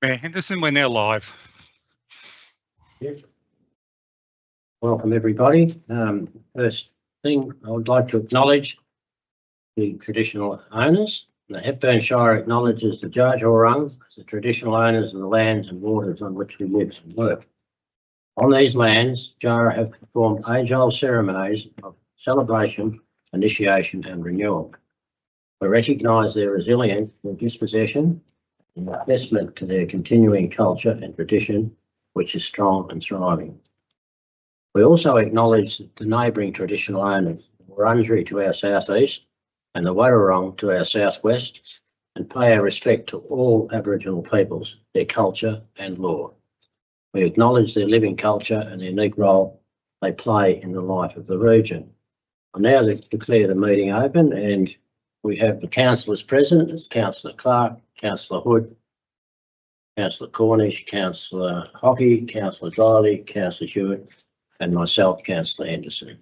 Mayor Henderson, we're now live. Welcome everybody. First thing, I would like to acknowledge the traditional owners. The Hepburn Shire acknowledges the Dja Dja Wurrung as the traditional owners of the lands and waters on which we live and work. On these lands, Dja have performed age-old ceremonies of celebration, initiation and renewal. We recognise their resilience and dispossession and investment to their continuing culture and tradition, which is strong and thriving. We also acknowledge the neighbouring traditional owners, the Wurundjeri to our southeast and the Wadawurrung to our southwest, and pay our respect to all Aboriginal peoples, their culture and law. We acknowledge their living culture and the unique role they play in the life of the region. I now declare the meeting open, and we have the councillors present. It's Councillor Clark, Councillor Hood, Councillor Cornish, Councillor Hockey, Councillor Riley, Councillor Hewitt, and myself, Councillor Henderson.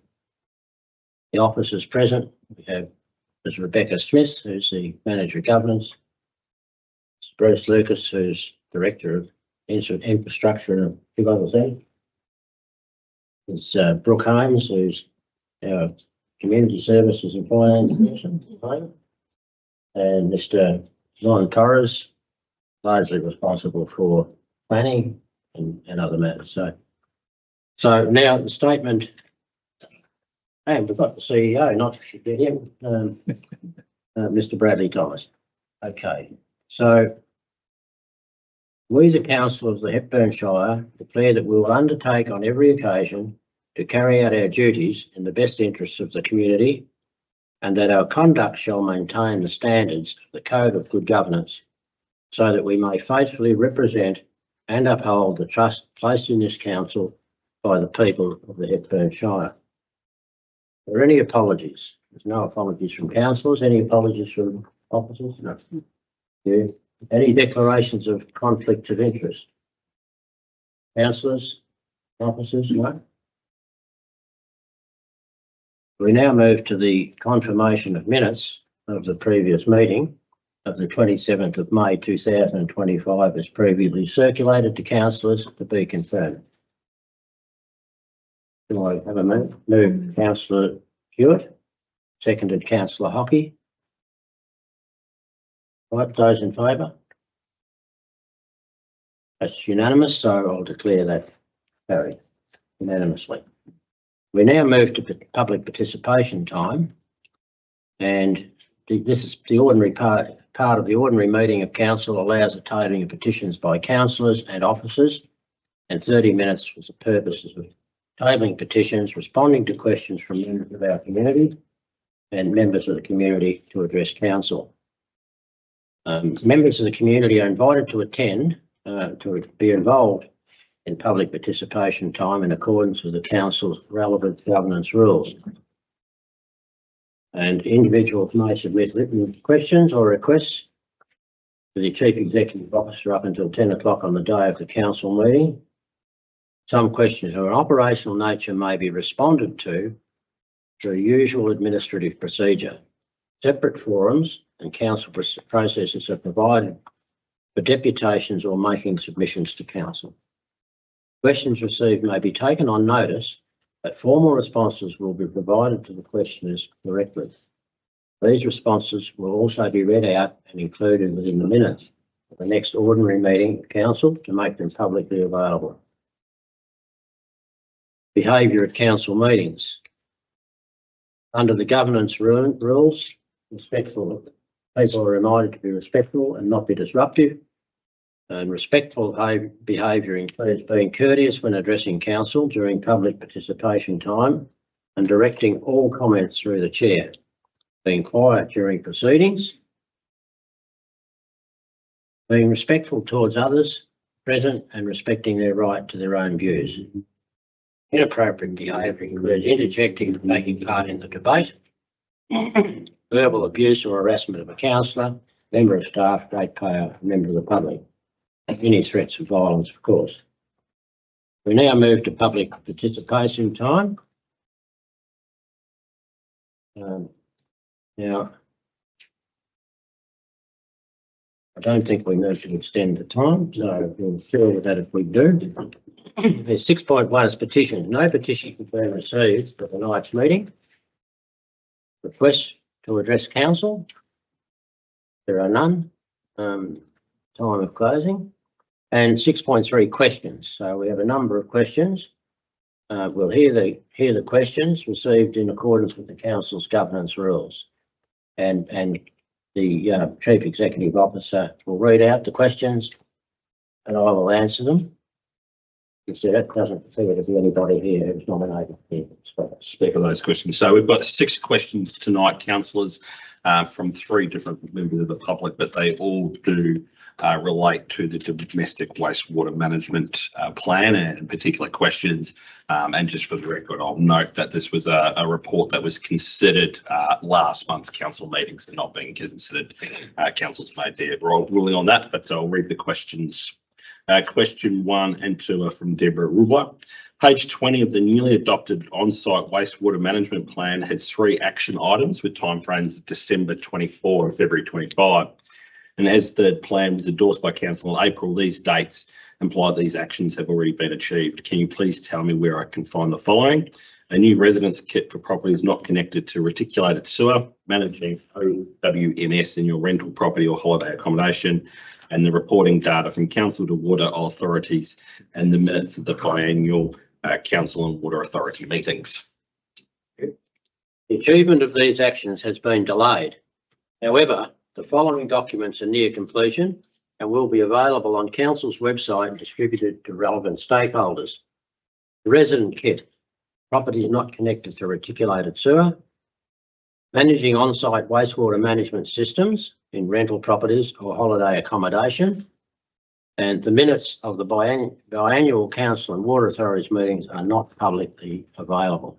The officers present, we have Ms. Rebecca Smith, who's the Manager of Governance, Mr. Bruce Lucas, who's Director of Infrastructure and a few other things. There's Brooke Holmes, who's our Community Services and Finance Person, and Mr. John Torres, largely responsible for planning and other matters. So now the statement, and we've got the CEO, not to forget him, Mr. Bradley Thomas. Okay, so we, the Council of the Hepburn Shire, declare that we will undertake on every occasion to carry out our duties in the best interests of the community, and that our conduct shall maintain the standards of the Code of Good Governance, so that we may faithfully represent and uphold the trust placed in this Council by the people of the Hepburn Shire. Are there any apologies? There's no apologies from councillors. Any apologies from officers? No. Yeah. Any declarations of conflicts of interest? Councillors? Officers? No. We now move to the confirmation of minutes of the previous meeting of the 27th of May 2025 as previously circulated to councillors to be confirmed. Do I have a move? Moved Councillor Hewitt, seconded Councillor Hockey. Right, those in favour? That's unanimous, so I'll declare that carried unanimously. We now move to public participation time, and this is the ordinary part of the ordinary meeting of council allows the tabling of petitions by councillors and officers, and 30 minutes for the purposes of tabling petitions, responding to questions from members of our community and members of the community to address council. Members of the community are invited to attend, to be involved in public participation time in accordance with the council's relevant governance rules. And individuals may submit written questions or requests to the Chief Executive Officer up until 10 o'clock on the day of the council meeting. Some questions of an operational nature may be responded to through usual administrative procedure. Separate forums and council processes are provided for deputations or making submissions to council. Questions received may be taken on notice, but formal responses will be provided to the questioners directly. These responses will also be read out and included within the minutes of the next ordinary meeting of council to make them publicly available. Behaviour at council meetings. Under the governance rules, people are reminded to be respectful and not be disruptive. And respectful behaviour includes being courteous when addressing council during public participation time and directing all comments through the chair, being quiet during proceedings, being respectful towards others present and respecting their right to their own views. Inappropriate behaviour includes interjecting and taking part in the debate, verbal abuse or harassment of a councillor, member of staff, ratepayer, member of the public. Any threats of violence, of course. We now move to public participation time. Now, I don't think we need to extend the time, so we'll deal with that if we do. There's 6.1 is petitions. No petition has been received for tonight's meeting. Request to address council. There are none. Time of closing. And 6.3 questions. So we have a number of questions. We'll hear the questions received in accordance with the council's governance rules, and the Chief Executive Officer will read out the questions, and I will answer them. It doesn't appear to be anybody here who's nominated here to speak on those questions. So we've got 6 questions tonight, councillors, from 3 different members of the public, but they all do relate to the domestic wastewater management plan and particular questions. And just for the record, I'll note that this was a report that was considered last month's council meetings and not being considered. Council's made their ruling on that, but I'll read the questions. Question 1 and 2 are from Deborah Ruba. Page 20 of the newly adopted on-site wastewater management plan has 3 action items with timeframes of December 24 and February 25. And as the plan was endorsed by council in April, these dates imply these actions have already been achieved. Can you please tell me where I can find the following? A new residence kit for properties not connected to reticulated sewer, managing OWMS in your rental property or holiday accommodation, and the reporting data from council to water authorities and the minutes of the biannual council and water authority meetings. The achievement of these actions has been delayed. However, the following documents are near completion and will be available on council's website and distributed to relevant stakeholders. The resident kit, properties not connected to reticulated sewer, managing on-site wastewater management systems in rental properties or holiday accommodation, and the minutes of the biannual council and water authorities meetings are not publicly available.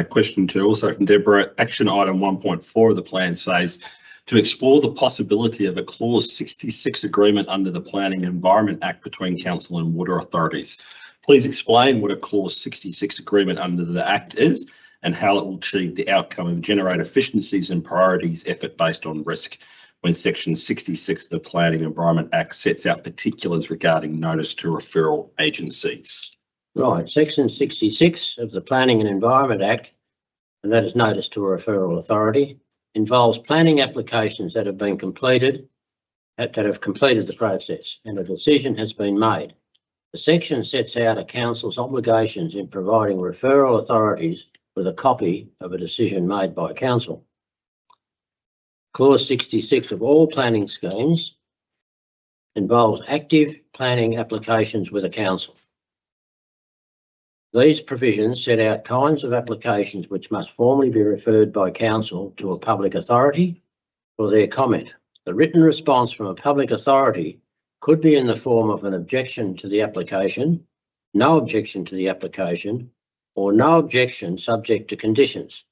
Question 2, also from Deborah. Action item 1.4 of the plan says to explore the possibility of a clause 66 agreement under the Planning and Environment Act between council and water authorities. Please explain what a clause 66 agreement under the Act is and how it will achieve the outcome of generate efficiencies and priorities effort based on risk, when section 66 of the Planning and Environment Act sets out particulars regarding notice to referral agencies. Right, section 66 of the Planning and Environment Act, and that is notice to a referral authority, involves planning applications that have been completed, that have completed the process, and a decision has been made. The section sets out a council's obligations in providing referral authorities with a copy of a decision made by council. Clause 66 of all planning schemes involves active planning applications with a council. These provisions set out kinds of applications which must formally be referred by council to a public authority for their comment. The written response from a public authority could be in the form of an objection to the application, no objection to the application, or no objection subject to conditions.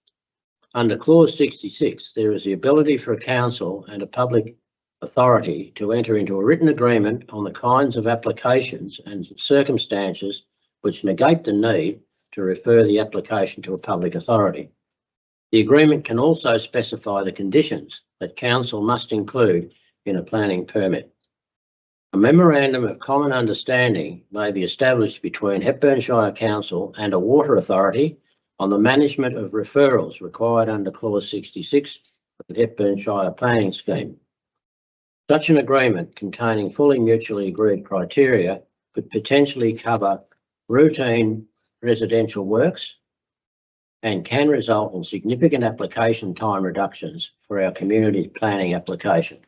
Under clause 66, there is the ability for a council and a public authority to enter into a written agreement on the kinds of applications and circumstances which negate the need to refer the application to a public authority. The agreement can also specify the conditions that council must include in a planning permit. A memorandum of common understanding may be established between Hepburn Shire Council and a water authority on the management of referrals required under clause 66 of the Hepburn Shire Planning Scheme. Such an agreement containing fully mutually agreed criteria could potentially cover routine residential works and can result in significant application time reductions for our community planning application.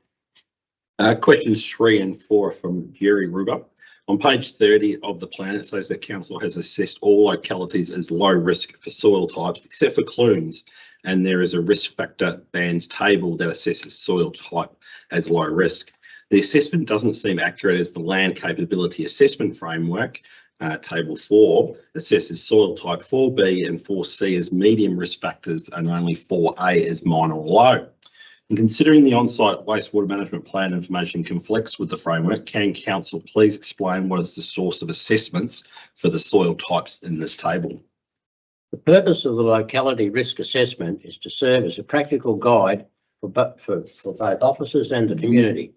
Questions 3 and 4 from Jerry Ruger. On page 30 of the plan, it says that council has assessed all localities as low risk for soil types except for Clunes, and there is a risk factor bands table that assesses soil type as low risk. The assessment doesn't seem accurate as the land capability assessment framework, table 4, assesses soil type 4B and 4C as medium risk factors and only 4A as minor or low. And considering the on-site wastewater management plan information conflicts with the framework, can council please explain what is the source of assessments for the soil types in this table? The purpose of the locality risk assessment is to serve as a practical guide for both officers and the community.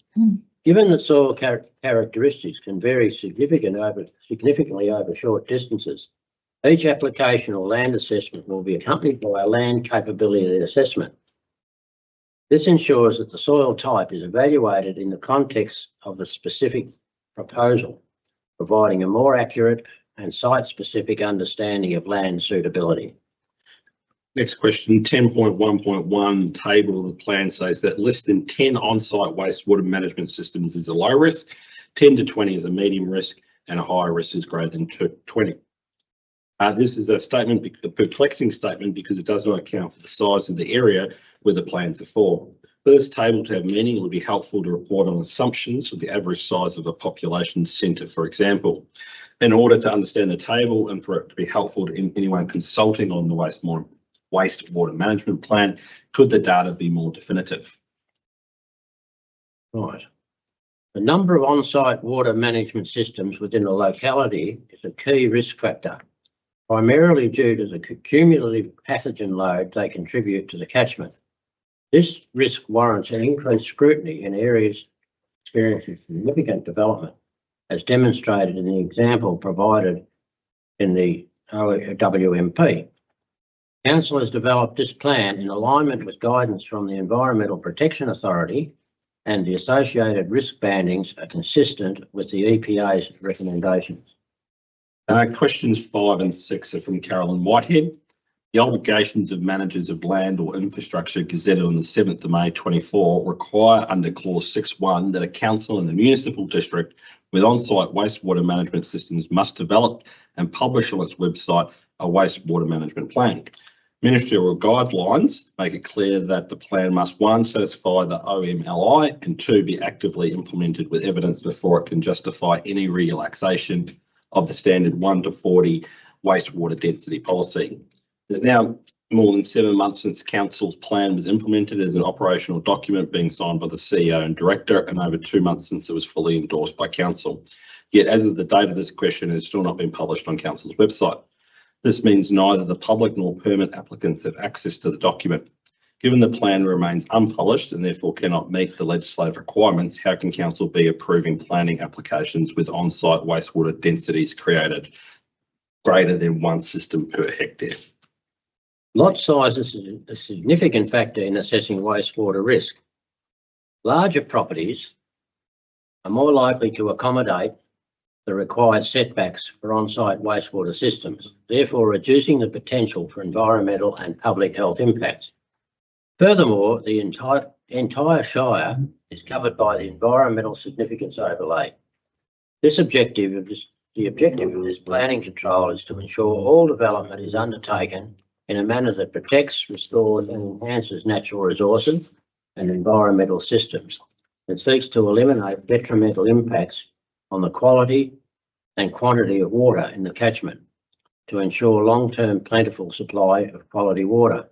Given that soil characteristics can vary significantly over short distances, each application or land assessment will be accompanied by a land capability assessment. This ensures that the soil type is evaluated in the context of the specific proposal, providing a more accurate and site-specific understanding of land suitability. Next question, 10.1.1 table of the plan says that less than 10 on-site wastewater management systems is a low risk, 10 to 20 is a medium risk, and a higher risk is greater than 20. This is a perplexing statement because it does not account for the size of the area where the plans are for. For this table to have meaning, it would be helpful to report on assumptions of the average size of a population centre, for example. In order to understand the table and for it to be helpful to anyone consulting on the wastewater management plan, could the data be more definitive? Right. The number of on-site water management systems within a locality is a key risk factor, primarily due to the cumulative pathogen load they contribute to the catchment. This risk warrants an increased scrutiny in areas experiencing significant development, as demonstrated in the example provided in the WMP. Council has developed this plan in alignment with guidance from the Environmental Protection Authority, and the associated risk bandings are consistent with the EPA's recommendations. Questions 5 and 6 are from Carolyn Whitehead. The obligations of managers of land or infrastructure gazetted on the 7th of May 24 require under clause 6.1 that a council in the municipal district with on-site wastewater management systems must develop and publish on its website a wastewater management plan. Ministerial guidelines make it clear that the plan must 1, satisfy the OMLI, and 2, be actively implemented with evidence before it can justify any relaxation of the standard 1 to 40 wastewater density policy. There's now more than 7 months since Council's plan was implemented as an operational document being signed by the CEO and Director, and over 2 months since it was fully endorsed by Council. Yet, as of the date of this question, it has still not been published on Council's website. This means neither the public nor permit applicants have access to the document. Given the plan remains unpublished and therefore cannot meet the legislative requirements, how can Council be approving planning applications with on-site wastewater densities created greater than 1 system per hectare? Lot size is a significant factor in assessing wastewater risk. Larger properties are more likely to accommodate the required setbacks for on-site wastewater systems, therefore reducing the potential for environmental and public health impacts. Furthermore, the entire Shire is covered by the Environmental Significance Overlay. The objective of this planning control is to ensure all development is undertaken in a manner that protects, restores and enhances natural resources and environmental systems, and seeks to eliminate detrimental impacts on the quality and quantity of water in the catchment to ensure long-term plentiful supply of quality water.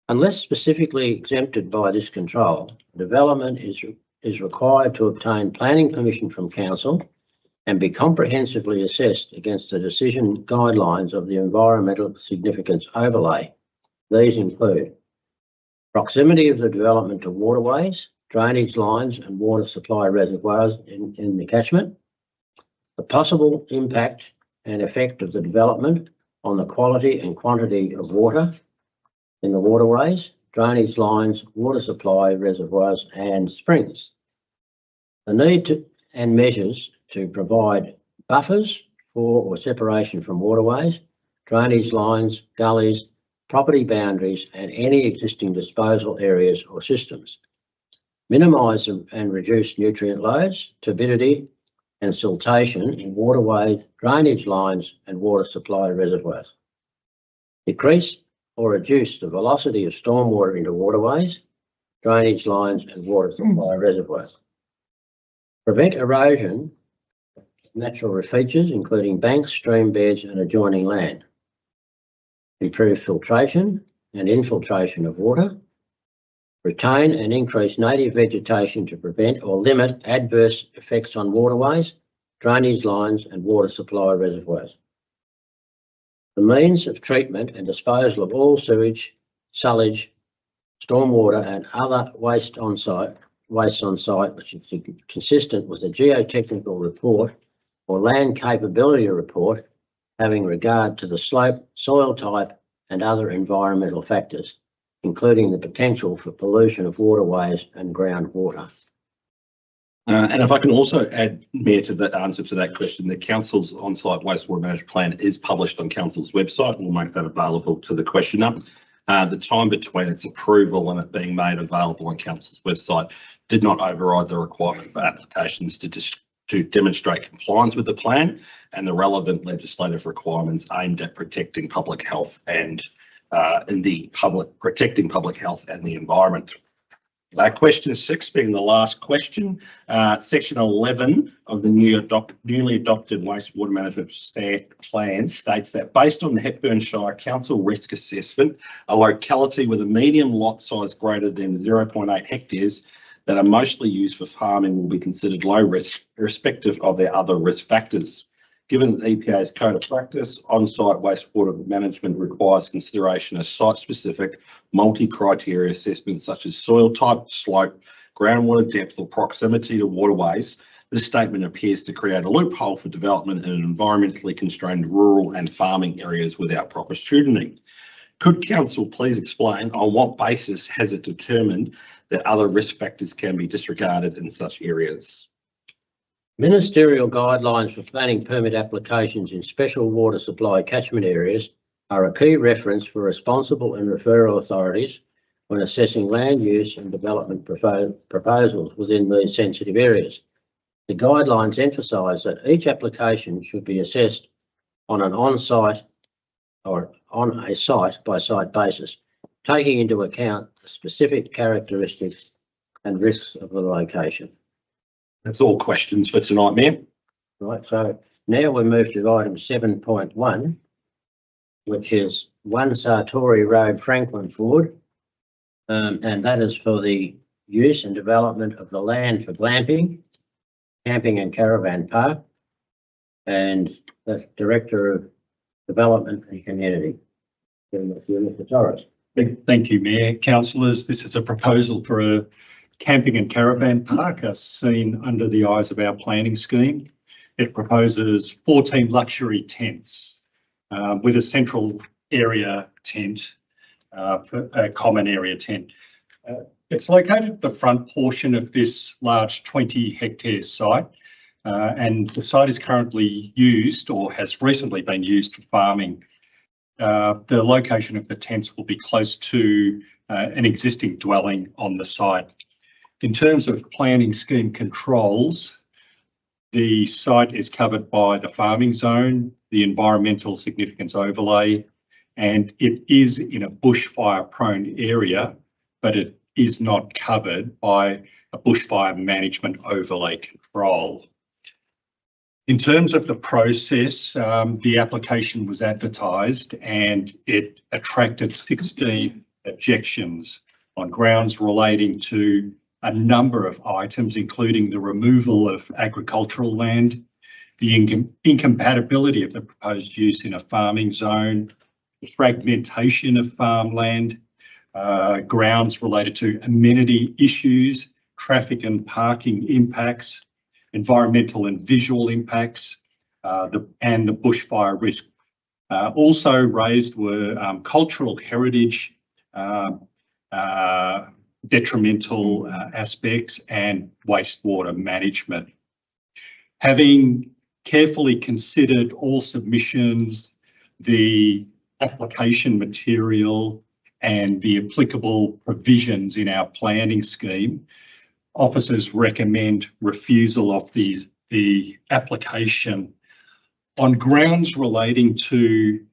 Unless specifically exempted by this control, development is required to obtain planning permission from Council and be comprehensively assessed against the decision guidelines of the Environmental Significance Overlay. These include proximity of the development to waterways, drainage lines and water supply reservoirs in the catchment, the possible impact and effect of the development on the quality and quantity of water in the waterways, drainage lines, water supply reservoirs and springs. The need and measures to provide buffers for or separation from waterways, drainage lines, gullies, property boundaries and any existing disposal areas or systems. Minimise and reduce nutrient loads, turbidity and siltation in waterways, drainage lines and water supply reservoirs. Decrease or reduce the velocity of stormwater into waterways, drainage lines and water supply reservoirs. Prevent erosion of natural features including banks, stream beds and adjoining land. Improve filtration and infiltration of water. Retain and increase native vegetation to prevent or limit adverse effects on waterways, drainage lines and water supply reservoirs. The means of treatment and disposal of all sewage, sullage stormwater and other waste on site, which is consistent with the geotechnical report or land capability report, having regard to the slope, soil type, and other environmental factors, including the potential for pollution of waterways and groundwater. And if I can also add, Mayor, to that answer to that question, the council's on-site wastewater management plan is published on council's website, and we'll make that available to the questioner. The time between its approval and it being made available on council's website did not override the requirement for applications to demonstrate compliance with the plan and the relevant legislative requirements aimed at protecting public health and protecting public health and the environment. Question 6 being the last question. Section 11 of the newly adopted wastewater management plan states that based on the Hepburn Shire Council risk assessment, a locality with a medium lot size greater than 0.8 hectares that are mostly used for farming will be considered low risk, irrespective of their other risk factors. Given that EPA's code of practice, on-site wastewater management requires consideration of site-specific multi-criteria assessments such as soil type, slope, groundwater depth or proximity to waterways, this statement appears to create a loophole for development in environmentally constrained rural and farming areas without proper scrutiny. Could Council please explain on what basis has it determined that other risk factors can be disregarded in such areas? Ministerial guidelines for planning permit applications in special water supply catchment areas are a key reference for responsible and referral authorities when assessing land use and development proposals within these sensitive areas. The guidelines emphasise that each application should be assessed on an on-site or on a site-by-site basis, taking into account the specific characteristics and risks of the location. That's all questions for tonight, Mayor. Right, so now we move to item 7.1, which is 1 Sartori Road, Franklinford, and that is for the use and development of the land for glamping, camping and caravan park, and the Director of Development and Community, Mr. Torres. Thank you, Mayor. Councillors, this is a proposal for a camping and caravan park, as seen under the eyes of our planning scheme. It proposes 14 luxury tents with a central area tent, a common area tent. It's located at the front portion of this large 20-hectare site, and the site is currently used or has recently been used for farming. The location of the tents will be close to an existing dwelling on the site. In terms of planning scheme controls, the site is covered by the farming zone, the environmental significance overlay, and it is in a bushfire prone area, but it is not covered by a bushfire management overlay control. In terms of the process, the application was advertised and it attracted 16 objections on grounds relating to a number of items, including the removal of agricultural land, the incompatibility of the proposed use in a farming zone, the fragmentation of farmland, grounds related to amenity issues, traffic and parking impacts, environmental and visual impacts, and the bushfire risk. Also raised were cultural heritage, detrimental aspects, and wastewater management. Having carefully considered all submissions, the application material and the applicable provisions in our planning scheme, officers recommend refusal of the application on grounds relating to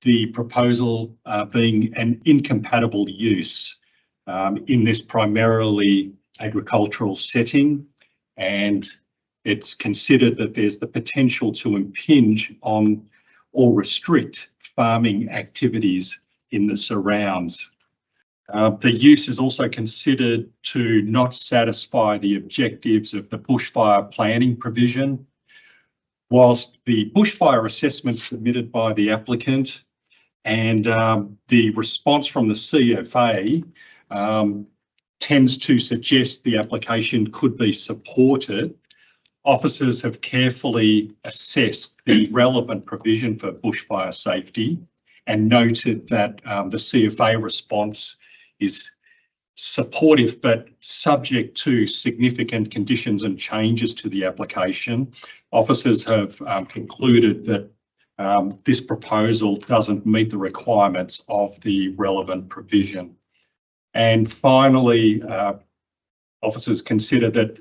the proposal being an incompatible use in this primarily agricultural setting, and it's considered that there's the potential to impinge on or restrict farming activities in the surrounds. The use is also considered to not satisfy the objectives of the bushfire planning provision. Whilst the bushfire assessment submitted by the applicant and the response from the CFA tends to suggest the application could be supported. Officers have carefully assessed the relevant provision for bushfire safety and noted that the CFA response is supportive but subject to significant conditions and changes to the application. Officers have concluded that this proposal doesn't meet the requirements of the relevant provision. And finally, officers consider that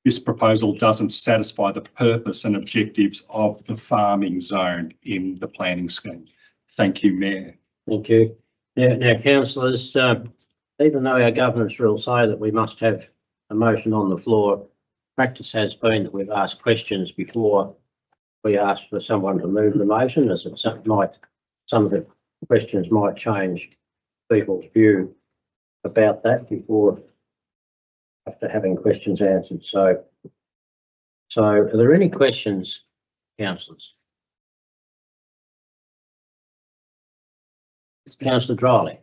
this proposal doesn't satisfy the purpose and objectives of the farming zone in the planning scheme. Thank you, Mayor. Thank you. Now, councillors, even though our governance rules say that we must have a motion on the floor, practice has been that we've asked questions before we ask for someone to move the motion, as some of the questions might change people's view about that before after having questions answered. So are there any questions, councillors? Councillor Dryly.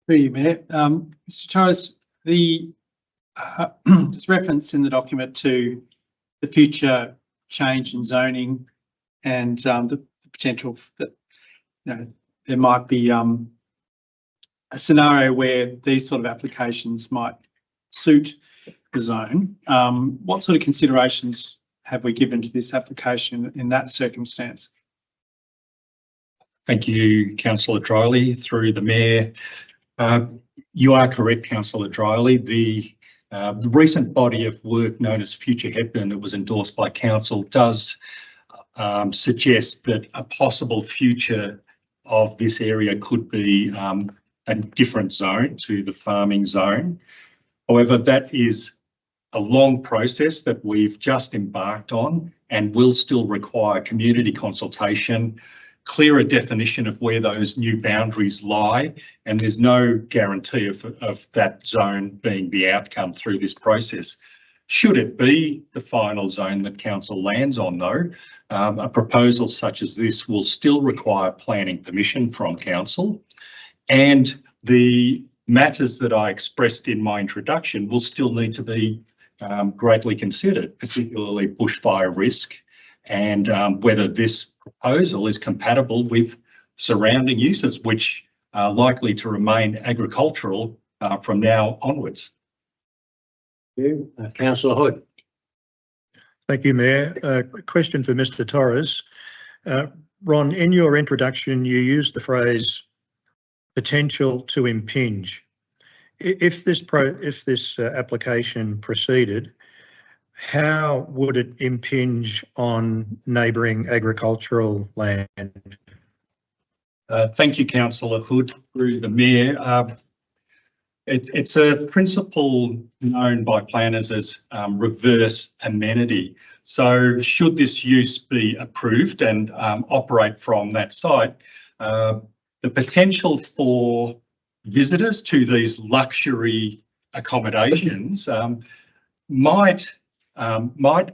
Through you, Mayor. Mr. Torres, there's reference in the document to the future change in zoning and the potential that there might be a scenario where these sort of applications might suit the zone. What sort of considerations have we given to this application in that circumstance? Thank you, Councillor Dryly. Through the Mayor, you are correct, Councillor Dryly. The recent body of work known as Future Hepburn that was endorsed by Council does suggest that a possible future of this area could be a different zone to the farming zone. However, that is a long process that we've just embarked on and will still require community consultation, clearer definition of where those new boundaries lie, and there's no guarantee of that zone being the outcome through this process. Should it be the final zone that Council lands on, though, a proposal such as this will still require planning permission from Council, and the matters that I expressed in my introduction will still need to be greatly considered, particularly bushfire risk, and whether this proposal is compatible with surrounding uses, which are likely to remain agricultural from now onwards. Thank you. Councillor Hood. Thank you, Mayor. A question for Mr. Torres. Ron, in your introduction, you used the phrase potential to impinge. If this application proceeded, how would it impinge on neighbouring agricultural land? Thank you, Councillor Hood. Through the Mayor, it's a principle known by planners as reverse amenity. So should this use be approved and operate from that site, the potential for visitors to these luxury accommodations might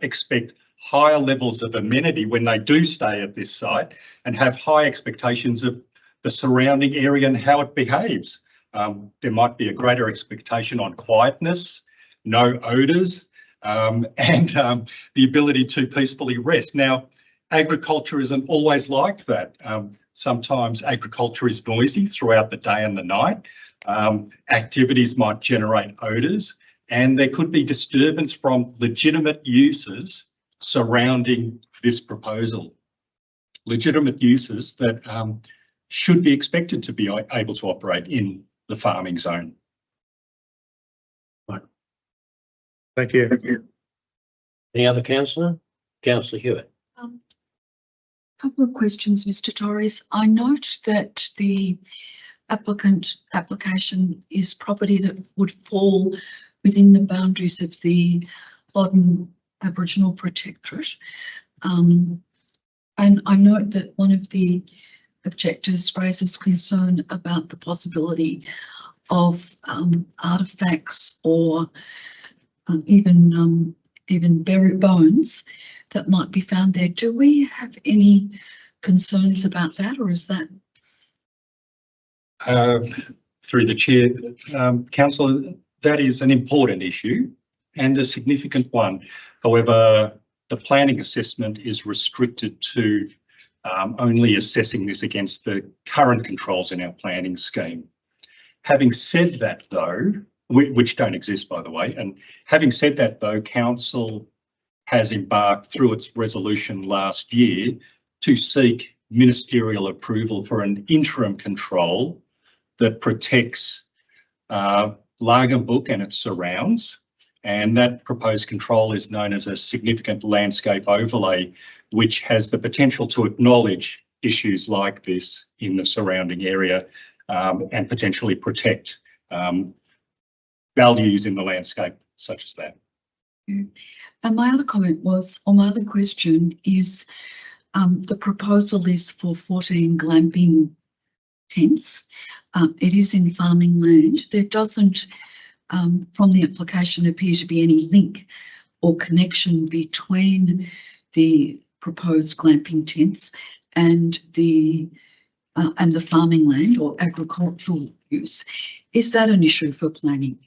expect higher levels of amenity when they do stay at this site and have high expectations of the surrounding area and how it behaves. There might be a greater expectation on quietness, no odours, and the ability to peacefully rest. Now, agriculture isn't always like that. Sometimes agriculture is noisy throughout the day and the night. Activities might generate odours, and there could be disturbance from legitimate uses surrounding this proposal. Legitimate uses that should be expected to be able to operate in the farming zone. Thank you. Any other councillor? Councillor Hewitt. Couple of questions, Mr. Torres. I note that the application is property that would fall within the boundaries of the Loddon Aboriginal Protectorate. And I note that one of the objectors raises concern about the possibility of artefacts or even buried bones that might be found there. Do we have any concerns about that, or is that? Through the chair, councillor, that is an important issue and a significant one. However, the planning assessment is restricted to only assessing this against the current controls in our planning scheme. Having said that though, which don't exist by the way, and having said that though, council has embarked through its resolution last year to seek ministerial approval for an interim control that protects Lagenbroek and its surrounds. And that proposed control is known as a significant landscape overlay, which has the potential to acknowledge issues like this in the surrounding area and potentially protect values in the landscape such as that. And my other comment was, or my other question is, the proposal is for 14 glamping tents. It is in farming land. There doesn't, from the application, appear to be any link or connection between the proposed glamping tents and the farming land or agricultural use. Is that an issue for planning?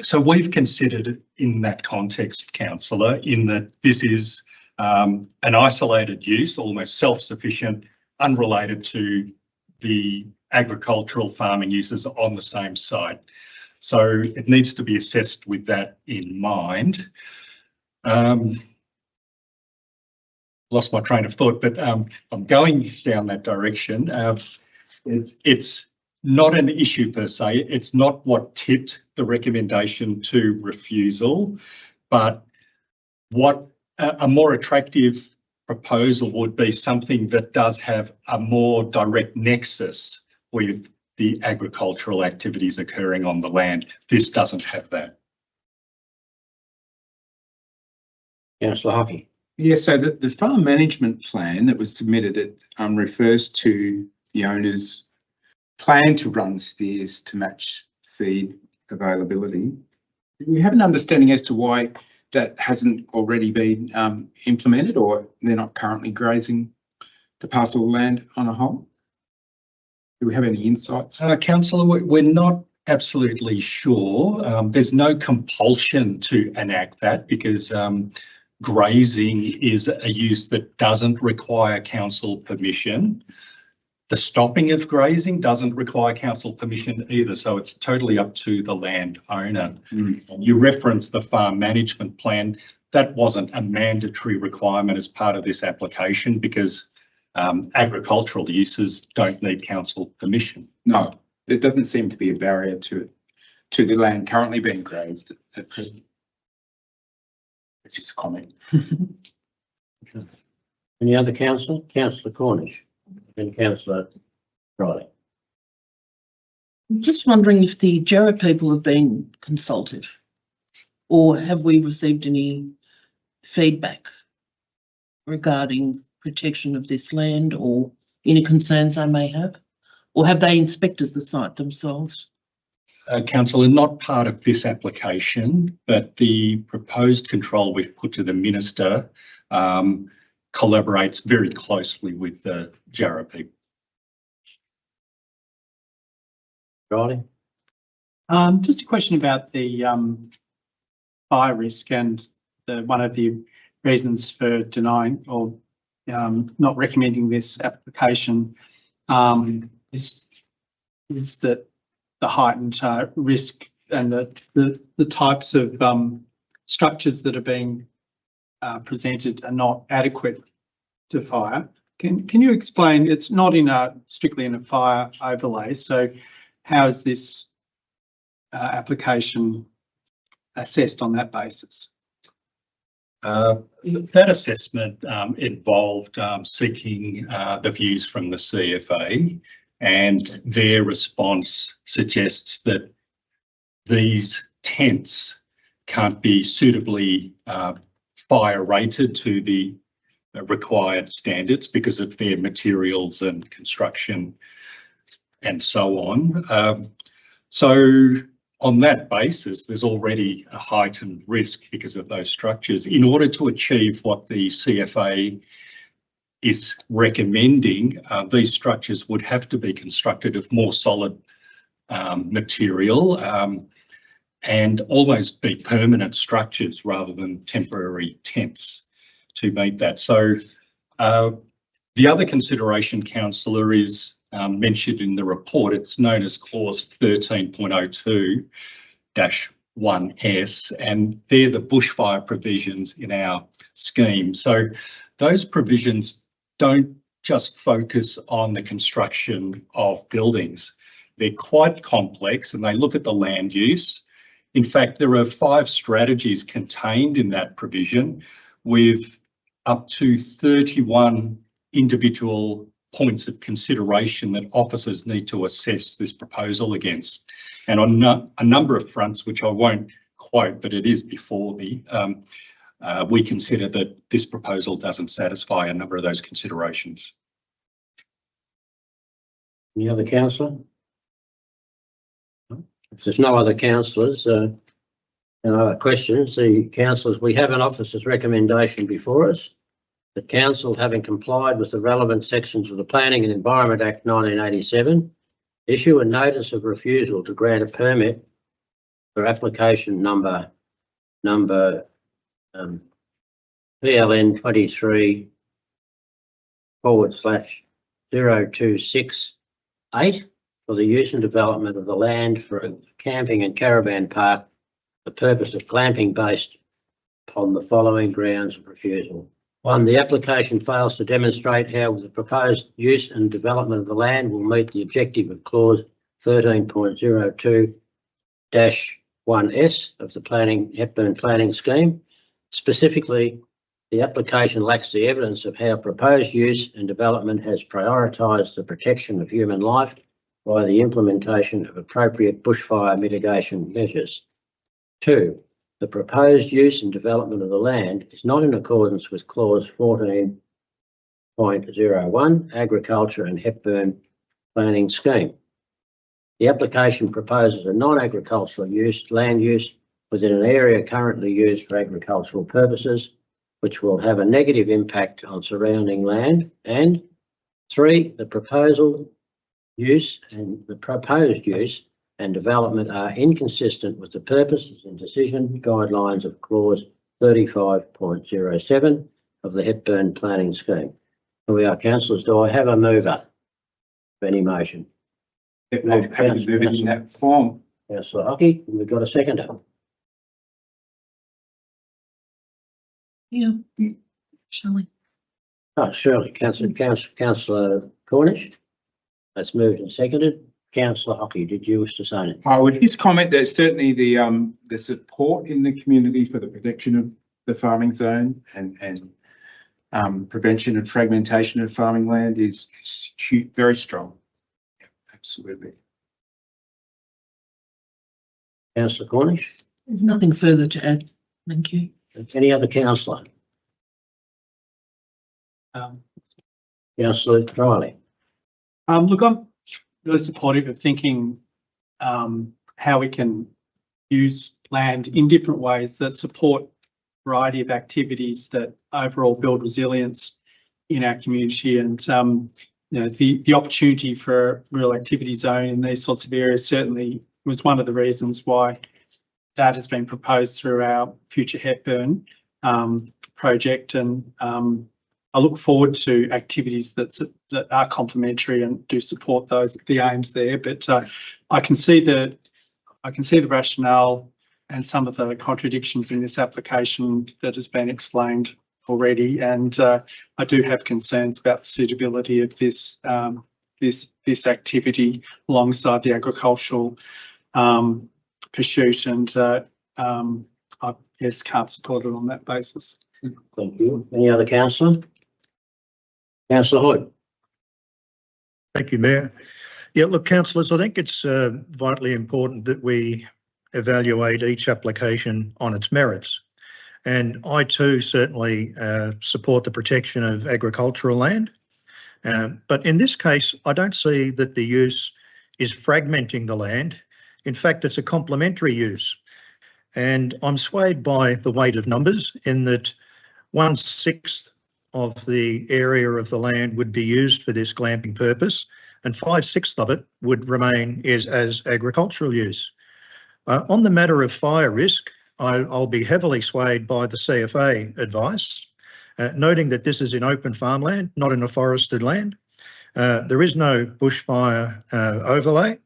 So we've considered it in that context, councillor, in that this is an isolated use, almost self-sufficient, unrelated to the agricultural farming uses on the same site. So it needs to be assessed with that in mind. Lost my train of thought, but I'm going down that direction. It's not an issue per se. It's not what tipped the recommendation to refusal, but what a more attractive proposal would be something that does have a more direct nexus with the agricultural activities occurring on the land. This doesn't have that. Councillor Hockey. Yeah, so the farm management plan that was submitted refers to the owner's plan to run steers to match feed availability. Do we have an understanding as to why that hasn't already been implemented, or they're not currently grazing the parcel of land on a whole? Do we have any insights? Councillor, we're not absolutely sure. There's no compulsion to enact that because grazing is a use that doesn't require council permission. The stopping of grazing doesn't require council permission either, so it's totally up to the landowner. You referenced the farm management plan. That wasn't a mandatory requirement as part of this application because agricultural uses don't need council permission. No, there doesn't seem to be a barrier to the land currently being grazed at present. It's just a comment. Any other councillor? Councillor Cornish and Councillor Riley. I'm just wondering if the Jarrah people have been consulted, or have we received any feedback regarding protection of this land or any concerns they may have? Or have they inspected the site themselves? Councillor, not part of this application, but the proposed control we've put to the Minister collaborates very closely with the Jarrah people. Riley. Just a question about the fire risk, and one of the reasons for denying or not recommending this application is that the heightened risk and the types of structures that are being presented are not adequate to fire. Can you explain? It's not strictly in a fire overlay, so how is this application assessed on that basis? That assessment involved seeking the views from the CFA, and their response suggests that these tents can't be suitably fire rated to the required standards because of their materials and construction and so on. So on that basis, there's already a heightened risk because of those structures. In order to achieve what the CFA is recommending these structures would have to be constructed of more solid material and almost be permanent structures rather than temporary tents to meet that. So the other consideration, councillor, is mentioned in the report. It's known as clause 13.02-1S, and they're the bushfire provisions in our scheme. So those provisions don't just focus on the construction of buildings. They're quite complex and they look at the land use. In fact, there are 5 strategies contained in that provision with up to 31 individual points of consideration that officers need to assess this proposal against. And on a number of fronts, which I won't quote, but it is before the, we consider that this proposal doesn't satisfy a number of those considerations. Any other councillor? If there's no other councillors, and other questions, the councillors, we have an officer's recommendation before us. The council, having complied with the relevant sections of the Planning and Environment Act 1987, issue a notice of refusal to grant a permit for application number PLN 23/0268 for the use and development of the land for a camping and caravan park for the purpose of glamping based upon the following grounds of refusal. 1, the application fails to demonstrate how the proposed use and development of the land will meet the objective of clause 13.02-1S of the Hepburn Planning Scheme. Specifically, the application lacks the evidence of how proposed use and development has prioritised the protection of human life by the implementation of appropriate bushfire mitigation measures. 2, the proposed use and development of the land is not in accordance with clause 14.01 Agriculture and Hepburn Planning Scheme. The application proposes a non-agricultural land use within an area currently used for agricultural purposes, which will have a negative impact on surrounding land. And 3, the proposed use and development are inconsistent with the purposes and decision guidelines of clause 35.07 of the Hepburn Planning Scheme. Here we are, councillors. Do I have a mover of any motion? I'm happy to move it in that form. Councillor Hockey, we've got a seconder. Yeah, Shelley. Oh, Shirley, Councillor Cornish. That's moved and seconded. Councillor Hockey, did you wish to say anything? I would just comment that certainly the support in the community for the protection of the farming zone and prevention and fragmentation of farming land is very strong. Yeah, absolutely. Councillor Cornish? There's nothing further to add. Thank you. Any other councillor? Councillor Riley? Look, I'm really supportive of thinking how we can use land in different ways that support a variety of activities that overall build resilience in our community. And you know, the opportunity for a rural activity zone in these sorts of areas certainly was one of the reasons why that has been proposed through our Future Hepburn project. And I look forward to activities that are complementary and do support the aims there. But I can see the rationale and some of the contradictions in this application that has been explained already. And I do have concerns about the suitability of this activity alongside the agricultural pursuit. And I just can't support it on that basis. Thank you. Any other councillor? Councillor Hood. Thank you, Mayor. Yeah, look, councillors, I think it's vitally important that we evaluate each application on its merits. And I too certainly support the protection of agricultural land. But in this case, I don't see that the use is fragmenting the land. In fact, it's a complementary use. And I'm swayed by the weight of numbers in that 1/6 of the area of the land would be used for this glamping purpose, and 5/6 of it would remain as agricultural use. On the matter of fire risk, I'll be heavily swayed by the CFA advice, noting that this is in open farmland, not in a forested land. There is no bushfire overlay,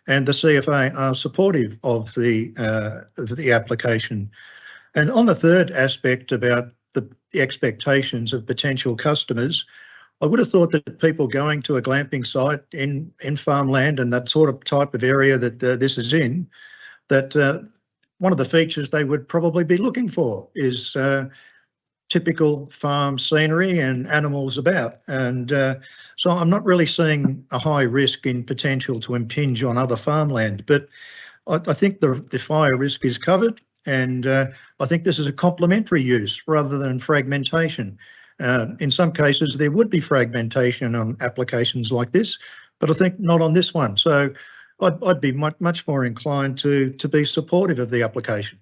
and the CFA are supportive of the application. And on the third aspect about the expectations of potential customers, I would have thought that people going to a glamping site in farmland and that sort of type of area that this is in, that one of the features they would probably be looking for is typical farm scenery and animals about. And so I'm not really seeing a high risk in potential to impinge on other farmland, but I think the fire risk is covered, and I think this is a complementary use rather than fragmentation. In some cases, there would be fragmentation on applications like this, but I think not on this one. So I'd be much more inclined to be supportive of the application.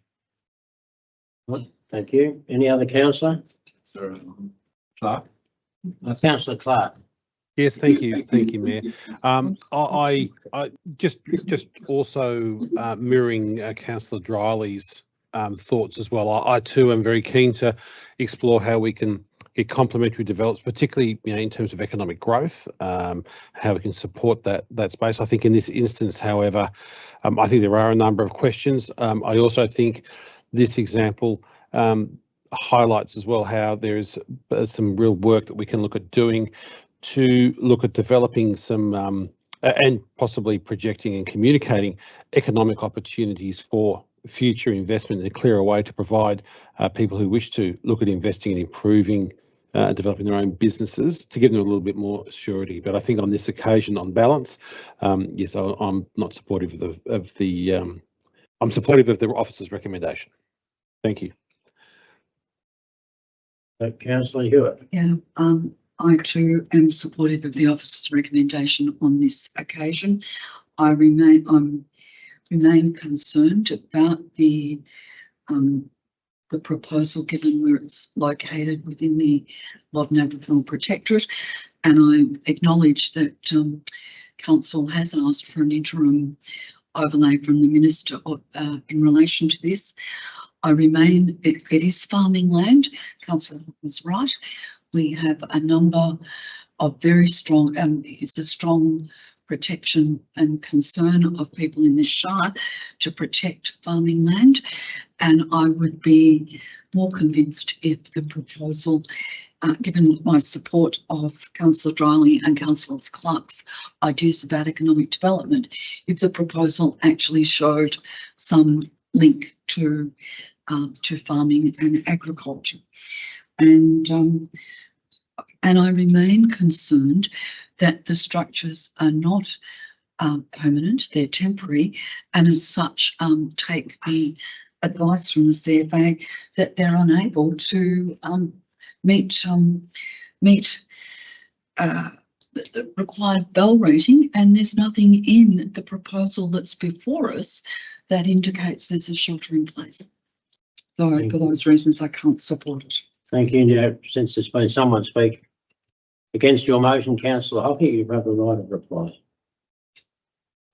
Thank you. Any other councillor? Clark? Councillor Clark. Yes, thank you, Mayor. I just also mirroring Councillor Dryley's thoughts as well. I too am very keen to explore how we can get complementary developments, particularly in terms of economic growth, how we can support that space. I think in this instance, however, I think there are a number of questions. I also think this example highlights as well how there's some real work that we can look at doing to look at developing some and possibly projecting and communicating economic opportunities for future investment in a clearer way to provide people who wish to look at investing and improving developing their own businesses, to give them a little bit more surety. But I think on this occasion, on balance, yes, I'm not supportive of the I'm supportive of the officer's recommendation. Thank you. Councillor Hewitt. Yeah, I too am supportive of the officer's recommendation on this occasion. I remain concerned about the proposal, given where it's located within the Loddon Aboriginal Protectorate, and I acknowledge that council has asked for an interim overlay from the minister in relation to this. I remain, it is farming land. Councillor was right. We have a number of very strong, it's a strong protection and concern of people in this shire to protect farming land. And I would be more convinced if the proposal, given my support of Councillor Dryley and Councillor Clark's ideas about economic development, if the proposal actually showed some link to farming and agriculture. And I remain concerned that the structures are not permanent, they're temporary, and as such take the advice from the CFA that they're unable to meet the required bell rating, and there's nothing in the proposal that's before us that indicates there's a shelter in place. So for those reasons, I can't support it. Thank you. Now, since there's been someone speak against your motion, Councillor Hockey, you have the right of reply.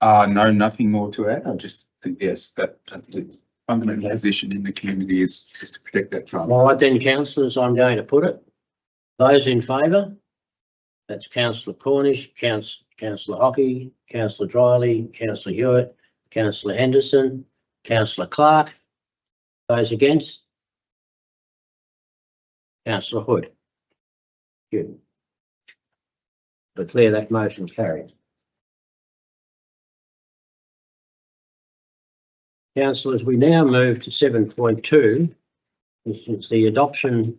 No, nothing more to add. I just think, yes, that the fundamental position in the community is to protect that farm. All right then, councillors, I'm going to put it. Those in favour? That's Councillor Cornish, Councillor Hockey, Councillor Dryley, Councillor Hewitt, Councillor Henderson, Councillor Clark. Those against? Councillor Hood. Good. Declare that motion carried. Councillors, we now move to 7.2, which is the adoption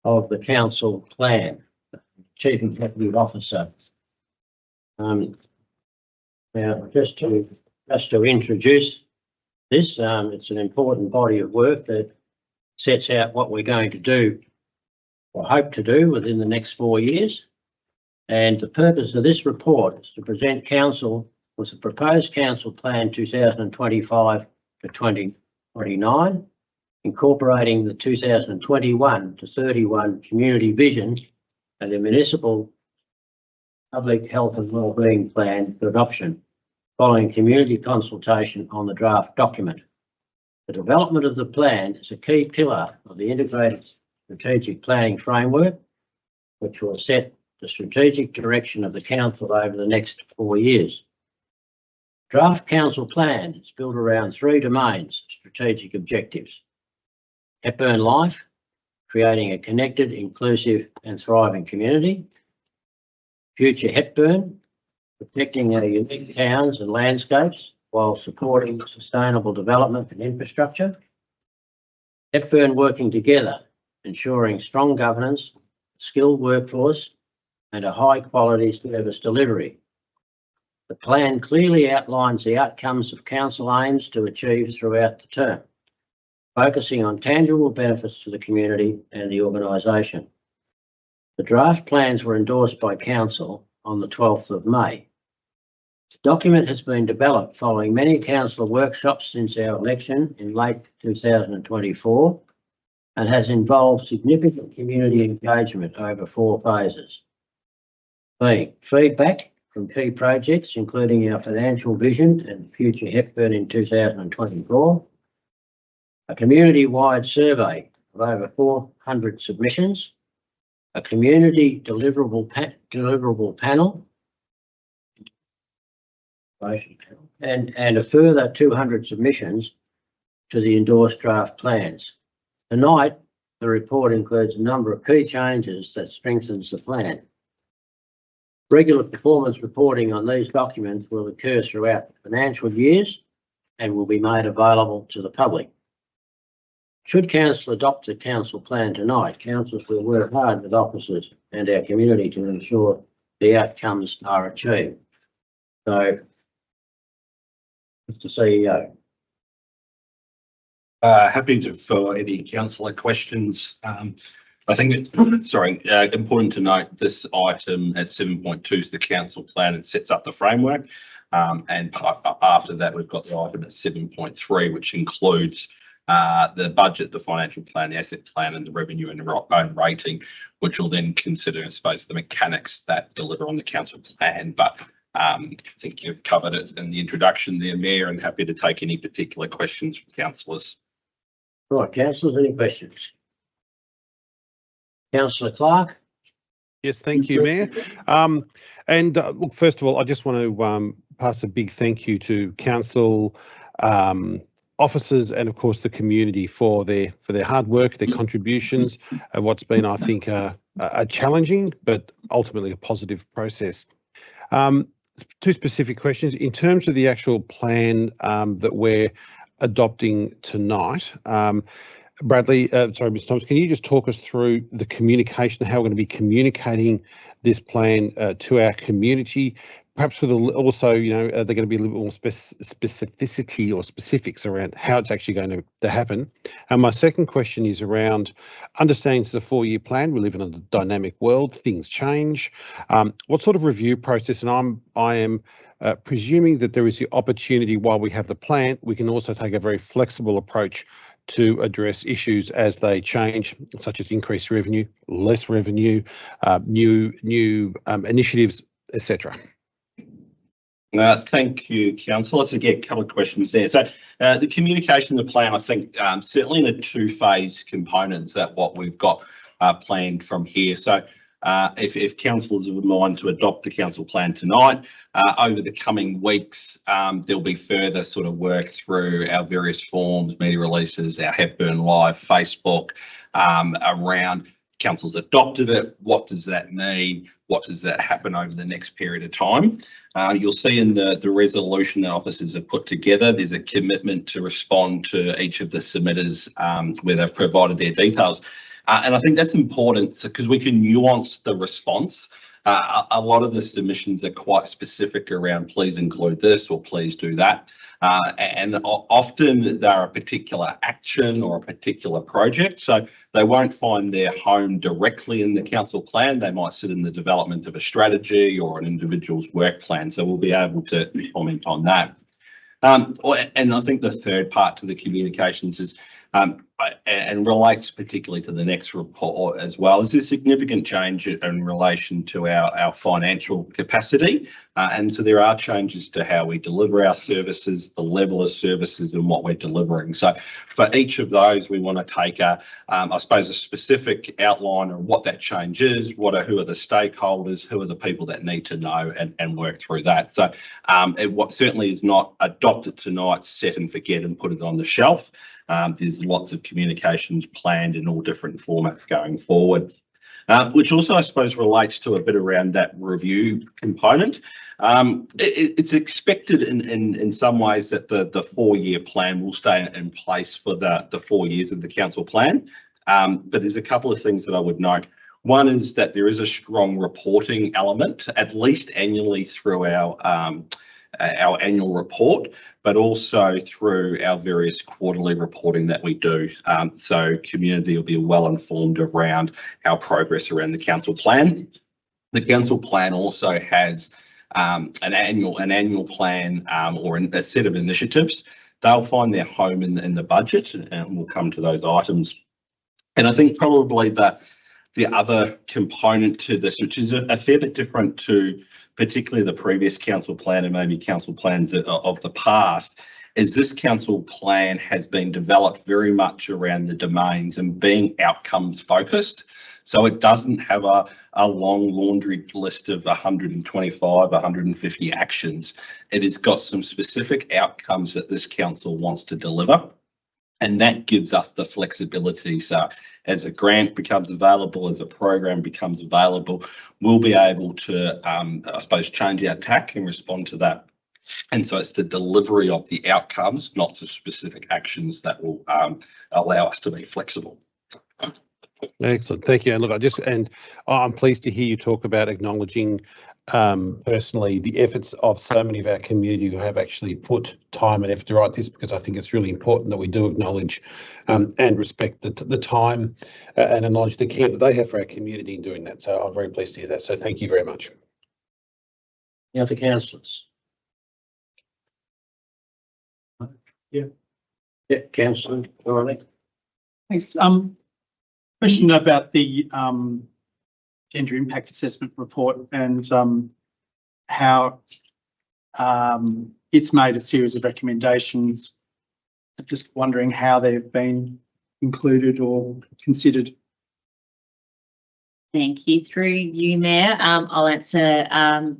of the council plan. Chief Executive Officer. Now, just to introduce this, it's an important body of work that sets out what we're going to do or hope to do within the next 4 years. And the purpose of this report is to present council with a proposed council plan 2025 to 2029, incorporating the 2021 to 31 community vision and the municipal public health and wellbeing plan for adoption, following community consultation on the draft document. The development of the plan is a key pillar of the integrated strategic planning framework, which will set the strategic direction of the council over the next 4 years. Draft council plan is built around 3 domains, strategic objectives. Hepburn Life, creating a connected, inclusive and thriving community. Future Hepburn, protecting our unique towns and landscapes while supporting sustainable development and infrastructure. Hepburn working together, ensuring strong governance, skilled workforce and a high quality service delivery. The plan clearly outlines the outcomes of council aims to achieve throughout the term, focusing on tangible benefits to the community and the organisation. The draft plans were endorsed by council on the 12th of May. The document has been developed following many council workshops since our election in late 2024 and has involved significant community engagement over 4 phases. Being feedback from key projects, including our financial vision and Future Hepburn in 2024, a community-wide survey of over 400 submissions, a community deliverable panel, and a further 200 submissions to the endorsed draft plans. Tonight, the report includes a number of key changes that strengthens the plan. Regular performance reporting on these documents will occur throughout the financial years and will be made available to the public. Should council adopt the council plan tonight, councils will work hard with officers and our community to ensure the outcomes are achieved. So, Mr. CEO. Happy to for any councillor questions. I think, important to note this item at 7.2 is the council plan and sets up the framework. And after that, we've got the item at 7.3, which includes the budget, the financial plan, the asset plan and the revenue and own rating, which will then consider, I suppose, the mechanics that deliver on the council plan. But I think you've covered it in the introduction there, Mayor, and happy to take any particular questions from councillors. Right, councillors, any questions? Councillor Clark. Yes, thank you, Mayor. Look, first of all, I just want to pass a big thank you to council officers and, of course, the community for their hard work, their contributions, and what's been, I think, a challenging but ultimately a positive process. 2 specific questions. In terms of the actual plan that we're adopting tonight, Bradley, Mr. Thomas, can you just talk us through the communication, how we're going to be communicating this plan to our community? Perhaps with also, are there going to be a little bit more specificity or specifics around how it's actually going to happen? And my second question is around understanding it's a 4-year plan. We live in a dynamic world, things change. What sort of review process? And I am presuming that there is the opportunity while we have the plan, we can also take a very flexible approach to address issues as they change, such as increased revenue, less revenue, new initiatives, etc. Thank you, Councillor. Let's get a couple of questions there. So the communication of the plan, I think, certainly in the 2-phase components that what we've got planned from here. So if councillors have in mind to adopt the council plan tonight, over the coming weeks, there'll be further sort of work through our various forms, media releases, our Hepburn Live, Facebook, around council's adopted it. What does that mean? What does that happen over the next period of time? You'll see in the resolution that officers have put together, there's a commitment to respond to each of the submitters where they've provided their details. And I think that's important because we can nuance the response. A lot of the submissions are quite specific around please include this or please do that. And often they're a particular action or a particular project. So they won't find their home directly in the council plan. They might sit in the development of a strategy or an individual's work plan. So we'll be able to comment on that. And I think the third part to the communications is and relates particularly to the next report as well. There's a significant change in relation to our financial capacity. And so there are changes to how we deliver our services, the level of services and what we're delivering. So for each of those, we want to take I suppose, a specific outline of what that change is, who are the stakeholders, who are the people that need to know, and work through that. So what certainly is not adopted tonight, set and forget and put it on the shelf. There's lots of communications planned in all different formats going forward. Which also, I suppose, relates to a bit around that review component. It's expected in some ways that the 4-year plan will stay in place for the 4 years of the council plan. But there's a couple of things that I would note. One is that there is a strong reporting element, at least annually through our annual report, but also through our various quarterly reporting that we do. So community will be well informed around our progress around the council plan. The council plan also has an annual plan or a set of initiatives. They'll find their home in the budget, and we'll come to those items. And I think probably the other component to this, which is a fair bit different to particularly the previous council plan and maybe council plans of the past, is this council plan has been developed very much around the domains and being outcomes focused. So it doesn't have a long laundry list of 125, 150 actions. It has got some specific outcomes that this council wants to deliver. And that gives us the flexibility. So as a grant becomes available, as a program becomes available, we'll be able to, I suppose, change our tack and respond to that. And so it's the delivery of the outcomes, not the specific actions, that will allow us to be flexible. Excellent, thank you. And look, I'm pleased to hear you talk about acknowledging personally the efforts of so many of our community who have actually put time and effort to write this, because I think it's really important that we do acknowledge and respect the time and acknowledge the care that they have for our community in doing that. So I'm very pleased to hear that. So thank you very much. Any other councillors? Yeah. Yeah, councillor Riley. Thanks. Question about the gender impact assessment report and how it's made a series of recommendations. Just wondering how they've been included or considered. Thank you. Through you, Mayor, I'll answer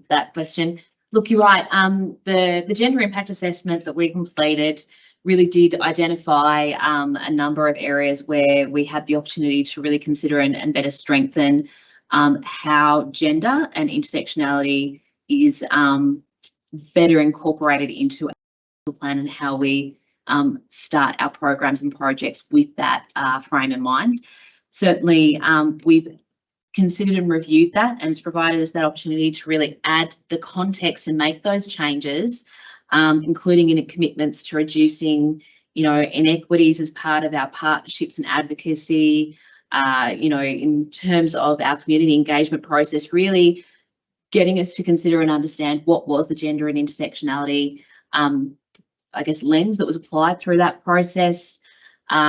that question. Look, you're right. The gender impact assessment that we completed really did identify a number of areas where we had the opportunity to really consider and better strengthen how gender and intersectionality is better incorporated into our plan and how we start our programs and projects with that frame in mind. Certainly, we've considered and reviewed that, and it's provided us that opportunity to really add the context and make those changes, including in commitments to reducing, inequities as part of our partnerships and advocacy, in terms of our community engagement process, really getting us to consider and understand what was the gender and intersectionality, lens that was applied through that process.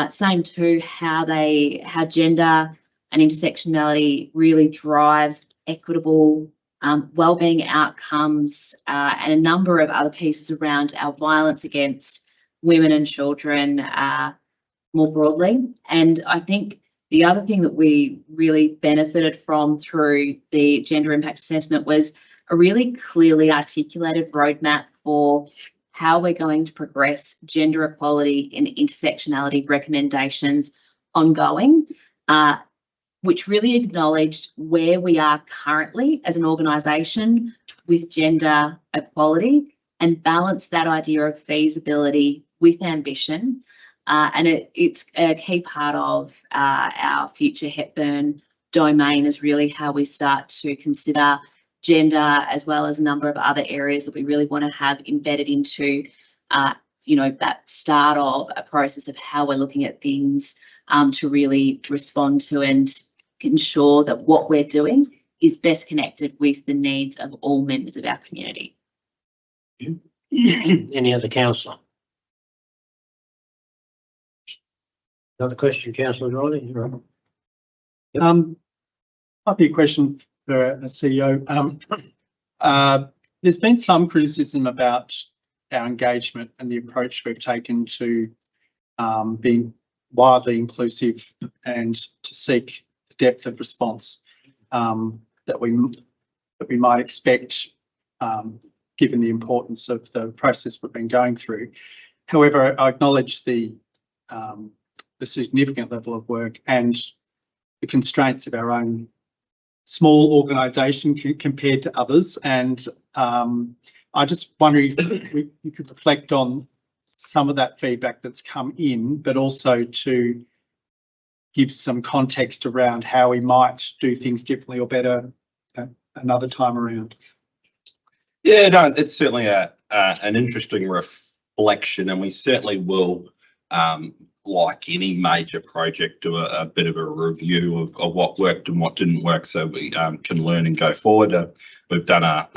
Same too, how gender and intersectionality really drives equitable wellbeing outcomes, and a number of other pieces around our violence against women and children more broadly. And I think the other thing that we really benefited from through the gender impact assessment was a really clearly articulated roadmap for how we're going to progress gender equality and intersectionality recommendations ongoing, which really acknowledged where we are currently as an organisation with gender equality and balanced that idea of feasibility with ambition. And it's a key part of our future Hepburn domain, is really how we start to consider gender, as well as a number of other areas that we really want to have embedded into, that start of a process of how we're looking at things to really respond to and ensure that what we're doing is best connected with the needs of all members of our community. Any other councillor? Another question, councillor Riley? You're up. Might be a question for a CEO. There's been some criticism about our engagement and the approach we've taken to being widely inclusive and to seek the depth of response that we might expect, given the importance of the process we've been going through. However, I acknowledge the significant level of work and the constraints of our own small organisation compared to others. And I just wonder if you could reflect on some of that feedback that's come in, but also to give some context around how we might do things differently or better another time around. Yeah, no, it's certainly an interesting reflection, and we certainly will, like any major project, do a bit of a review of what worked and what didn't work, so we can learn and go forward. We've done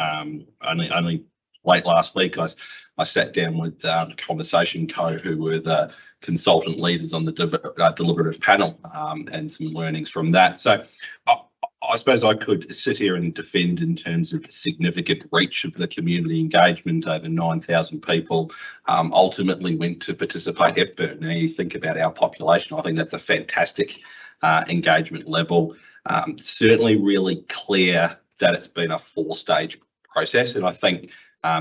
only late last week, I sat down with Conversation Co, who were the consultant leaders on the deliberative panel, and some learnings from that. So I suppose I could sit here and defend in terms of the significant reach of the community engagement. Over 9,000 people ultimately went to participate at Hepburn. Now you think about our population, I think that's a fantastic engagement level. Certainly really clear that it's been a 4-stage process, and I think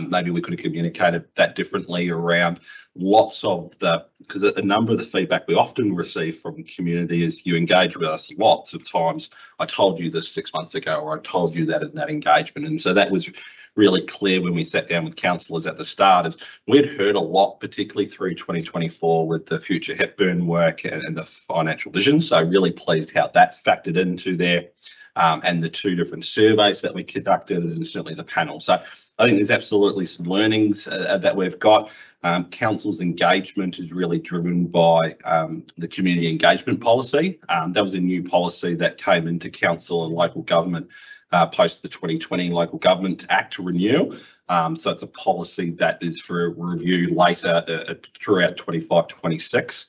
maybe we could have communicated that differently around lots of because a number of the feedback we often receive from community is, you engage with us lots of times. I told you this 6 months ago, or I told you that in that engagement. And so that was really clear when we sat down with councillors at the start. We'd heard a lot, particularly through 2024 with the Future Hepburn work and the financial vision. So really pleased how that factored into there, and the 2 different surveys that we conducted, and certainly the panel. So I think there's absolutely some learnings that we've got. Council's engagement is really driven by the community engagement policy. That was a new policy that came into council and local government post the 2020 Local Government Act renewal. So it's a policy that is for review later throughout 25-26.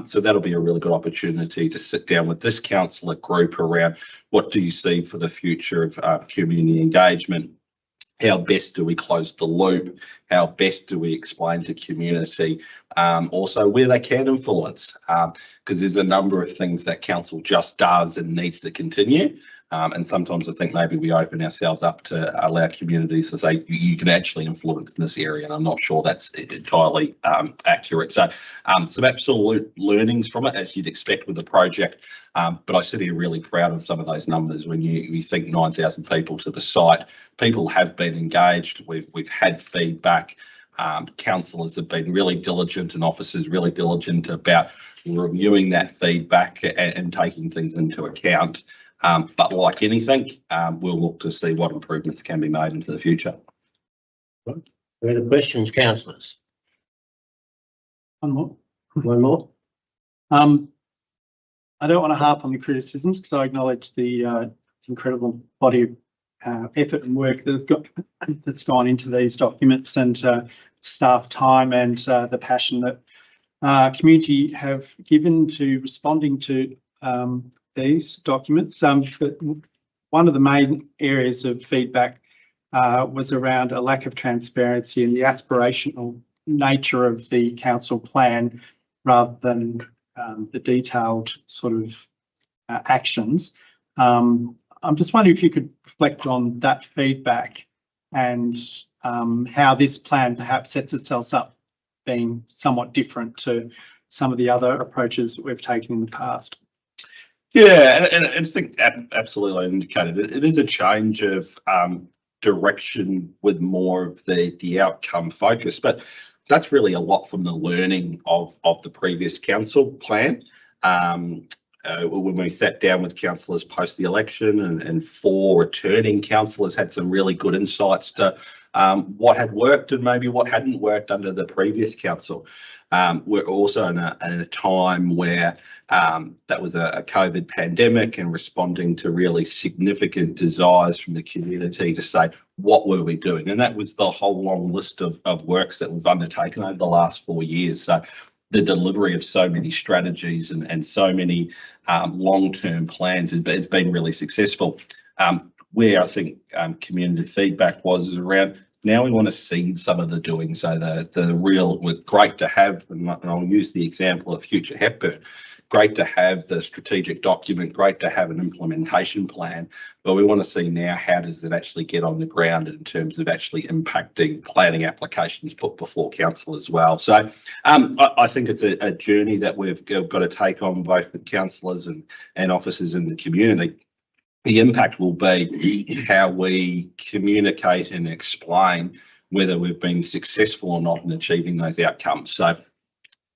So that'll be a really good opportunity to sit down with this councillor group around what do you see for the future of community engagement. How best do we close the loop? How best do we explain to community also where they can influence? Because there's a number of things that council just does and needs to continue. And sometimes I think maybe we open ourselves up to allow communities to say, you can actually influence in this area. And I'm not sure that's entirely accurate. So some absolute learnings from it, as you'd expect with the project. But I sit here really proud of some of those numbers. When you think 9,000 people to the site, people have been engaged. We've had feedback. Councillors have been really diligent, and officers really diligent about reviewing that feedback and taking things into account. But like anything, we'll look to see what improvements can be made into the future. Further questions, councillors? One more. One more? I don't want to harp on the criticisms, because I acknowledge the incredible body of effort and work that's gone into these documents, and staff time, and the passion that community have given to responding to these documents. But one of the main areas of feedback was around a lack of transparency and the aspirational nature of the council plan, rather than the detailed sort of actions. I'm just wondering if you could reflect on that feedback, and how this plan perhaps sets itself up being somewhat different to some of the other approaches that we've taken in the past. Yeah, and I think absolutely indicated it is a change of direction with more of the outcome focus, but that's really a lot from the learning of the previous council plan. When we sat down with councillors post the election, and 4 returning councillors had some really good insights to what had worked and maybe what hadn't worked under the previous council. We're also in a time where that was a COVID pandemic, and responding to really significant desires from the community to say, what were we doing? And that was the whole long list of works that we've undertaken over the last 4 years. So the delivery of so many strategies and so many long-term plans has been really successful. Where I think community feedback was around, now we want to see some of the doing. So the real, great to have, and I'll use the example of Future Hepburn, great to have the strategic document, great to have an implementation plan, but we want to see now how does it actually get on the ground in terms of actually impacting planning applications put before council as well. So I think it's a journey that we've got to take on both with councillors and officers in the community. The impact will be how we communicate and explain whether we've been successful or not in achieving those outcomes. So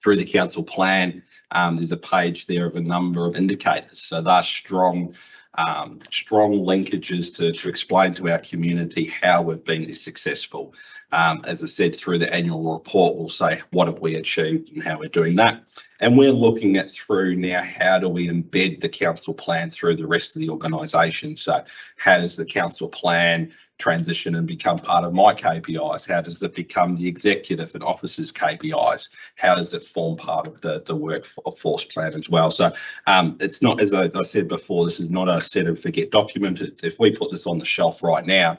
through the council plan, there's a page there of a number of indicators. So they're strong linkages to explain to our community how we've been successful. As I said, through the annual report, we'll say what have we achieved and how we're doing that. And we're looking at through now, how do we embed the council plan through the rest of the organisation? So how does the council plan transition and become part of my KPIs? How does it become the executive and officers' KPIs? How does it form part of the workforce plan as well? So it's not, as I said before, this is not a set and forget document. If we put this on the shelf right now,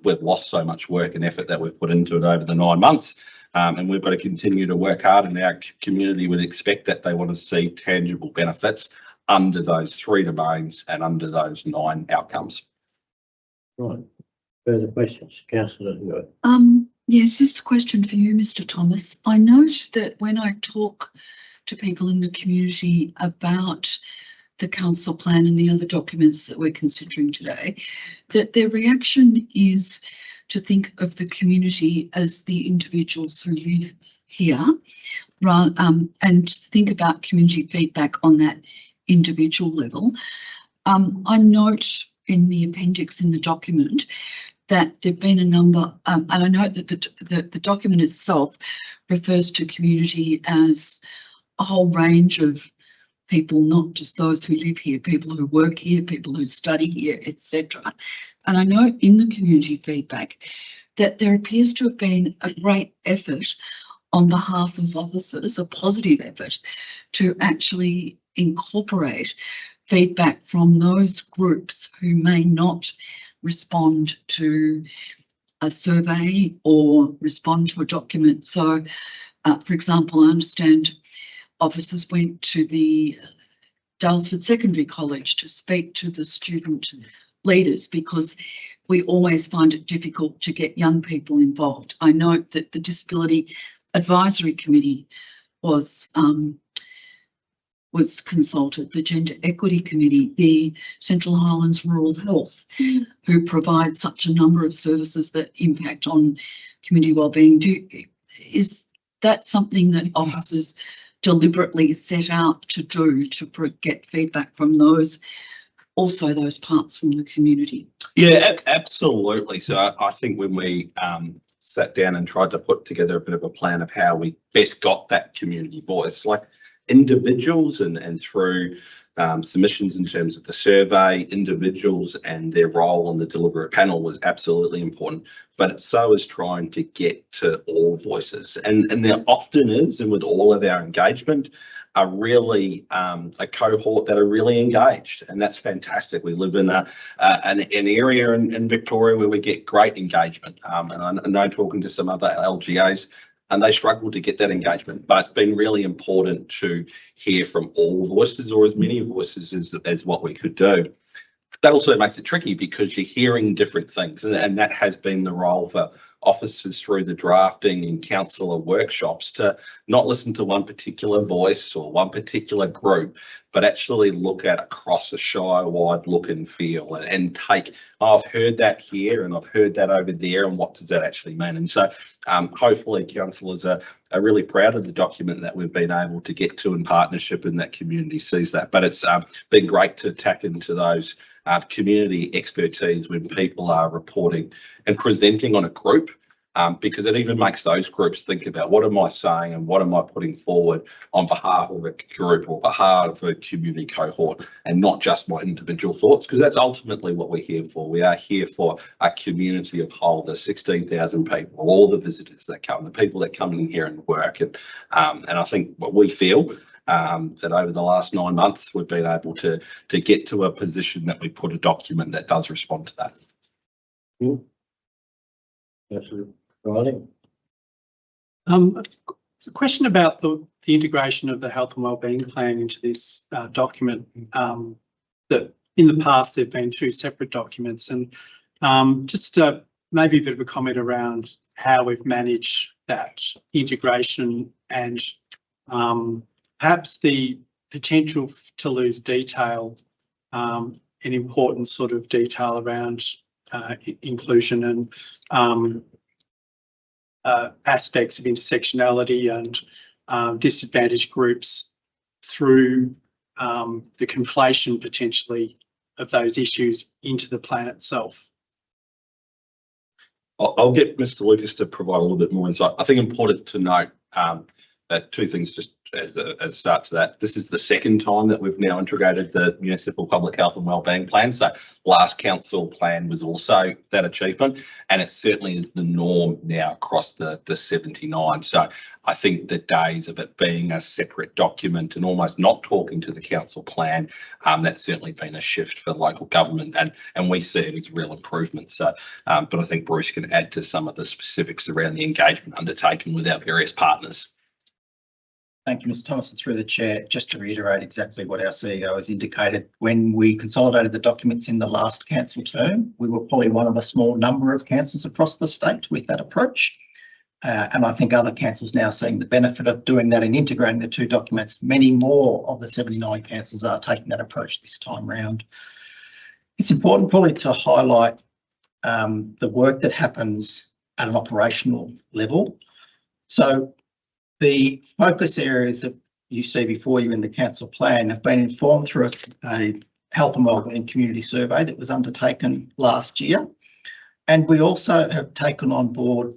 we've lost so much work and effort that we've put into it over the 9 months. And we've got to continue to work hard, and our community would expect that they want to see tangible benefits under those 3 domains and under those 9 outcomes. Right. Further questions, Councillor Hewitt? Yes, this is a question for you, Mr. Thomas. I note that when I talk to people in the community about the council plan and the other documents that we're considering today, that their reaction is to think of the community as the individuals who live here, and think about community feedback on that individual level. I note in the appendix in the document that there've been a number, and I note that the document itself refers to community as a whole range of people, not just those who live here, people who work here, people who study here, etc. And I note in the community feedback that there appears to have been a great effort on behalf of officers, a positive effort, to actually incorporate feedback from those groups who may not respond to a survey or respond to a document. So, for example, I understand officers went to the Daylesford Secondary College to speak to the student leaders because we always find it difficult to get young people involved. I note that the Disability Advisory Committee was consulted, the Gender Equity Committee, the Central Highlands Rural Health, who provide such a number of services that impact on community wellbeing. Is that something that officers deliberately set out to do, to get feedback from those, also those parts from the community? Yeah, absolutely. So I think when we sat down and tried to put together a bit of a plan of how we best got that community voice, like individuals and through submissions in terms of the survey, individuals and their role on the deliberate panel was absolutely important, but so is trying to get to all voices. And there often is, and with all of our engagement, are really a cohort that are really engaged, and that's fantastic. We live in an area in Victoria where we get great engagement, and I know talking to some other LGAs, and they struggle to get that engagement, but it's been really important to hear from all voices, or as many voices as what we could do. That also makes it tricky because you're hearing different things, and that has been the role for officers through the drafting and councillor workshops to not listen to one particular voice or one particular group, but actually look at across a Shire-wide look and feel and take, oh, I've heard that here and I've heard that over there, and what does that actually mean? And so hopefully councillors are really proud of the document that we've been able to get to in partnership, and that community sees that. But it's been great to tap into those community expertise when people are reporting and presenting on a group. because it even makes those groups think about what am I saying and what am I putting forward on behalf of a group or behalf of a community cohort, and not just my individual thoughts, because that's ultimately what we're here for. We are here for a community of whole, the 16,000 people, all the visitors that come, the people that come in here and work. And I think what we feel that over the last 9 months, we've been able to get to a position that we put a document that does respond to that. Councillor Riley. It's a question about the integration of the health and wellbeing plan into this document. That in the past there've been two separate documents, and just maybe a bit of a comment around how we've managed that integration and perhaps the potential to lose detail, an important sort of detail around inclusion and aspects of intersectionality and disadvantaged groups through the conflation potentially of those issues into the plan itself. I'll get Mr. Lucas to provide a little bit more insight. I think important to note that two things just as a start to that. This is the second time that we've now integrated the Municipal Public Health and Wellbeing Plan. So last council plan was also that achievement, and it certainly is the norm now across the 79. So I think the days of it being a separate document and almost not talking to the council plan, that's certainly been a shift for local government, and we see it as real improvement. So, but I think Bruce can add to some of the specifics around the engagement undertaken with our various partners. Thank you, Mr. Thomas, and through the chair, just to reiterate exactly what our CEO has indicated, when we consolidated the documents in the last council term, we were probably one of a small number of councils across the state with that approach. And I think other councils now seeing the benefit of doing that and integrating the two documents. Many more of the 79 councils are taking that approach this time round. It's important probably to highlight the work that happens at an operational level. So the focus areas that you see before you in the council plan have been informed through a health and wellbeing community survey that was undertaken last year. And we also have taken on board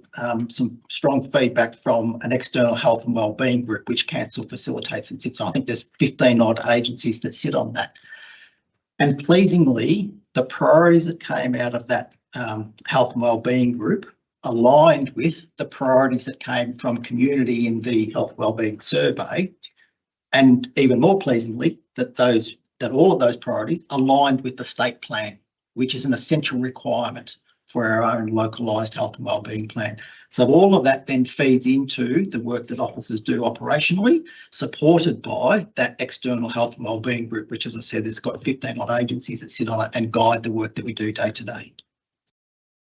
some strong feedback from an external health and wellbeing group, which council facilitates and sits on. I think there's 15 odd agencies that sit on that. And pleasingly, the priorities that came out of that health and wellbeing group aligned with the priorities that came from community in the health wellbeing survey, and even more pleasingly that all of those priorities aligned with the state plan, which is an essential requirement for our own localised health and wellbeing plan. So all of that then feeds into the work that officers do operationally, supported by that external health and wellbeing group, which, as I said, has got 15 odd agencies that sit on it and guide the work that we do day to day.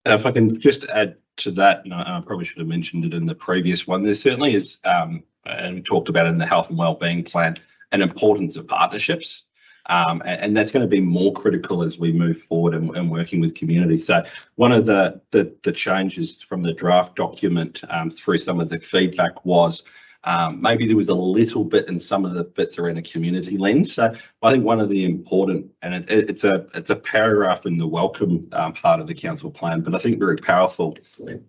And if I can just add to that, and I probably should have mentioned it in the previous one, there certainly is, and we talked about it in the health and wellbeing plan, an importance of partnerships. And that's going to be more critical as we move forward and working with communities. So one of the changes from the draft document through some of the feedback was maybe there was a little bit in some of the bits around a community lens. So I think one of the important, and it's a paragraph in the welcome part of the council plan, but I think very powerful,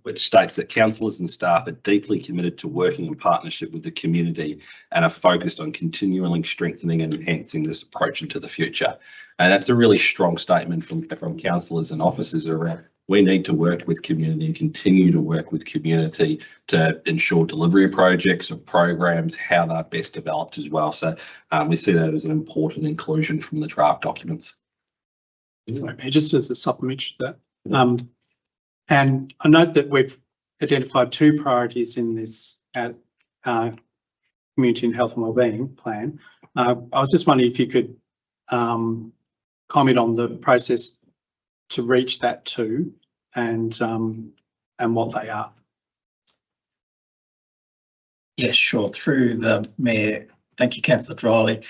which states that councillors and staff are deeply committed to working in partnership with the community and are focused on continually strengthening and enhancing this approach into the future. And that's a really strong statement from councillors and officers around. We need to work with community and continue to work with community to ensure delivery of projects or programs, how they're best developed as well. So we see that as an important inclusion from the draft documents. Just as a supplement to that, and I note that we've identified two priorities in this community and health and wellbeing plan. I was just wondering if you could comment on the process to reach that too, and what they are. Yes, sure. Through the Mayor, thank you, Councillor Riley.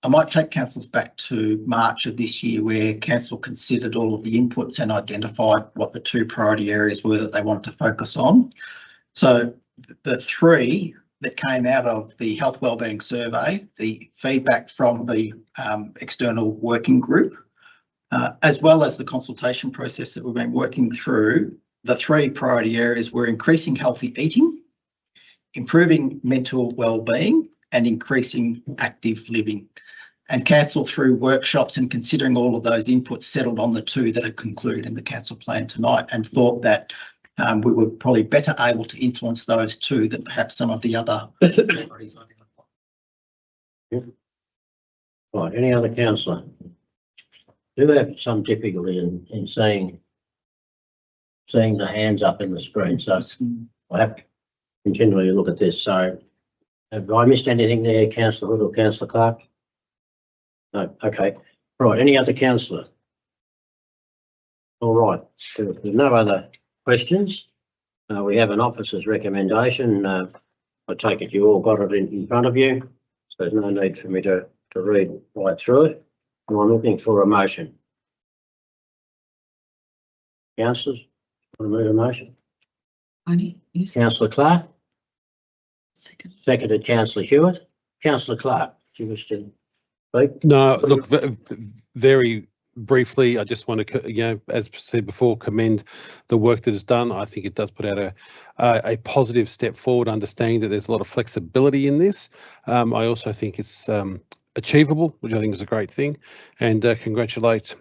I might take councillors back to March of this year, where council considered all of the inputs and identified what the two priority areas were that they wanted to focus on. So the three that came out of the health wellbeing survey, the feedback from the external working group, as well as the consultation process that we've been working through, the three priority areas were increasing healthy eating, improving mental well-being, and increasing active living. And council, through workshops and considering all of those inputs, settled on the two that are concluded in the council plan tonight, and thought that we were probably better able to influence those two than perhaps some of the other priorities identified. Right, any other councillor? Do have some difficulty in seeing the hands up in the screen, so I have to continually look at this. So have I missed anything there, councillor Hood or councillor Clark? No, okay. Right, any other councillor? All right, if there's no other questions, we have an officer's recommendation. I take it you all got it in front of you, so there's no need for me to read right through it. And I'm looking for a motion. Councillors, want to move a motion? Tony, yes. Councillor Clark, Second. seconded Councillor Hewitt. Councillor Clark, do you wish to speak? No, look, very briefly, I just want to, as said before, commend the work that is done. I think it does put out a positive step forward, understanding that there's a lot of flexibility in this. I also think it's achievable, which I think is a great thing, and congratulate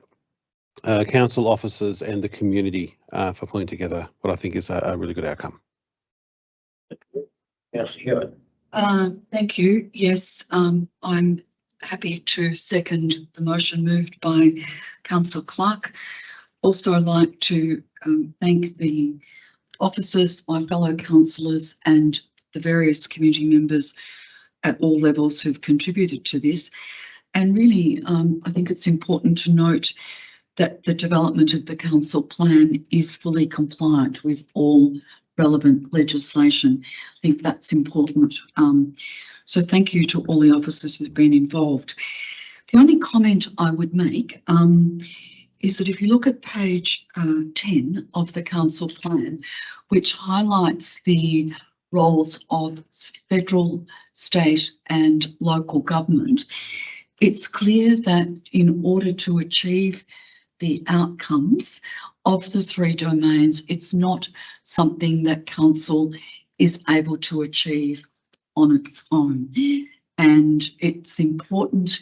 council officers and the community for pulling together what I think is a really good outcome. Councillor Hewitt. Thank you. Yes, I'm happy to second the motion moved by Councillor Clark. Also, I'd like to thank the officers, my fellow councillors, and the various community members at all levels who've contributed to this. And really, I think it's important to note that the development of the council plan is fully compliant with all relevant legislation. I think that's important. So thank you to all the officers who've been involved. The only comment I would make is that if you look at page 10 of the council plan, which highlights the roles of federal, state and local government, it's clear that in order to achieve the outcomes of the three domains, it's not something that council is able to achieve on its own. And it's important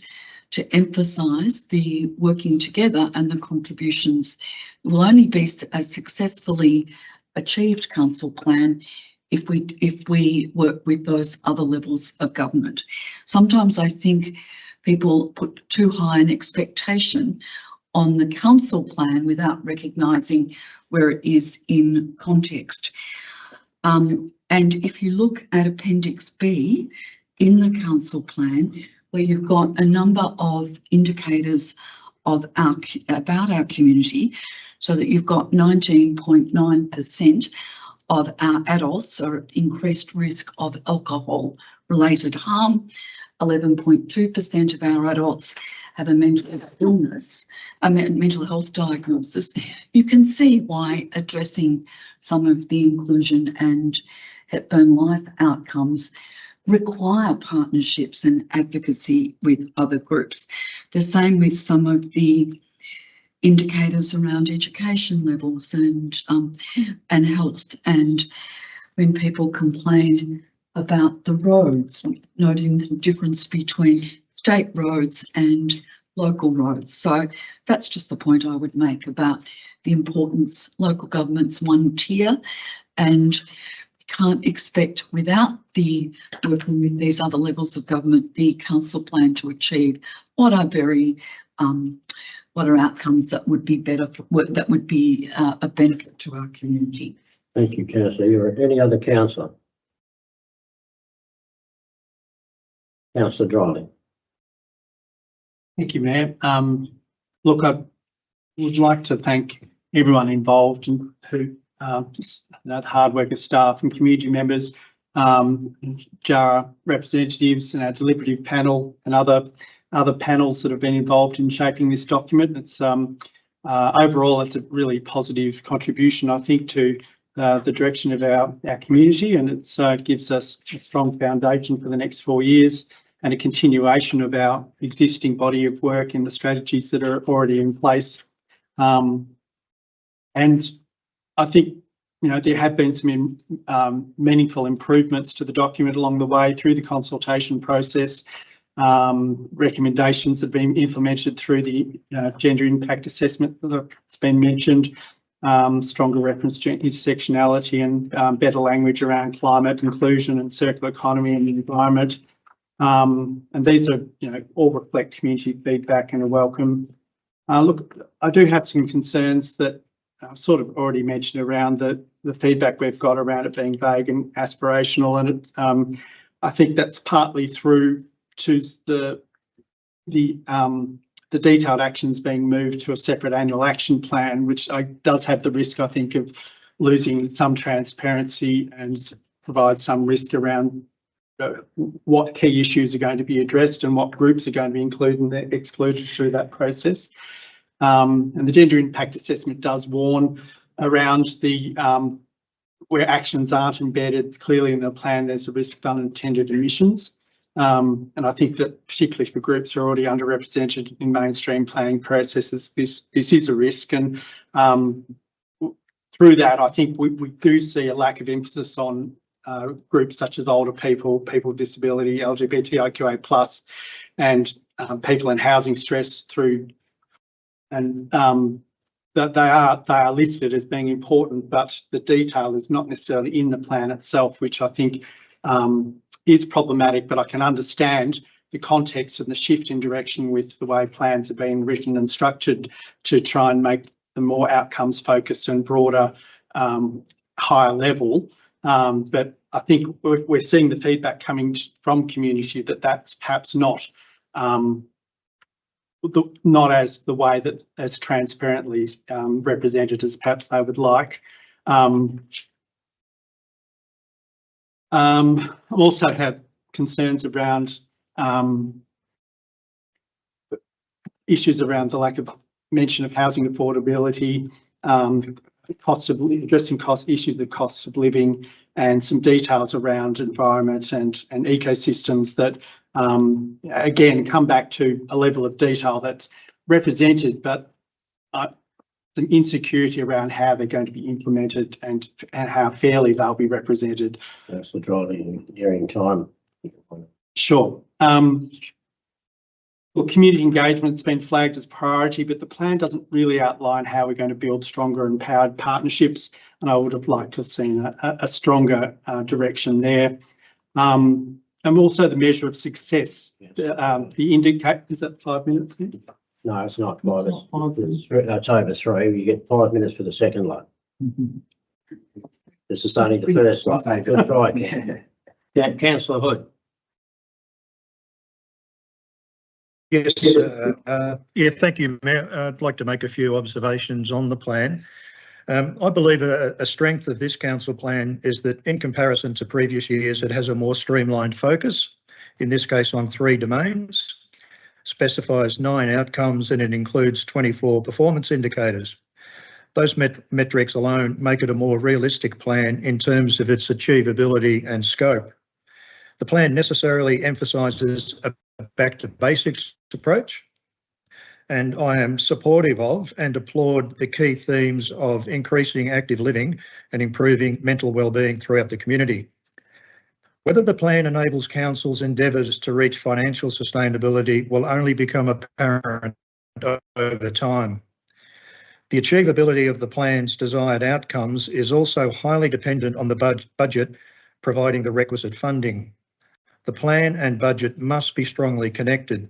to emphasise the working together and the contributions. It will only be a successfully achieved council plan if we work with those other levels of government. Sometimes I think people put too high an expectation on the council plan without recognising where it is in context. And if you look at Appendix B in the council plan, where you've got a number of indicators of about our community, so that you've got 19.9% of our adults are at increased risk of alcohol-related harm, 11.2% of our adults have a mental illness, a mental health diagnosis. You can see why addressing some of the inclusion and Hepburn Life outcomes require partnerships and advocacy with other groups. The same with some of the indicators around education levels and health. And when people complain about the roads, noting the difference between state roads and local roads. So that's just the point I would make about the importance. Local government's one tier, and we can't expect, without the working with these other levels of government, the council plan to achieve what are outcomes that would be better, that would be a benefit to our community. Thank you, councillor. Any other councillor? Councillor Dryling. Thank you, Mayor. Look, I would like to thank everyone involved and who, the hard work of staff and community members, JARA representatives and our deliberative panel and other panels that have been involved in shaping this document. It's overall, it's a really positive contribution, I think, to the direction of our community, and it gives us a strong foundation for the next 4 years and a continuation of our existing body of work and the strategies that are already in place. And I think there have been some meaningful improvements to the document along the way through the consultation process. Recommendations that have been implemented through the gender impact assessment that's been mentioned, stronger reference to intersectionality and better language around climate, inclusion and circular economy and the environment. And these are, all reflect community feedback and are welcome. Look, I do have some concerns that I've sort of already mentioned around the feedback we've got around it being vague and aspirational, and it's, I think that's partly through to the detailed actions being moved to a separate annual action plan, which does have the risk, I think, of losing some transparency and provides some risk around what key issues are going to be addressed and what groups are going to be included and excluded through that process. And the gender impact assessment does warn around the where actions aren't embedded clearly in the plan, there's a risk of unintended emissions. And I think that particularly for groups who are already underrepresented in mainstream planning processes, this is a risk. And through that, I think we do see a lack of emphasis on groups such as older people, people with disability, LGBTIQA+, and people in housing stress through, and that they are listed as being important, but the detail is not necessarily in the plan itself, which I think is problematic, but I can understand the context and the shift in direction with the way plans are being written and structured to try and make them more outcomes focused and broader, higher level. But I think we're seeing the feedback coming from community that that's perhaps not as the way that as transparently represented as perhaps they would like. Also have concerns around issues around the lack of mention of housing affordability, costs of addressing issues of costs of living, and some details around environment and ecosystems that again come back to a level of detail that's represented, but some insecurity around how they're going to be implemented and how fairly they'll be represented. That's the drawing during time. Sure. Well, community engagement's been flagged as priority, but the plan doesn't really outline how we're going to build stronger empowered partnerships, and I would have liked to have seen a stronger direction there. And also the measure of success, the indicate, is that 5 minutes? No, it's not 5. It's over 3. You get 5 minutes for the second lot. This is only the first lot. That's right. Yeah, Councillor Hood. Yes, yeah, thank you, Mayor. I'd like to make a few observations on the plan. I believe a strength of this council plan is that in comparison to previous years, it has a more streamlined focus, in this case on 3 domains, specifies 9 outcomes, and it includes 24 performance indicators. Those metrics alone make it a more realistic plan in terms of its achievability and scope. The plan necessarily emphasises a back to basics approach, and I am supportive of and applaud the key themes of increasing active living and improving mental wellbeing throughout the community. Whether the plan enables council's endeavours to reach financial sustainability will only become apparent over time. The achievability of the plan's desired outcomes is also highly dependent on the budget providing the requisite funding. The plan and budget must be strongly connected.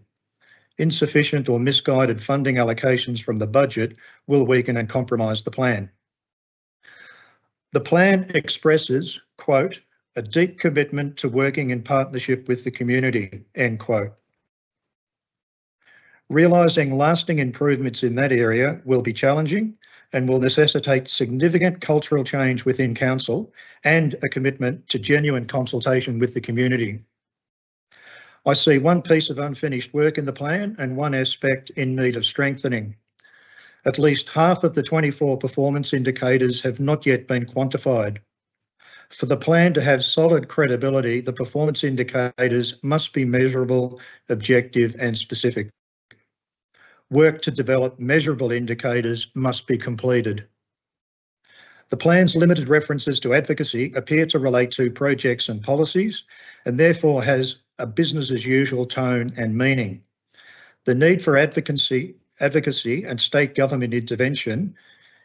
Insufficient or misguided funding allocations from the budget will weaken and compromise the plan. The plan expresses, quote, a deep commitment to working in partnership with the community, end quote. Realising lasting improvements in that area will be challenging and will necessitate significant cultural change within council and a commitment to genuine consultation with the community. I see one piece of unfinished work in the plan and one aspect in need of strengthening. At least half of the 24 performance indicators have not yet been quantified. For the plan to have solid credibility, the performance indicators must be measurable, objective and specific. Work to develop measurable indicators must be completed. The plan's limited references to advocacy appear to relate to projects and policies, and therefore has a business as usual tone and meaning. The need for advocacy and state government intervention,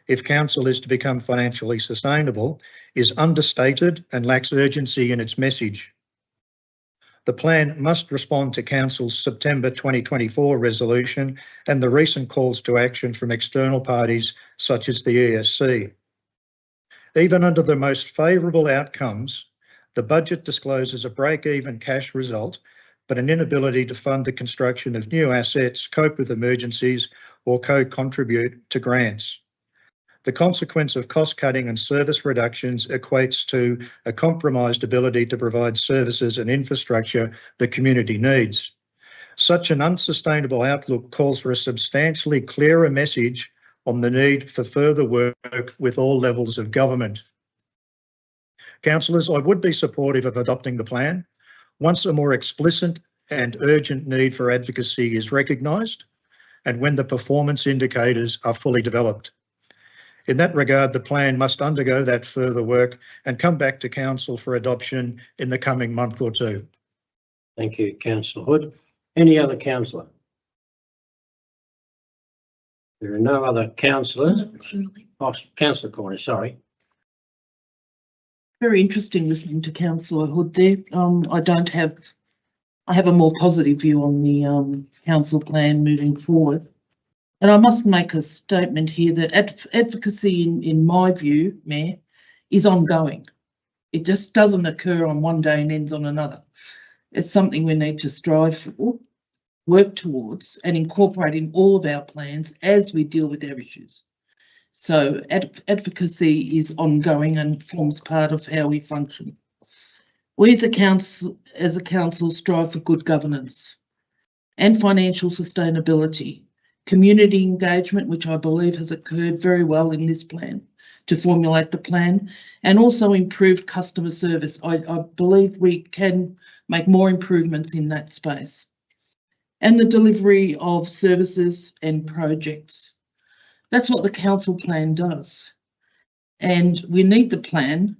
if council is to become financially sustainable, is understated and lacks urgency in its message. The plan must respond to council's September 2024 resolution and the recent calls to action from external parties such as the ESC. Even under the most favourable outcomes, the budget discloses a break-even cash result, but an inability to fund the construction of new assets, cope with emergencies, or co-contribute to grants. The consequence of cost-cutting and service reductions equates to a compromised ability to provide services and infrastructure the community needs. Such an unsustainable outlook calls for a substantially clearer message on the need for further work with all levels of government. Councillors, I would be supportive of adopting the plan once a more explicit and urgent need for advocacy is recognised and when the performance indicators are fully developed. In that regard, the plan must undergo that further work and come back to council for adoption in the coming month or two. Thank you, Councillor Hood. Any other councillor? There are no other councillors. Oh, Councillor Cornish, sorry. Very interesting listening to Councillor Hood there. I have a more positive view on the council plan moving forward. And I must make a statement here that advocacy, in my view, Mayor, is ongoing. It just doesn't occur on one day and ends on another. It's something we need to strive for, work towards, and incorporate in all of our plans as we deal with our issues. So advocacy is ongoing and forms part of how we function. We as a council strive for good governance and financial sustainability, community engagement, which I believe has occurred very well in this plan to formulate the plan, and also improved customer service. I believe we can make more improvements in that space, and the delivery of services and projects. That's what the council plan does. And we need the plan.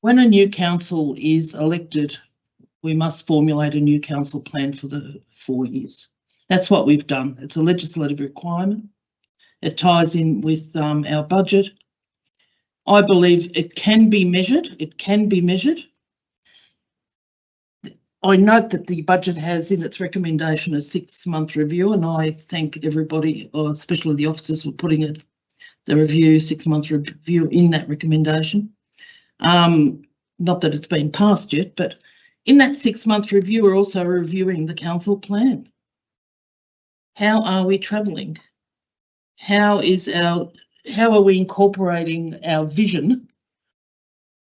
When a new council is elected, we must formulate a new council plan for the 4 years. That's what we've done. It's a legislative requirement. It ties in with our budget. I believe it can be measured. It can be measured. I note that the budget has in its recommendation a 6-month review, and I thank everybody, or especially the officers, for putting it, the review, 6-month review in that recommendation. Not that it's been passed yet, but in that 6-month review, we're also reviewing the council plan. How are we travelling? How are we incorporating our vision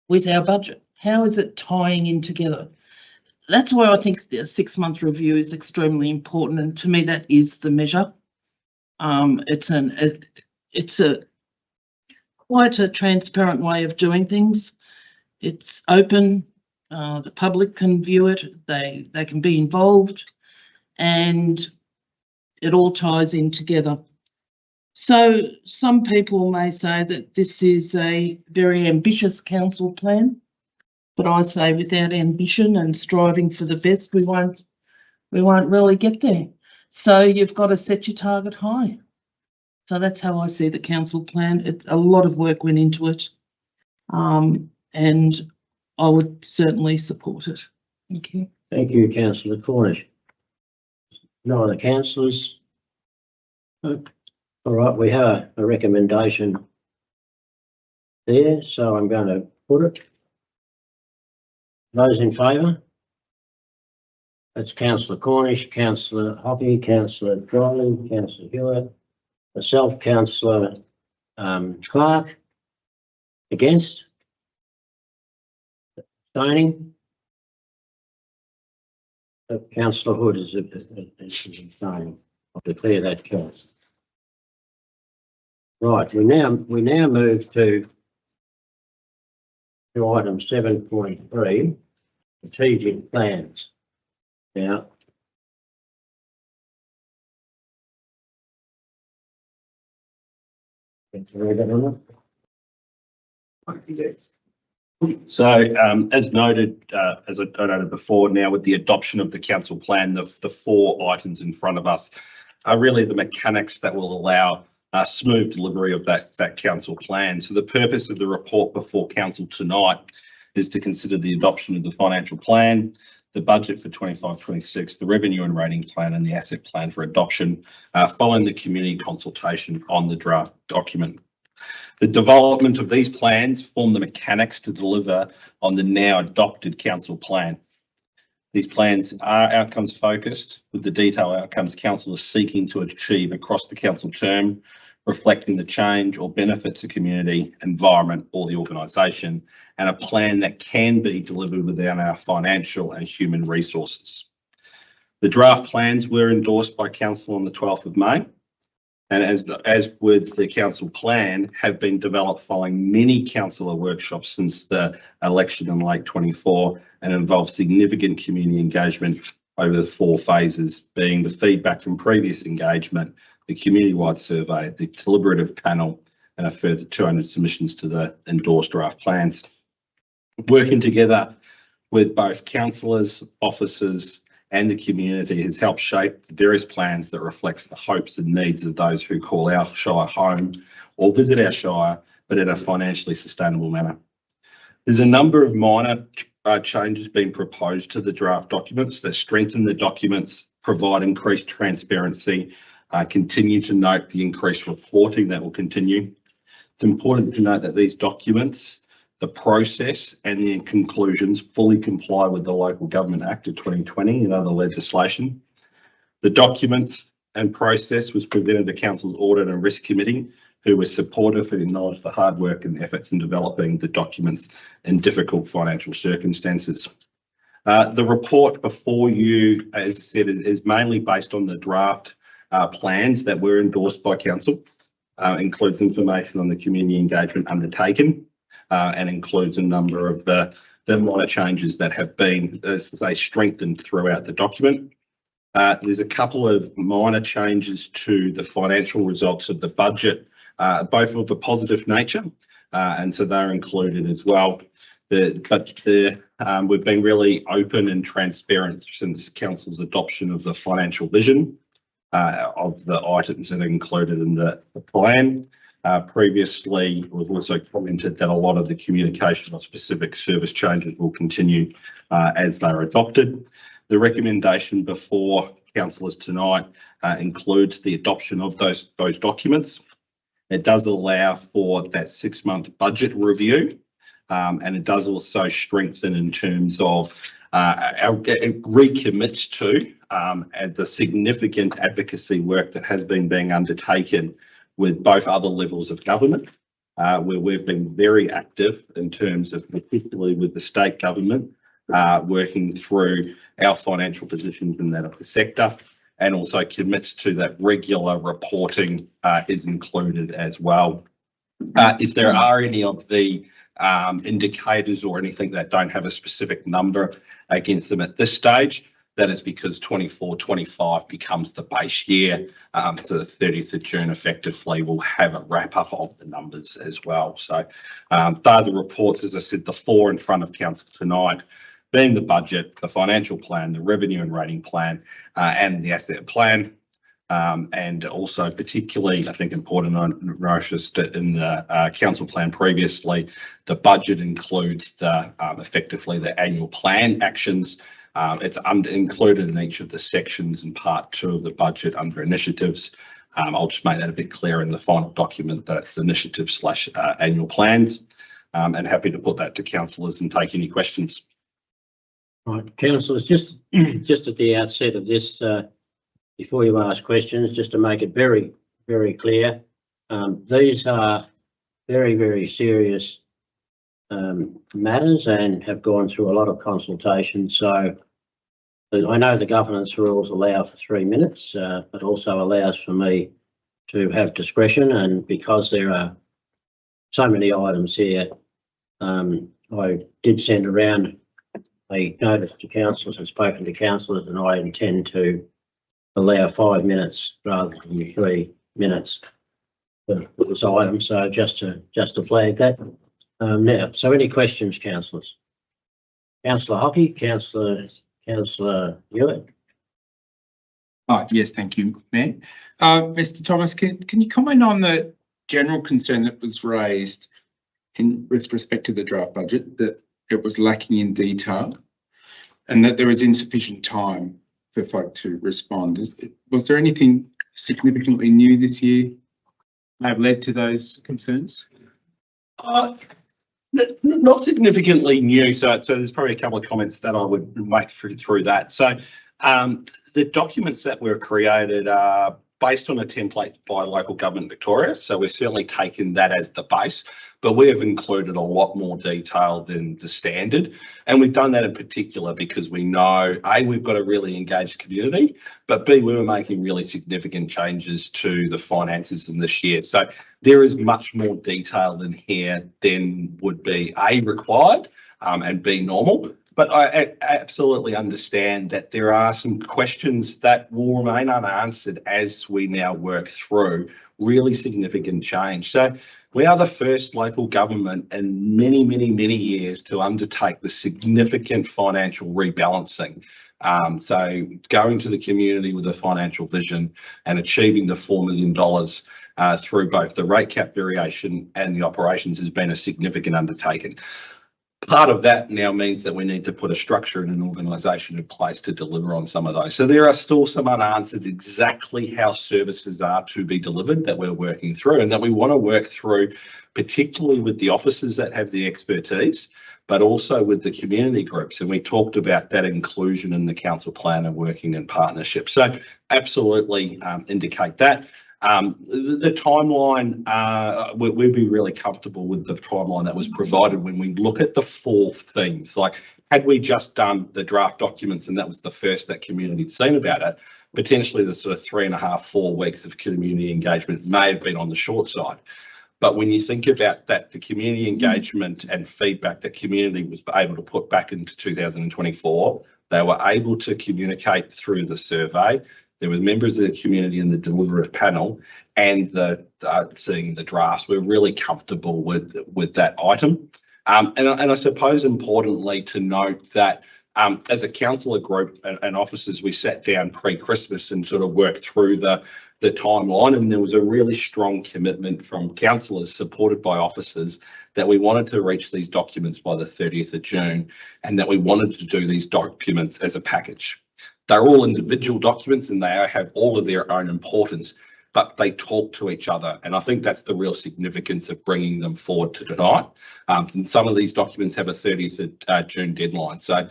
with our budget? How is it tying in together? That's why I think the 6-month review is extremely important, and to me that is the measure. It's quite a transparent way of doing things. It's open. The public can view it. They can be involved, and it all ties in together. So some people may say that this is a very ambitious council plan. But I say without ambition and striving for the best, we won't really get there. So you've got to set your target high. So that's how I see the council plan. A lot of work went into it, and I would certainly support it. Thank you. Thank you, Councillor Cornish. No other councillors? All right, we have a recommendation there, so I'm going to put it. Those in favour? That's Councillor Cornish, Councillor Hockey, Councillor Dryling, Councillor Hewitt, myself, Councillor Clark. Against? Abstaining? Councillor Hood is abstaining. I'll declare that carried. Right, we now move to item 7.3, strategic plans. Now, So as noted, as I noted before, now with the adoption of the council plan, the four items in front of us are really the mechanics that will allow smooth delivery of that council plan. So the purpose of the report before council tonight is to consider the adoption of the financial plan, the budget for 25-26, the revenue and rating plan, and the asset plan for adoption, following the community consultation on the draft document. The development of these plans form the mechanics to deliver on the now adopted council plan. These plans are outcomes focused, with the detailed outcomes council is seeking to achieve across the council term, reflecting the change or benefit to community, environment, or the organisation, and a plan that can be delivered within our financial and human resources. The draft plans were endorsed by council on the 12th of May, and as with the council plan, have been developed following many councillor workshops since the election in late 24, and involve significant community engagement over the 4 phases, being the feedback from previous engagement, the community-wide survey, the deliberative panel, and a further 200 submissions to the endorsed draft plans. Working together with both councillors, officers, and the community has helped shape the various plans that reflects the hopes and needs of those who call our shire home or visit our shire, but in a financially sustainable manner. There's a number of minor changes being proposed to the draft documents that strengthen the documents, provide increased transparency, continue to note the increased reporting that will continue. It's important to note that these documents, the process and the conclusions fully comply with the Local Government Act of 2020 and other legislation. The documents and process was presented to Council's Audit and Risk Committee, who was supportive and acknowledged the hard work and efforts in developing the documents in difficult financial circumstances. The report before you, as I said, is mainly based on the draft plans that were endorsed by Council, includes information on the community engagement undertaken, and includes a number of the minor changes that have been, as they strengthened throughout the document. There's a couple of minor changes to the financial results of the budget, both of a positive nature, and so they're included as well. We've been really open and transparent since Council's adoption of the financial vision of the items that are included in the plan. Previously, we've also commented that a lot of the communication on specific service changes will continue as they're adopted. The recommendation before councillors tonight includes the adoption of those documents. It does allow for that 6-month budget review, and it does also strengthen in terms of it recommits to the significant advocacy work that has been being undertaken with both other levels of government, where we've been very active in terms of, particularly with the state government, working through our financial positions in that of the sector, and also commits to that regular reporting is included as well. If there are any of the indicators or anything that don't have a specific number against them at this stage, that is because 24-25 becomes the base year. So the 30th of June effectively will have a wrap up of the numbers as well. So they're the reports, as I said, the 4 in front of council tonight, being the budget, the financial plan, the revenue and rating plan, and the asset plan. And also particularly, I think important, I noticed in the council plan previously, the budget includes the effectively the annual plan actions. It's included in each of the sections in part 2 of the budget under initiatives. I'll just make that a bit clearer in the final document that it's initiatives / annual plans, and happy to put that to councillors and take any questions. Right, councillors, just at the outset of this, before you ask questions, just to make it very, very clear, these are very, very serious matters and have gone through a lot of consultation. So I know the governance rules allow for 3 minutes, but also allows for me to have discretion. And because there are so many items here, I did send around a notice to councillors and spoken to councillors, and I intend to allow 5 minutes rather than 3 minutes. for this item, so just to flag that. Now, so any questions, councillors? Councillor Hockey, Councillor Hewitt. Oh, yes, thank you, Mayor. Mr. Thomas, can you comment on the general concern that was raised with respect to the draft budget, that it was lacking in detail and that there was insufficient time for folk to respond? Was there anything significantly new this year that have led to those concerns? Not significantly new, so there's probably a couple of comments that I would make through that. So the documents that were created are based on a template by Local Government Victoria, so we're certainly taking that as the base, but we have included a lot more detail than the standard, and we've done that in particular because we know, A, we've got a really engaged community, but B, we were making really significant changes to the finances in this year. So there is much more detail in here than would be A, required, and B, normal. But I absolutely understand that there are some questions that will remain unanswered as we now work through really significant change. So we are the first local government in many, many, many years to undertake the significant financial rebalancing. So going to the community with a financial vision and achieving the $4 million through both the rate cap variation and the operations has been a significant undertaking. Part of that now means that we need to put a structure and an organisation in place to deliver on some of those. So there are still some unanswered exactly how services are to be delivered that we're working through and that we want to work through, particularly with the officers that have the expertise, but also with the community groups. And we talked about that inclusion in the council plan and working in partnership. So absolutely indicate that. The timeline, we'd be really comfortable with the timeline that was provided when we look at the 4 themes. Like, had we just done the draft documents and that was the first that community had seen about it, potentially the sort of 3.5, 4 weeks of community engagement may have been on the short side. But when you think about that, the community engagement and feedback that community was able to put back into 2024, they were able to communicate through the survey. There were members of the community in the deliberative panel and seeing the drafts. We're really comfortable with that item. And I suppose importantly to note that as a councillor group and officers, we sat down pre-Christmas and sort of worked through the timeline, and there was a really strong commitment from councillors supported by officers that we wanted to reach these documents by the 30th of June and that we wanted to do these documents as a package. They're all individual documents and they have all of their own importance, but they talk to each other. And I think that's the real significance of bringing them forward to tonight. And some of these documents have a 30th of June deadline. So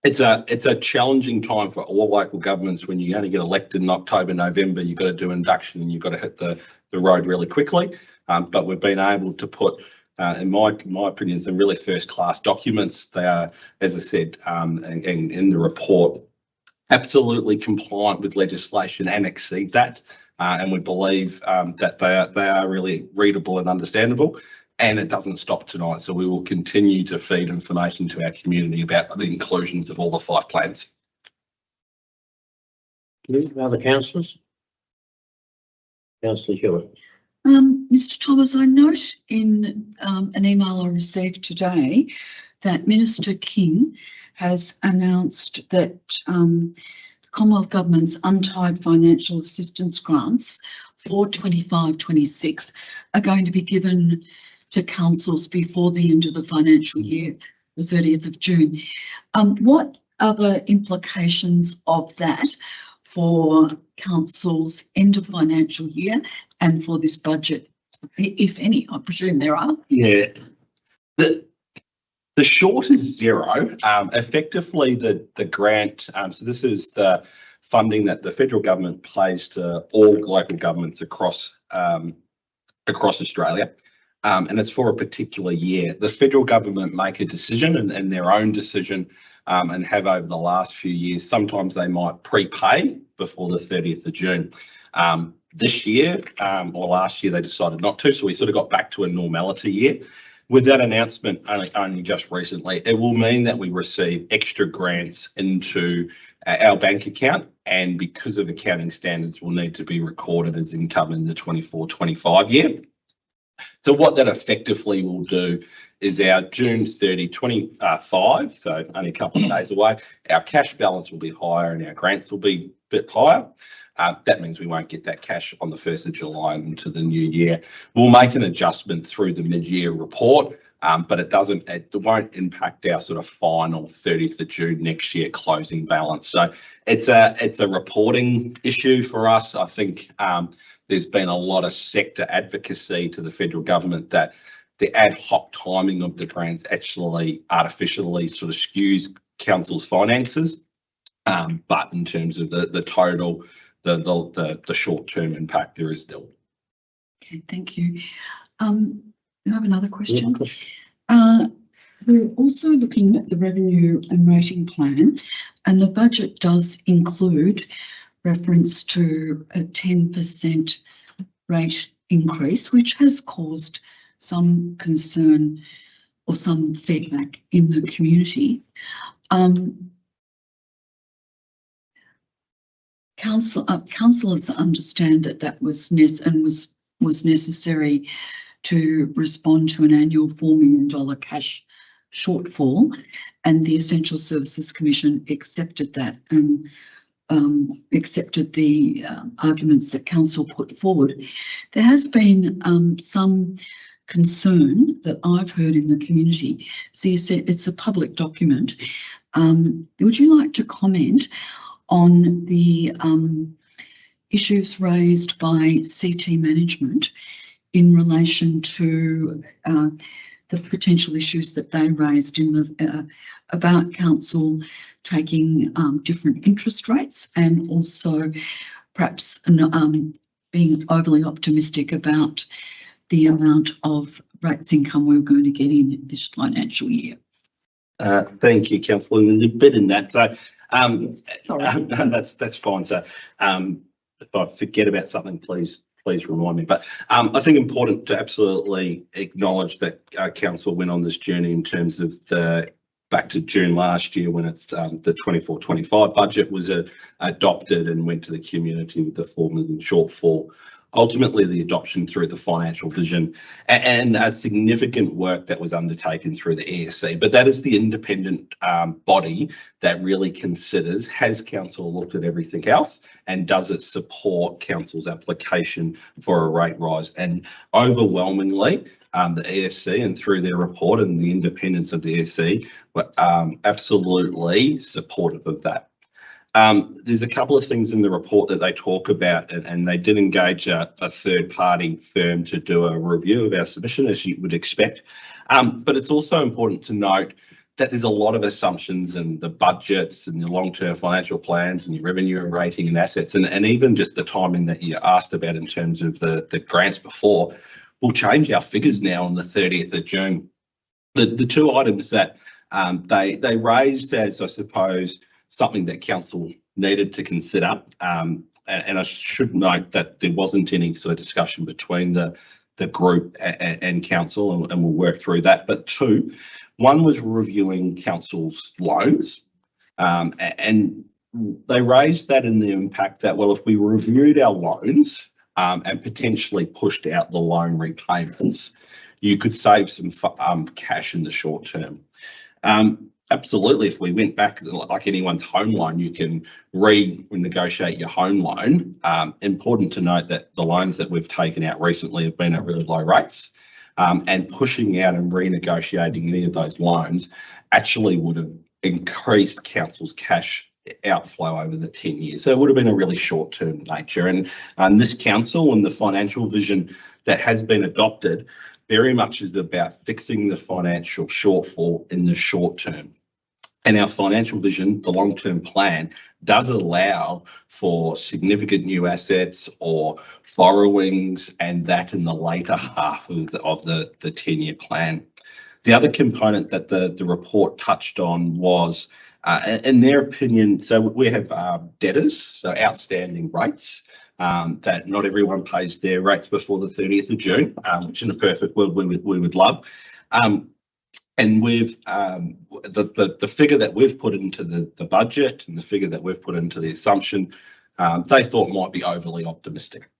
it's a challenging time for all local governments. When you only get elected in October, November, you've got to do induction and you've got to hit the road really quickly. But we've been able to put, in my opinion, some really first-class documents. They are, as I said, and in the report, absolutely compliant with legislation and exceed that. And we believe that they are really readable and understandable. And it doesn't stop tonight. So we will continue to feed information to our community about the inclusions of all the 5 plans. Other councillors? Councillor Hewitt. Mr. Thomas, I note in an email I received today that Minister King has announced that the Commonwealth Government's untied financial assistance grants for 25-26 are going to be given to councils before the end of the financial year, the 30th of June. What are the implications of that for councils' end of financial year and for this budget, if any? I presume there are. Yeah, the short is zero. Effectively, the grant. So this is the funding that the federal government pays to all local governments across Australia. And it's for a particular year. The federal government make a decision and their own decision and have over the last few years. Sometimes they might prepay before the 30th of June. This year or last year, they decided not to. So we sort of got back to a normality year. With that announcement only just recently, it will mean that we receive extra grants into our bank account, and because of accounting standards, will need to be recorded as income in the 24-25 year. So what that effectively will do is our June 30, 25, so only a couple of days away, our cash balance will be higher and our grants will be a bit higher. That means we won't get that cash on the 1st of July into the new year. We'll make an adjustment through the mid-year report, but it won't impact our sort of final 30th of June next year closing balance. So it's a reporting issue for us. I think there's been a lot of sector advocacy to the federal government that the ad hoc timing of the grants actually artificially sort of skews council's finances. But in terms of the total, the short-term impact, there is still. Okay, thank you. I have another question. We're also looking at the revenue and rating plan, and the budget does include reference to a 10% rate increase, which has caused some concern or some feedback in the community. Councillors understand that was necessary to respond to an annual $4 million cash shortfall, and the Essential Services Commission accepted that and accepted the arguments that council put forward. There has been some concern that I've heard in the community. So you said it's a public document. Would you like to comment on the issues raised by CT Management in relation to the potential issues that they raised in the about council taking different interest rates, and also perhaps being overly optimistic about the amount of rates income we're going to get in this financial year? Thank you, Councillor. There's a bit in that. So Sorry. that's fine. So if I forget about something, please remind me. But I think important to absolutely acknowledge that council went on this journey in terms of back to June last year, when it's the 24-25 budget was adopted and went to the community with the $4 million shortfall. Ultimately, the adoption through the financial vision and a significant work that was undertaken through the ESC. But that is the independent body that really considers, has council looked at everything else, and does it support council's application for a rate rise? And overwhelmingly, the ESC, and through their report and the independence of the ESC, were absolutely supportive of that. There's a couple of things in the report that they talk about, and they did engage a third-party firm to do a review of our submission, as you would expect. But it's also important to note that there's a lot of assumptions in the budgets and the long-term financial plans and your revenue and rating and assets, and even just the timing that you asked about in terms of the grants before will change our figures now on the 30th of June. The two items that they raised as, I suppose, something that council needed to consider, and I should note that there wasn't any sort of discussion between the group and council, and we'll work through that. But one was reviewing council's loans, and they raised that in the impact that, well, if we reviewed our loans and potentially pushed out the loan repayments, you could save some cash in the short term. Absolutely, if we went back, like anyone's home loan, you can renegotiate your home loan. Important to note that the loans that we've taken out recently have been at really low rates, and pushing out and renegotiating any of those loans actually would have increased council's cash outflow over the 10 years. So it would have been a really short-term nature. And this council and the financial vision that has been adopted very much is about fixing the financial shortfall in the short term. And our financial vision, the long-term plan, does allow for significant new assets or borrowings, and that in the later half of the 10-year plan. The other component that the report touched on was, in their opinion, so we have debtors, so outstanding rates, that not everyone pays their rates before the 30th of June, which in a perfect world we would love. And we've the figure that we've put into the budget and the figure that we've put into the assumption, they thought might be overly optimistic.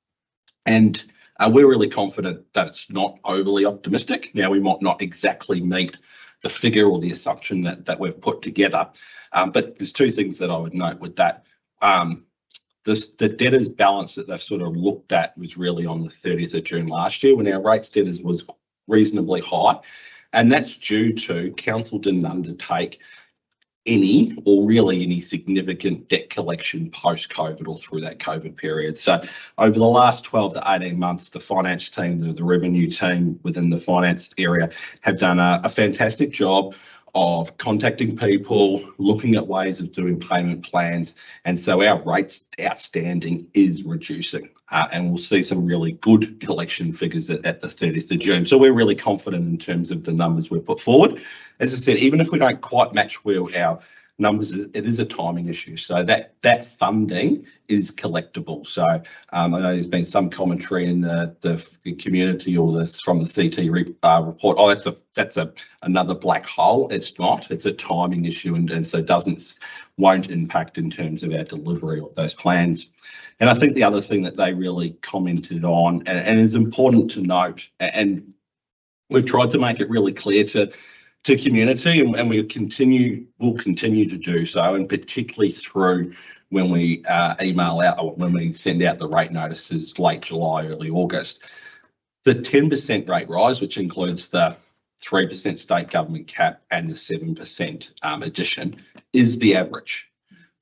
And we're really confident that it's not overly optimistic. Now, we might not exactly meet the figure or the assumption that we've put together, but there's two things that I would note with that. The debtors balance that they've sort of looked at was really on the 30th of June last year, when our rates debtors was reasonably high. And that's due to council didn't undertake any or really any significant debt collection post-COVID or through that COVID period. So over the last 12 to 18 months, the finance team, the revenue team within the finance area have done a fantastic job of contacting people, looking at ways of doing payment plans. And so our rates outstanding is reducing, and we'll see some really good collection figures at the 30th of June. So we're really confident in terms of the numbers we've put forward. As I said, even if we don't quite match where our numbers, it is a timing issue. So that funding is collectible. So I know there's been some commentary in the community or from the CT report. Oh, that's another black hole. It's not. It's a timing issue, and so won't impact in terms of our delivery of those plans. And I think the other thing that they really commented on, and it's important to note, and we've tried to make it really clear to community, and we'll continue to do so, and particularly through when we email out or when we send out the rate notices late July, early August. The 10% rate rise, which includes the 3% state government cap and the 7% addition, is the average.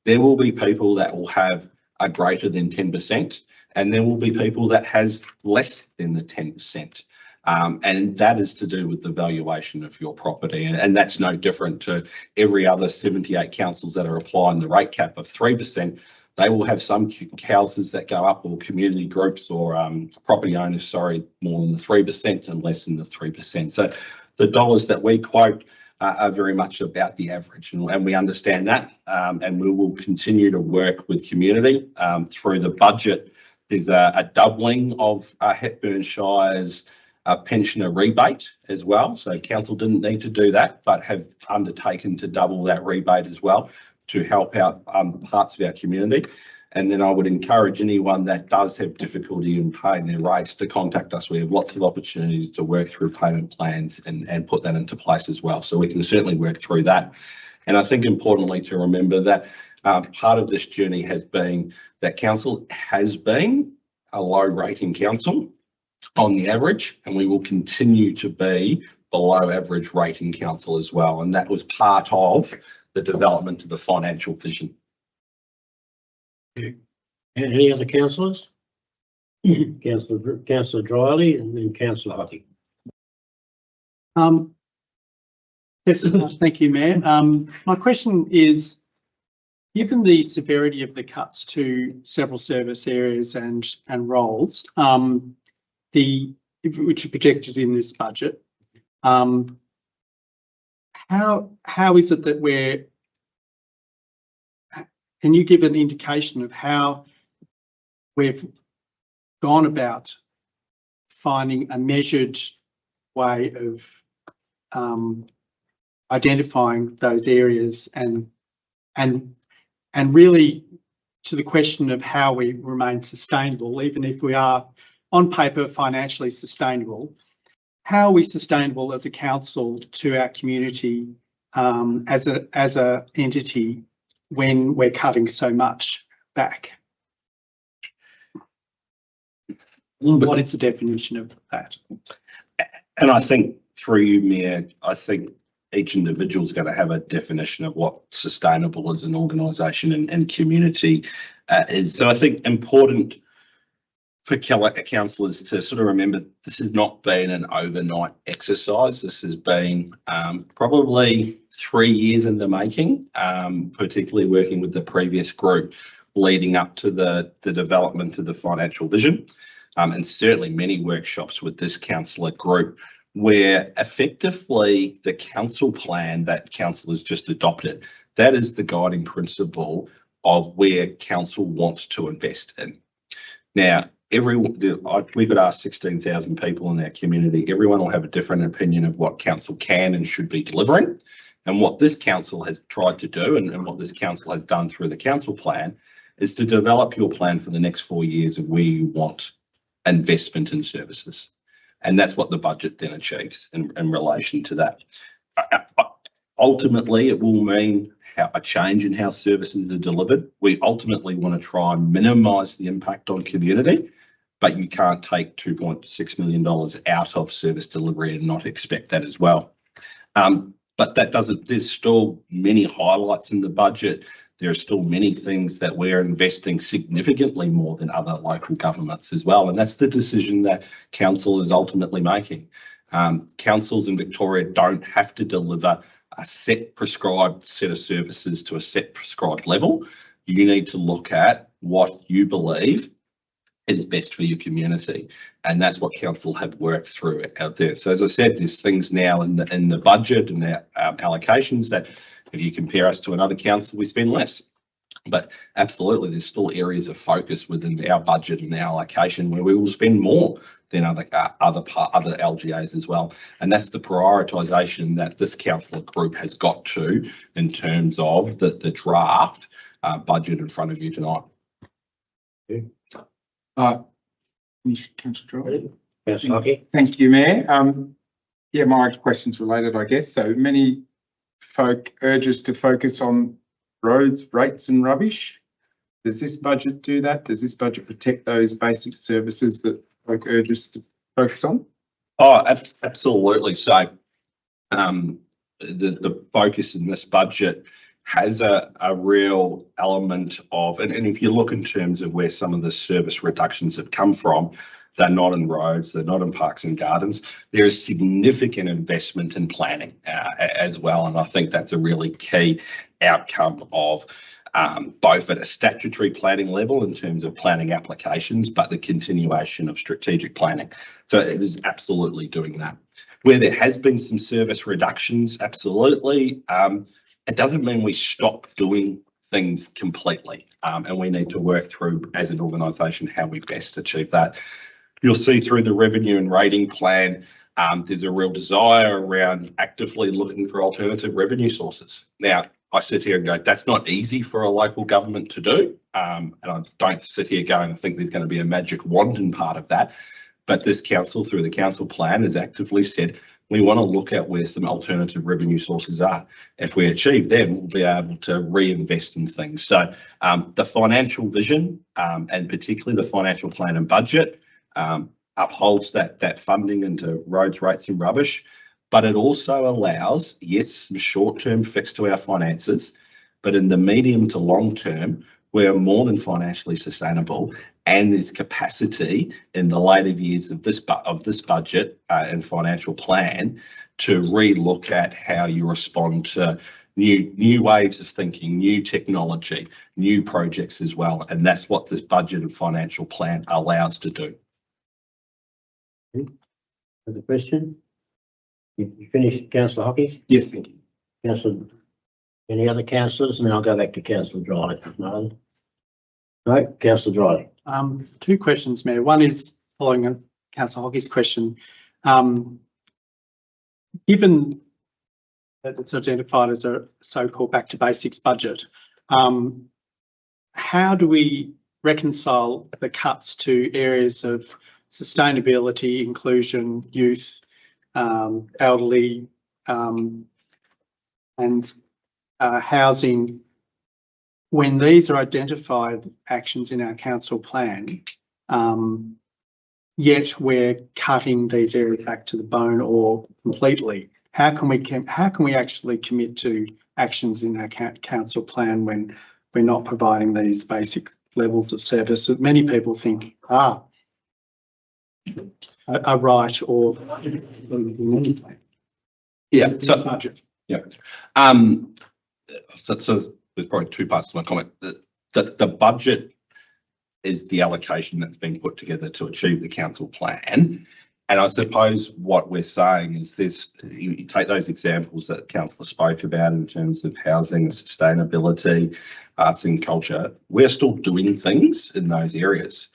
There will be people that will have a greater than 10%, and there will be people that has less than the 10%. And that is to do with the valuation of your property. And that's no different to every other 78 councils that are applying the rate cap of 3%. They will have some houses that go up, or community groups or property owners, sorry, more than the 3% and less than the 3%. So the dollars that we quote are very much about the average, and we understand that, and we will continue to work with community through the budget. There's a doubling of Hepburn Shire's pensioner rebate as well. So council didn't need to do that, but have undertaken to double that rebate as well to help out parts of our community. And then I would encourage anyone that does have difficulty in paying their rates to contact us. We have lots of opportunities to work through payment plans and put that into place as well. So we can certainly work through that. And I think importantly to remember that part of this journey has been that council has been a low rating council on the average, and we will continue to be below average rating council as well. And that was part of the development of the financial vision. Any other councillors? Councillor Dryly and then Councillor Hottie. Yes, thank you, Mayor. My question is, given the severity of the cuts to several service areas and roles, which are projected in this budget, how is it that can you give an indication of how we've gone about finding a measured way of identifying those areas and really to the question of how we remain sustainable, even if we are on paper financially sustainable? How are we sustainable as a council to our community as a entity when we're cutting so much back? What is the definition of that? And I think through you, Mayor, I think each individual is going to have a definition of what sustainable as an organisation and community is. So I think important for councillors to sort of remember, this has not been an overnight exercise. This has been probably 3 years in the making, particularly working with the previous group leading up to the development of the financial vision, and certainly many workshops with this councillor group where effectively the council plan that council has just adopted, that is the guiding principle of where council wants to invest in. Now, we could ask 16,000 people in our community. Everyone will have a different opinion of what council can and should be delivering. And what this council has tried to do, and what this council has done through the council plan, is to develop your plan for the next 4 years of where you want investment in services. And that's what the budget then achieves in relation to that. Ultimately, it will mean a change in how services are delivered. We ultimately want to try and minimise the impact on community, but you can't take $2.6 million out of service delivery and not expect that as well. But that doesn't, there's still many highlights in the budget. There are still many things that we're investing significantly more than other local governments as well. And that's the decision that council is ultimately making. Councils in Victoria don't have to deliver a set prescribed set of services to a set prescribed level. You need to look at what you believe is best for your community, and that's what council have worked through out there. So as I said, there's things now in the budget and our allocations that if you compare us to another council, we spend less. But absolutely, there's still areas of focus within our budget and our allocation where we will spend more than other LGAs as well. And that's the prioritisation that this councillor group has got to in terms of the draft budget in front of you tonight. Councillor Dry. Councillor Hockey. Thank you, Mayor. Yeah, my question's related, I guess. So many folk urge us to focus on roads, rates and rubbish. Does this budget do that? Does this budget protect those basic services that folk urge us to focus on? Oh, absolutely. So the focus in this budget has a real element of, and if you look in terms of where some of the service reductions have come from, they're not in roads, they're not in parks and gardens. There is significant investment in planning as well. And I think that's a really key outcome of both at a statutory planning level in terms of planning applications, but the continuation of strategic planning. So it is absolutely doing that. Where there has been some service reductions, absolutely. It doesn't mean we stop doing things completely, and we need to work through as an organisation how we best achieve that. You'll see through the revenue and rating plan, there's a real desire around actively looking for alternative revenue sources. Now, I sit here and go, that's not easy for a local government to do, and I don't sit here going, I think there's going to be a magic wand in part of that. But this council, through the council plan, has actively said, we want to look at where some alternative revenue sources are. If we achieve them, we'll be able to reinvest in things. So the financial vision, and particularly the financial plan and budget, upholds that funding into roads, rates and rubbish, but it also allows, yes, some short-term fix to our finances, but in the medium to long term, we're more than financially sustainable, and there's capacity in the later years of this budget and financial plan to re-look at how you respond to new waves of thinking, new technology, new projects as well, and that's what this budget and financial plan allows to do. Other question? You finished, Councillor Hockey? Yes, thank you. Councillor, any other councillors? And then I'll go back to Councillor Dry. No, Councillor Dry. Two questions, Mayor. One is following on Councillor Hockey's question. Given that it's identified as a so-called back to basics budget, how do we reconcile the cuts to areas of sustainability, inclusion, youth, elderly, and housing, when these are identified actions in our council plan, yet we're cutting these areas back to the bone or completely? How can we actually commit to actions in our council plan when we're not providing these basic levels of service that many people think are right or Yeah. So budget? Yeah. So there's probably two parts to my comment. The budget is the allocation that's been put together to achieve the council plan. And I suppose what we're saying is this, you take those examples that councillor spoke about in terms of housing, sustainability, arts and culture, we're still doing things in those areas.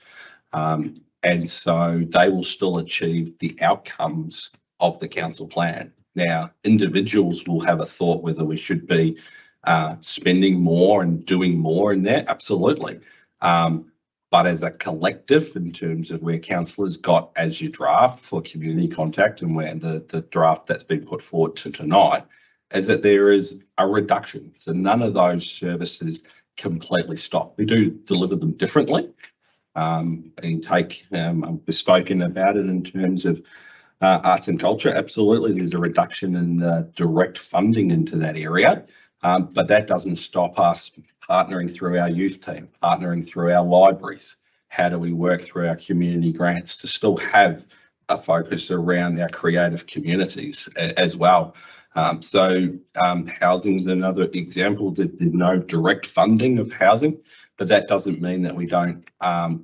And so they will still achieve the outcomes of the council plan. Now, individuals will have a thought whether we should be spending more and doing more in that, absolutely. But as a collective, in terms of where councillors got as your draft for community contact and where the draft that's been put forward to tonight, is that there is a reduction. So none of those services completely stop. We do deliver them differently. And take, we've spoken about it in terms of arts and culture. Absolutely, there's a reduction in the direct funding into that area, but that doesn't stop us partnering through our youth team, partnering through our libraries. How do we work through our community grants to still have a focus around our creative communities as well? Housing is another example. There's no direct funding of housing, but that doesn't mean that we don't,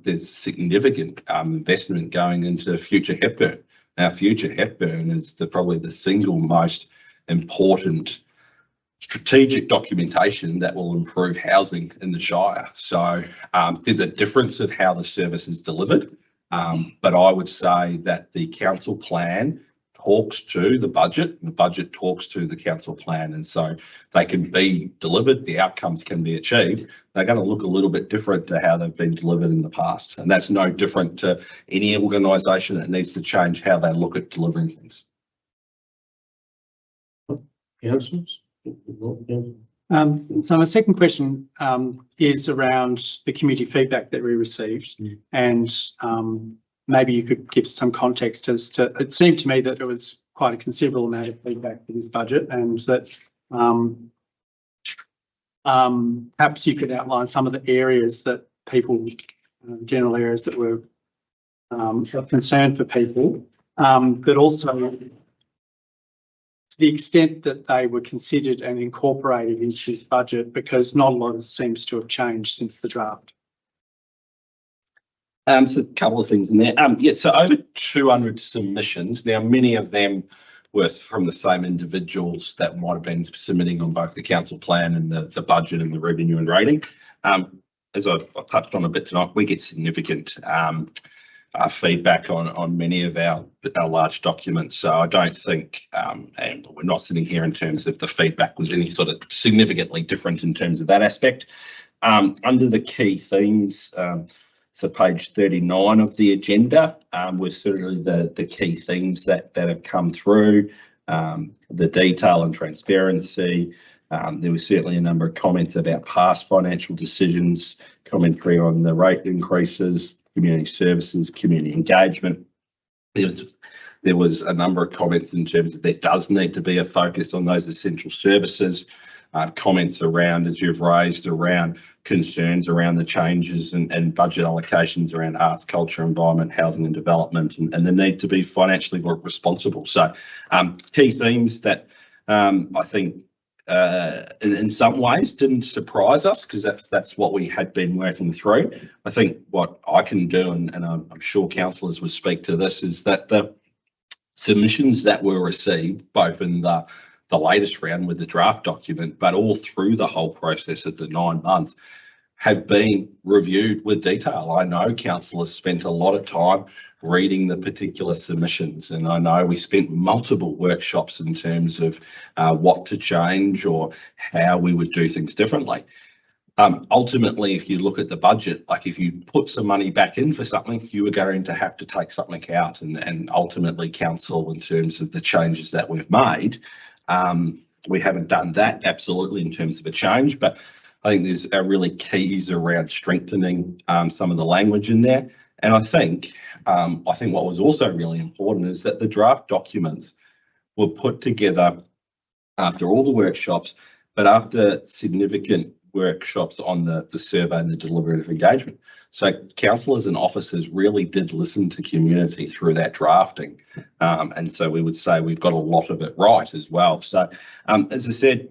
there's significant investment going into Future Hepburn. Now, Future Hepburn is probably the single most important strategic documentation that will improve housing in the Shire. So there's a difference of how the service is delivered, but I would say that the council plan talks to the budget talks to the council plan, and so they can be delivered, the outcomes can be achieved. They're going to look a little bit different to how they've been delivered in the past, and that's no different to any organisation that needs to change how they look at delivering things. Councillors? So my second question is around the community feedback that we received, and maybe you could give some context as to, it seemed to me that it was quite a considerable amount of feedback for this budget, and that perhaps you could outline some of the areas that people, general areas that were of concern for people, but also to the extent that they were considered and incorporated into this budget, because not a lot seems to have changed since the draft. So a couple of things in there. So over 200 submissions. Now, many of them were from the same individuals that might have been submitting on both the council plan and the budget and the revenue and rating. As I've touched on a bit tonight, we get significant feedback on many of our large documents. So I don't think, and we're not sitting here in terms of the feedback was any sort of significantly different in terms of that aspect. Under the key themes, so page 39 of the agenda was certainly the key themes that have come through, the detail and transparency. There was certainly a number of comments about past financial decisions, commentary on the rate increases, community services, community engagement. There was a number of comments in terms of there does need to be a focus on those essential services. Comments around, as you've raised, around concerns around the changes and budget allocations around arts, culture, environment, housing and development, and the need to be financially responsible. So key themes that I think in some ways didn't surprise us, because that's what we had been working through. I think what I can do, and I'm sure councillors would speak to this, is that the submissions that were received, both in the latest round with the draft document, but all through the whole process of the 9 months, have been reviewed with detail. I know councillors spent a lot of time reading the particular submissions, and I know we spent multiple workshops in terms of what to change or how we would do things differently. Ultimately, if you look at the budget, like if you put some money back in for something, you are going to have to take something out, and ultimately council, in terms of the changes that we've made, we haven't done that absolutely in terms of a change, but I think there's a really keys around strengthening some of the language in there. And I think what was also really important is that the draft documents were put together after all the workshops, but after significant workshops on the survey and the deliberative engagement. So councillors and officers really did listen to community through that drafting. And so we would say we've got a lot of it right as well. So as I said,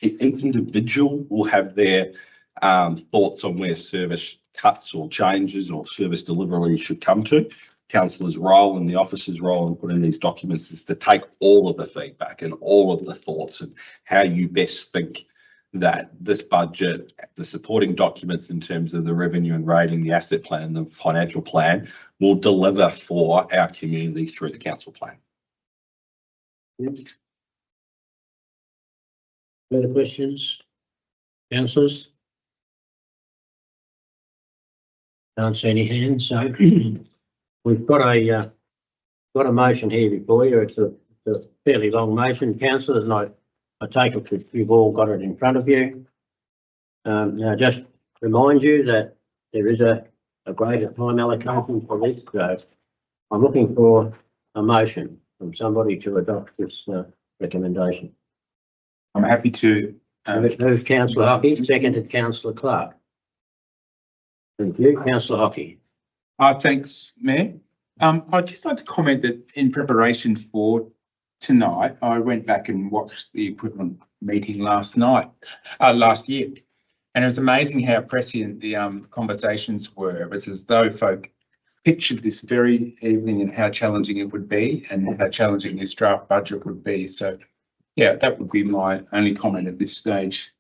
each individual will have their thoughts on where service cuts or changes or service delivery should come to. Councillors' role and the officers' role in putting these documents is to take all of the feedback and all of the thoughts and how you best think that this budget, the supporting documents in terms of the revenue and rating, the asset plan, the financial plan, will deliver for our community through the council plan. Further questions? Councillors? Can't see any hands, so we've got a motion here before you. It's a fairly long motion, councillors, and I take it that you've all got it in front of you. Now, just remind you that there is a greater time allocation for this, so I'm looking for a motion from somebody to adopt this recommendation. I'm happy to. Moved Councillor Hockey, seconded Councillor Clark. Thank you, Councillor Hockey. Thanks, Mayor. I'd just like to comment that in preparation for tonight, I went back and watched the equivalent meeting last year, and it was amazing how prescient the conversations were. It was as though folk pictured this very evening and how challenging it would be and how challenging this draft budget would be. So, yeah, that would be my only comment at this stage.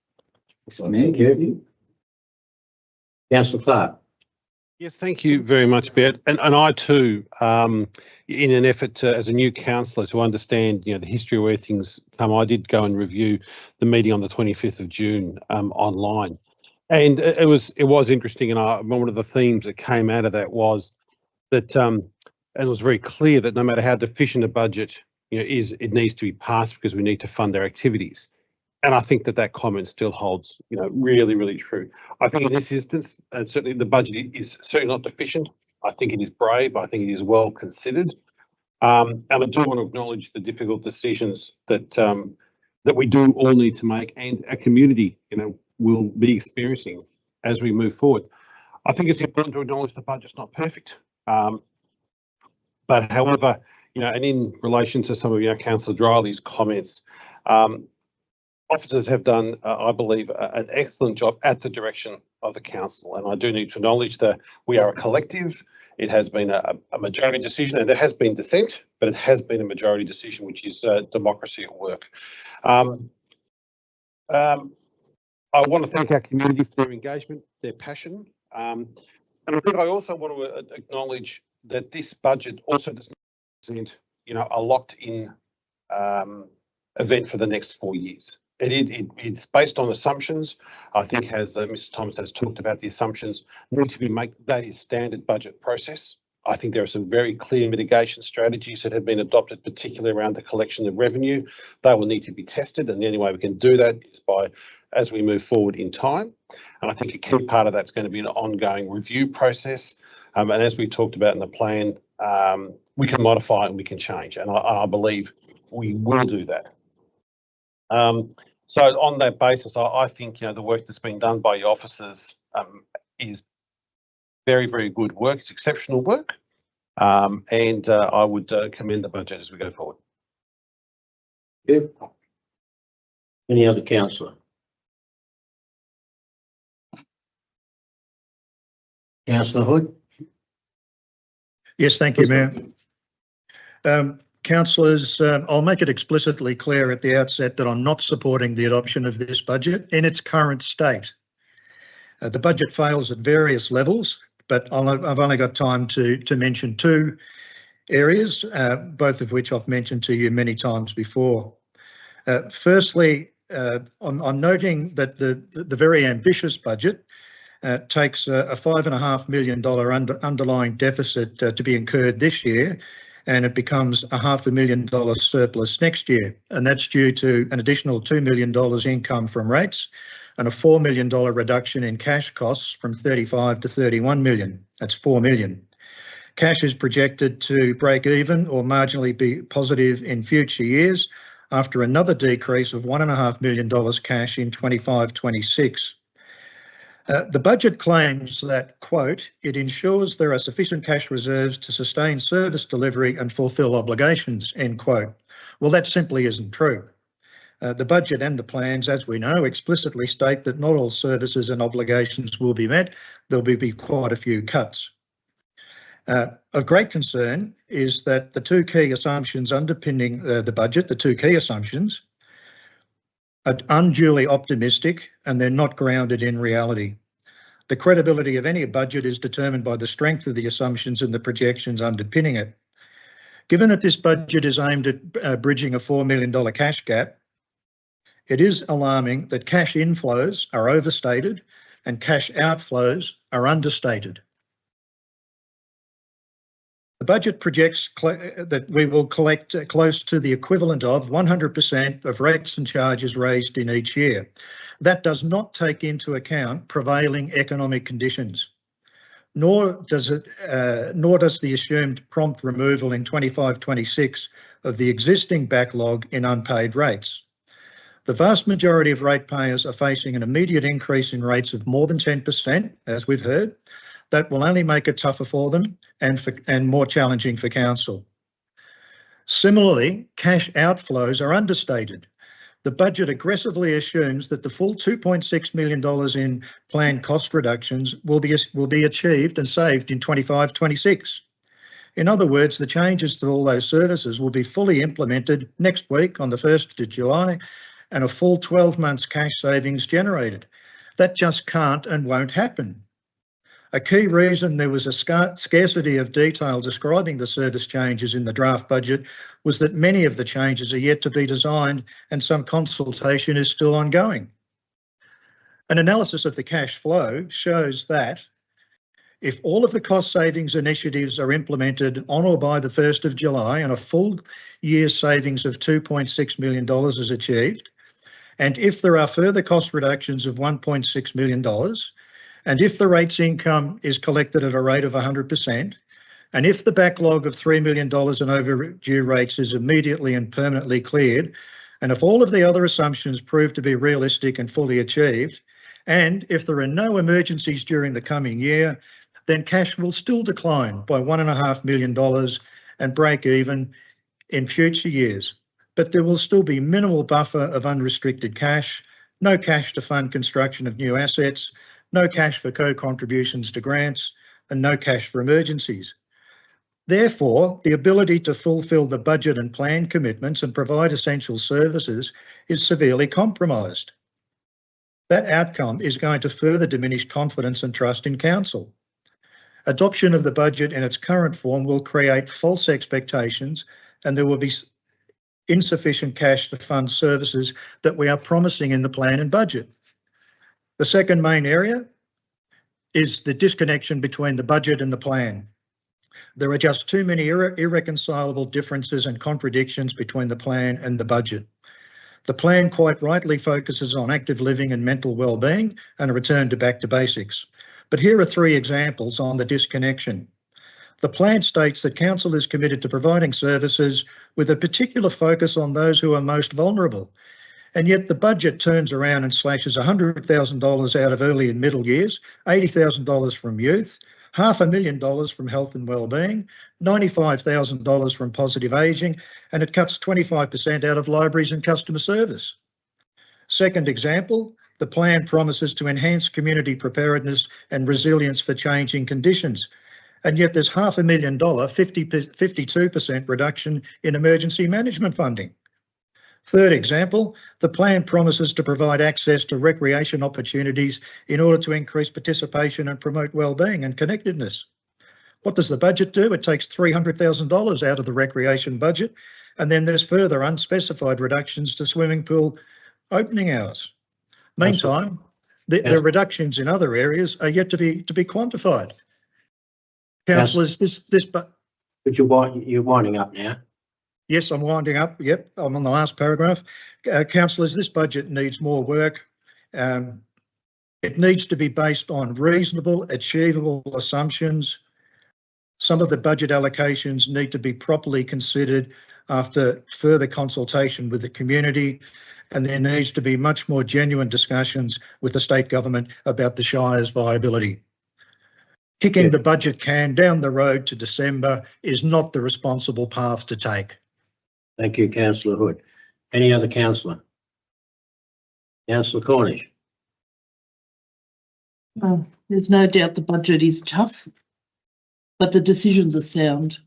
Thank you. Councillor Clark. Yes, thank you very much, Bert. And I too, in an effort to, as a new councillor, to understand, the history of where things come, I did go and review the meeting on the 25th of June online, and it was interesting. And one of the themes that came out of that was that, and it was very clear that no matter how deficient a budget is, it needs to be passed because we need to fund our activities. And I think that comment still holds, really, really true. I think in this instance, and certainly the budget is certainly not deficient. I think it is brave. I think it is well considered. And I do want to acknowledge the difficult decisions that that we do all need to make, and our community, will be experiencing as we move forward. I think it's important to acknowledge the budget's not perfect. But however, and in relation to some of Councillor Dryley's comments, officers have done, I believe, an excellent job at the direction of the council, and I do need to acknowledge that we are a collective. It has been a majority decision, and there has been dissent, but it has been a majority decision, which is democracy at work. I want to thank our community for their engagement, their passion, and I think I also want to acknowledge that this budget also does not represent, a locked-in event for the next 4 years. It's based on assumptions. I think, as Mr. Thomas has talked about, the assumptions need to be made. That is standard budget process. I think there are some very clear mitigation strategies that have been adopted, particularly around the collection of revenue. They will need to be tested, and the only way we can do that is by, as we move forward in time. And I think a key part of that's going to be an ongoing review process. And as we talked about in the plan, we can modify it and we can change, and I believe we will do that. So on that basis, I think, the work that's been done by your officers is very, very good work. It's exceptional work. And I would commend the budget as we go forward. Good. Any other councillor? Councillor Hood? Yes, thank you, Mayor. Councillors, I'll make it explicitly clear at the outset that I'm not supporting the adoption of this budget in its current state. The budget fails at various levels, but I've only got time to mention two areas, both of which I've mentioned to you many times before. Firstly, I'm noting that the very ambitious budget takes a $5.5 million underlying deficit to be incurred this year, and it becomes a $500,000 surplus next year. And that's due to an additional $2 million income from rates and a $4 million reduction in cash costs from 35 to 31 million. That's $4 million. Cash is projected to break even or marginally be positive in future years after another decrease of $1.5 million cash in 25-26. The budget claims that, quote, it ensures there are sufficient cash reserves to sustain service delivery and fulfil obligations, end quote. Well, that simply isn't true. The budget and the plans, as we know, explicitly state that not all services and obligations will be met. There'll be quite a few cuts. Of great concern is that the two key assumptions underpinning the budget, the two key assumptions, are unduly optimistic and they're not grounded in reality. The credibility of any budget is determined by the strength of the assumptions and the projections underpinning it. Given that this budget is aimed at bridging a $4 million cash gap, it is alarming that cash inflows are overstated and cash outflows are understated. The budget projects that we will collect close to the equivalent of 100% of rates and charges raised in each year. That does not take into account prevailing economic conditions, nor does the assumed prompt removal in 25-26 of the existing backlog in unpaid rates. The vast majority of ratepayers are facing an immediate increase in rates of more than 10%, as we've heard. That will only make it tougher for them and more challenging for council. Similarly, cash outflows are understated. The budget aggressively assumes that the full $2.6 million in planned cost reductions will be achieved and saved in 25-26. In other words, the changes to all those services will be fully implemented next week on the 1st of July and a full 12 months cash savings generated. That just can't and won't happen. A key reason there was a scarcity of detail describing the service changes in the draft budget was that many of the changes are yet to be designed and some consultation is still ongoing. An analysis of the cash flow shows that if all of the cost savings initiatives are implemented on or by the 1st of July and a full year savings of $2.6 million is achieved, and if there are further cost reductions of $1.6 million, and if the rates income is collected at a rate of 100%, and if the backlog of $3 million in overdue rates is immediately and permanently cleared, and if all of the other assumptions prove to be realistic and fully achieved, and if there are no emergencies during the coming year, then cash will still decline by $1.5 million and break even in future years. But there will still be minimal buffer of unrestricted cash, no cash to fund construction of new assets, no cash for co-contributions to grants, and no cash for emergencies. Therefore, the ability to fulfil the budget and plan commitments and provide essential services is severely compromised. That outcome is going to further diminish confidence and trust in council. Adoption of the budget in its current form will create false expectations, and there will be insufficient cash to fund services that we are promising in the plan and budget. The second main area is the disconnection between the budget and the plan. There are just too many irreconcilable differences and contradictions between the plan and the budget. The plan quite rightly focuses on active living and mental well-being and a return to back to basics. But here are 3 examples on the disconnection. The plan states that council is committed to providing services with a particular focus on those who are most vulnerable. And yet the budget turns around and slashes $100,000 out of early and middle years, $80,000 from youth, $500,000 from health and wellbeing, $95,000 from positive ageing, and it cuts 25% out of libraries and customer service. Second example, the plan promises to enhance community preparedness and resilience for changing conditions. And yet there's $500,000, 52% reduction in emergency management funding. Third example, the plan promises to provide access to recreation opportunities in order to increase participation and promote wellbeing and connectedness. What does the budget do? It takes $300,000 out of the recreation budget, and then there's further unspecified reductions to swimming pool opening hours. Meantime, the reductions in other areas are yet to be quantified. Councillors, but you're winding up now. Yes, I'm winding up. Yep, I'm on the last paragraph. Councillors, this budget needs more work. It needs to be based on reasonable, achievable assumptions. Some of the budget allocations need to be properly considered after further consultation with the community, and there needs to be much more genuine discussions with the state government about the Shire's viability. Kicking the budget can down the road to December is not the responsible path to take. Thank you, Councillor Hood. Any other councillor? Councillor Cornish. There's no doubt the budget is tough, but the decisions are sound.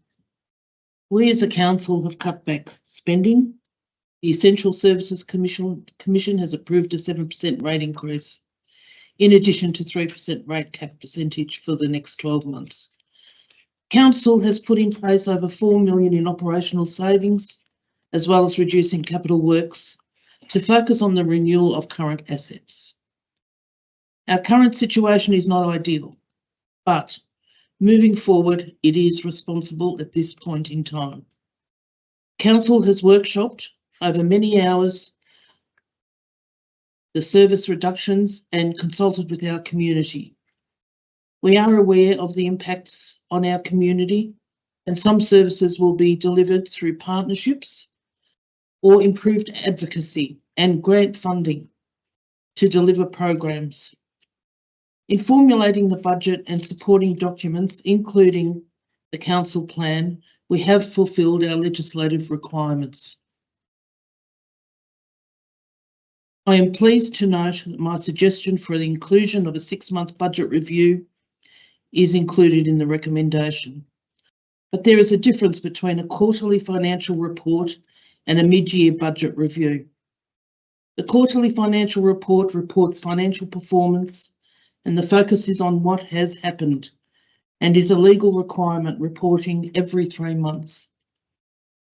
We as a council have cut back spending. The Essential Services Commission has approved a 7% rate increase. in addition to 3% rate cap percentage for the next 12 months. Council has put in place over 4 million in operational savings, as well as reducing capital works to focus on the renewal of current assets. Our current situation is not ideal, but moving forward, it is responsible at this point in time. Council has workshopped over many hours the service reductions and consulted with our community. We are aware of the impacts on our community, and some services will be delivered through partnerships or improved advocacy and grant funding to deliver programs. In formulating the budget and supporting documents, including the council plan, we have fulfilled our legislative requirements. I am pleased to note that my suggestion for the inclusion of a 6-month budget review is included in the recommendation. But there is a difference between a quarterly financial report and a mid-year budget review. The quarterly financial report reports financial performance, and the focus is on what has happened and is a legal requirement, reporting every 3 months.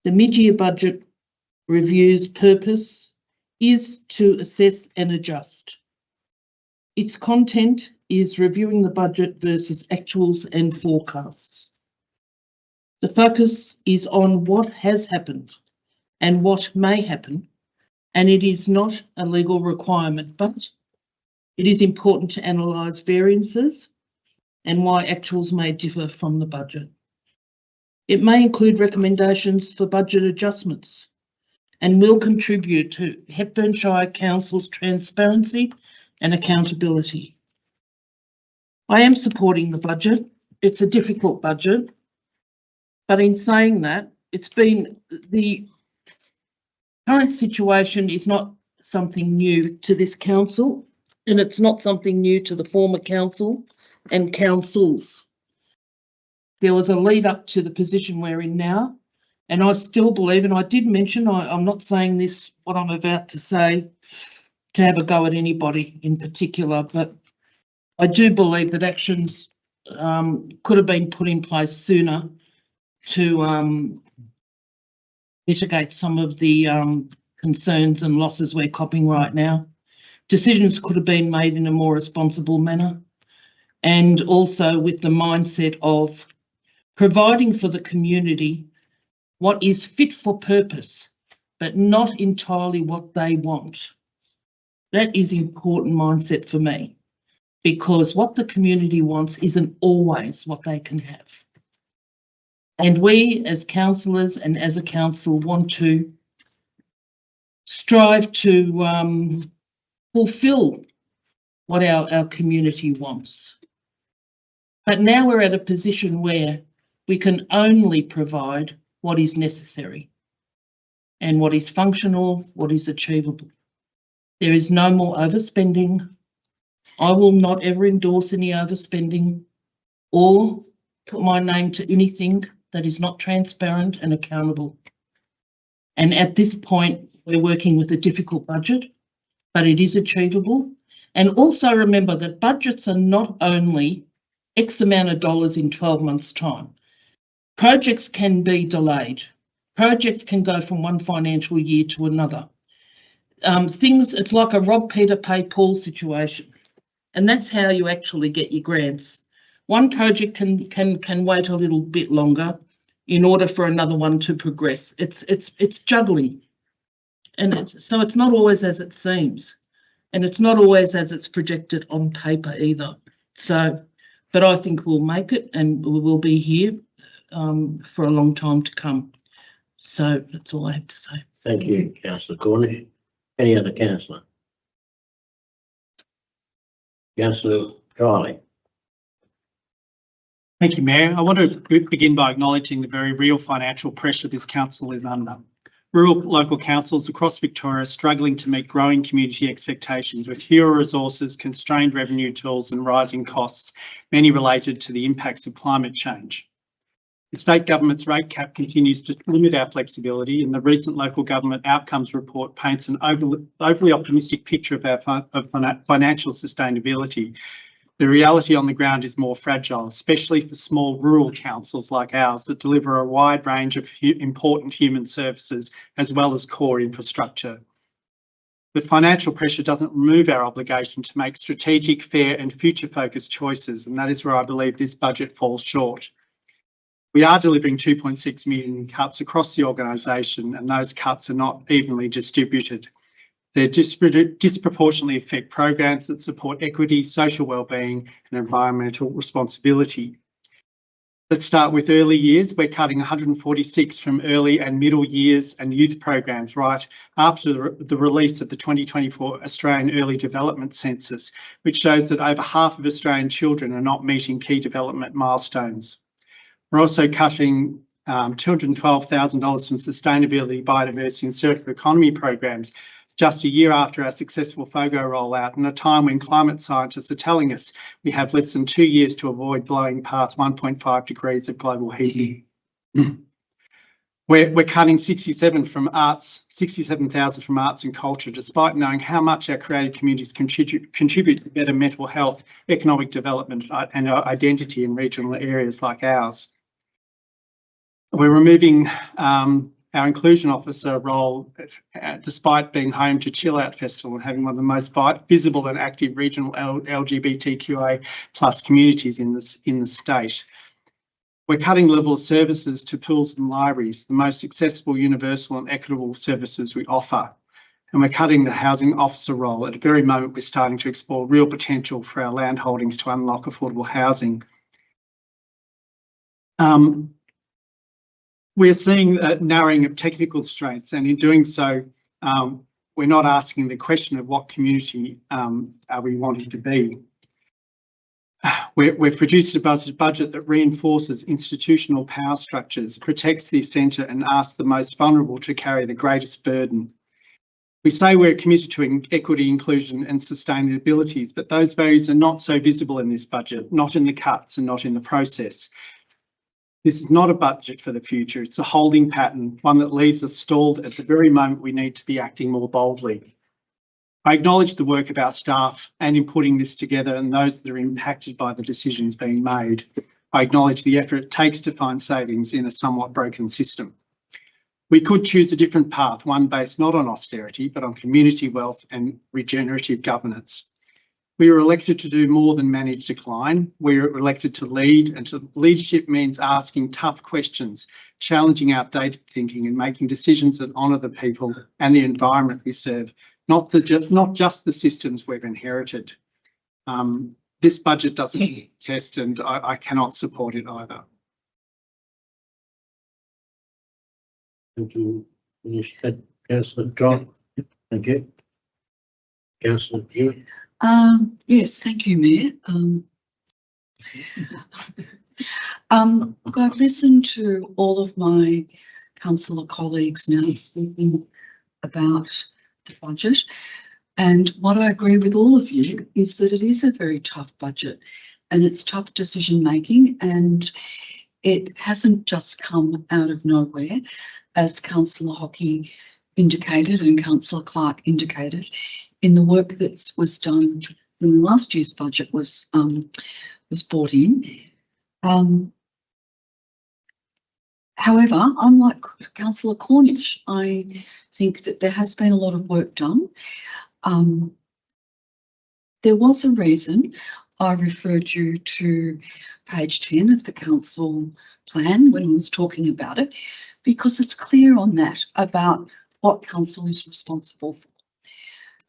The mid-year budget review's purpose is to assess and adjust. Its content is reviewing the budget versus actuals and forecasts. The focus is on what has happened and what may happen, and it is not a legal requirement, but it is important to analyse variances and why actuals may differ from the budget. It may include recommendations for budget adjustments and will contribute to Hepburn Shire Council's transparency and accountability. I am supporting the budget. It's a difficult budget, but in saying that, the current situation is not something new to this council, and it's not something new to the former council and councils. There was a lead up to the position we're in now, and I still believe, and I did mention, I'm not saying this, what I'm about to say, to have a go at anybody in particular, but I do believe that actions could have been put in place sooner to mitigate some of the concerns and losses we're copping right now. Decisions could have been made in a more responsible manner, and also with the mindset of providing for the community what is fit for purpose, but not entirely what they want. That is important mindset for me, because what the community wants isn't always what they can have. And we as councillors and as a council want to strive to fulfil what our community wants. But now we're at a position where we can only provide what is necessary and what is functional, what is achievable. There is no more overspending. I will not ever endorse any overspending or put my name to anything that is not transparent and accountable. And at this point, we're working with a difficult budget, but it is achievable. And also remember that budgets are not only X amount of dollars in 12 months' time. Projects can be delayed. Projects can go from one financial year to another. It's like a rob Peter, pay Paul situation. And that's how you actually get your grants. One project can wait a little bit longer in order for another one to progress. It's juggling. And so it's not always as it seems. And it's not always as it's projected on paper either. So, but I think we'll make it, and we will be here for a long time to come. So that's all I have to say. Thank you, Councillor Cornish. Any other councillor? Councillor Riley. Thank you, Mayor. I want to begin by acknowledging the very real financial pressure this council is under. Rural local councils across Victoria are struggling to meet growing community expectations with fewer resources, constrained revenue tools and rising costs, many related to the impacts of climate change. The state government's rate cap continues to limit our flexibility, and the recent local government outcomes report paints an overly optimistic picture of our financial sustainability. The reality on the ground is more fragile, especially for small rural councils like ours that deliver a wide range of important human services as well as core infrastructure. But financial pressure doesn't remove our obligation to make strategic, fair and future-focused choices, and that is where I believe this budget falls short. We are delivering 2.6 million cuts across the organisation, and those cuts are not evenly distributed. They disproportionately affect programs that support equity, social wellbeing and environmental responsibility. Let's start with early years. We're cutting 146 from early and middle years and youth programs right after the release of the 2024 Australian Early Development Census, which shows that over half of Australian children are not meeting key development milestones. We're also cutting $212,000 from sustainability, biodiversity and circular economy programs just a year after our successful FOGO rollout, in a time when climate scientists are telling us we have less than 2 years to avoid blowing past 1.5 degrees of global heating. We're cutting 67,000 from arts and culture, despite knowing how much our creative communities contribute to better mental health, economic development and identity in regional areas like ours. We're removing our inclusion officer role, despite being home to Chill Out Festival and having one of the most visible and active regional LGBTQA+ communities in the state. We're cutting level of services to pools and libraries, the most accessible, universal and equitable services we offer. And we're cutting the housing officer role at the very moment we're starting to explore real potential for our land holdings to unlock affordable housing. We're seeing a narrowing of technical constraints, and in doing so, we're not asking the question of what community are we wanting to be. We've produced a budget that reinforces institutional power structures, protects the centre and asks the most vulnerable to carry the greatest burden. We say we're committed to equity, inclusion and sustainability, but those values are not so visible in this budget, not in the cuts and not in the process. This is not a budget for the future, it's a holding pattern, one that leaves us stalled at the very moment we need to be acting more boldly. I acknowledge the work of our staff and in putting this together and those that are impacted by the decisions being made. I acknowledge the effort it takes to find savings in a somewhat broken system. We could choose a different path, one based not on austerity, but on community wealth and regenerative governance. We were elected to do more than manage decline. We were elected to lead, and leadership means asking tough questions, challenging outdated thinking and making decisions that honour the people and the environment we serve, not just the systems we've inherited. This budget doesn't test, and I cannot support it either. Thank you, Minister. Councillor John. Thank you. Councillor Hewitt. Yes, thank you, Mayor. Look, I've listened to all of my councillor colleagues now speaking about the budget, and what I agree with all of you is that it is a very tough budget and it's tough decision making, and it hasn't just come out of nowhere, as Councillor Hockey indicated and Councillor Clark indicated, in the work that was done when last year's budget was brought in. However, I'm like Councillor Cornish. I think that there has been a lot of work done. There was a reason I referred you to page 10 of the council plan when I was talking about it, because it's clear on that about what council is responsible for.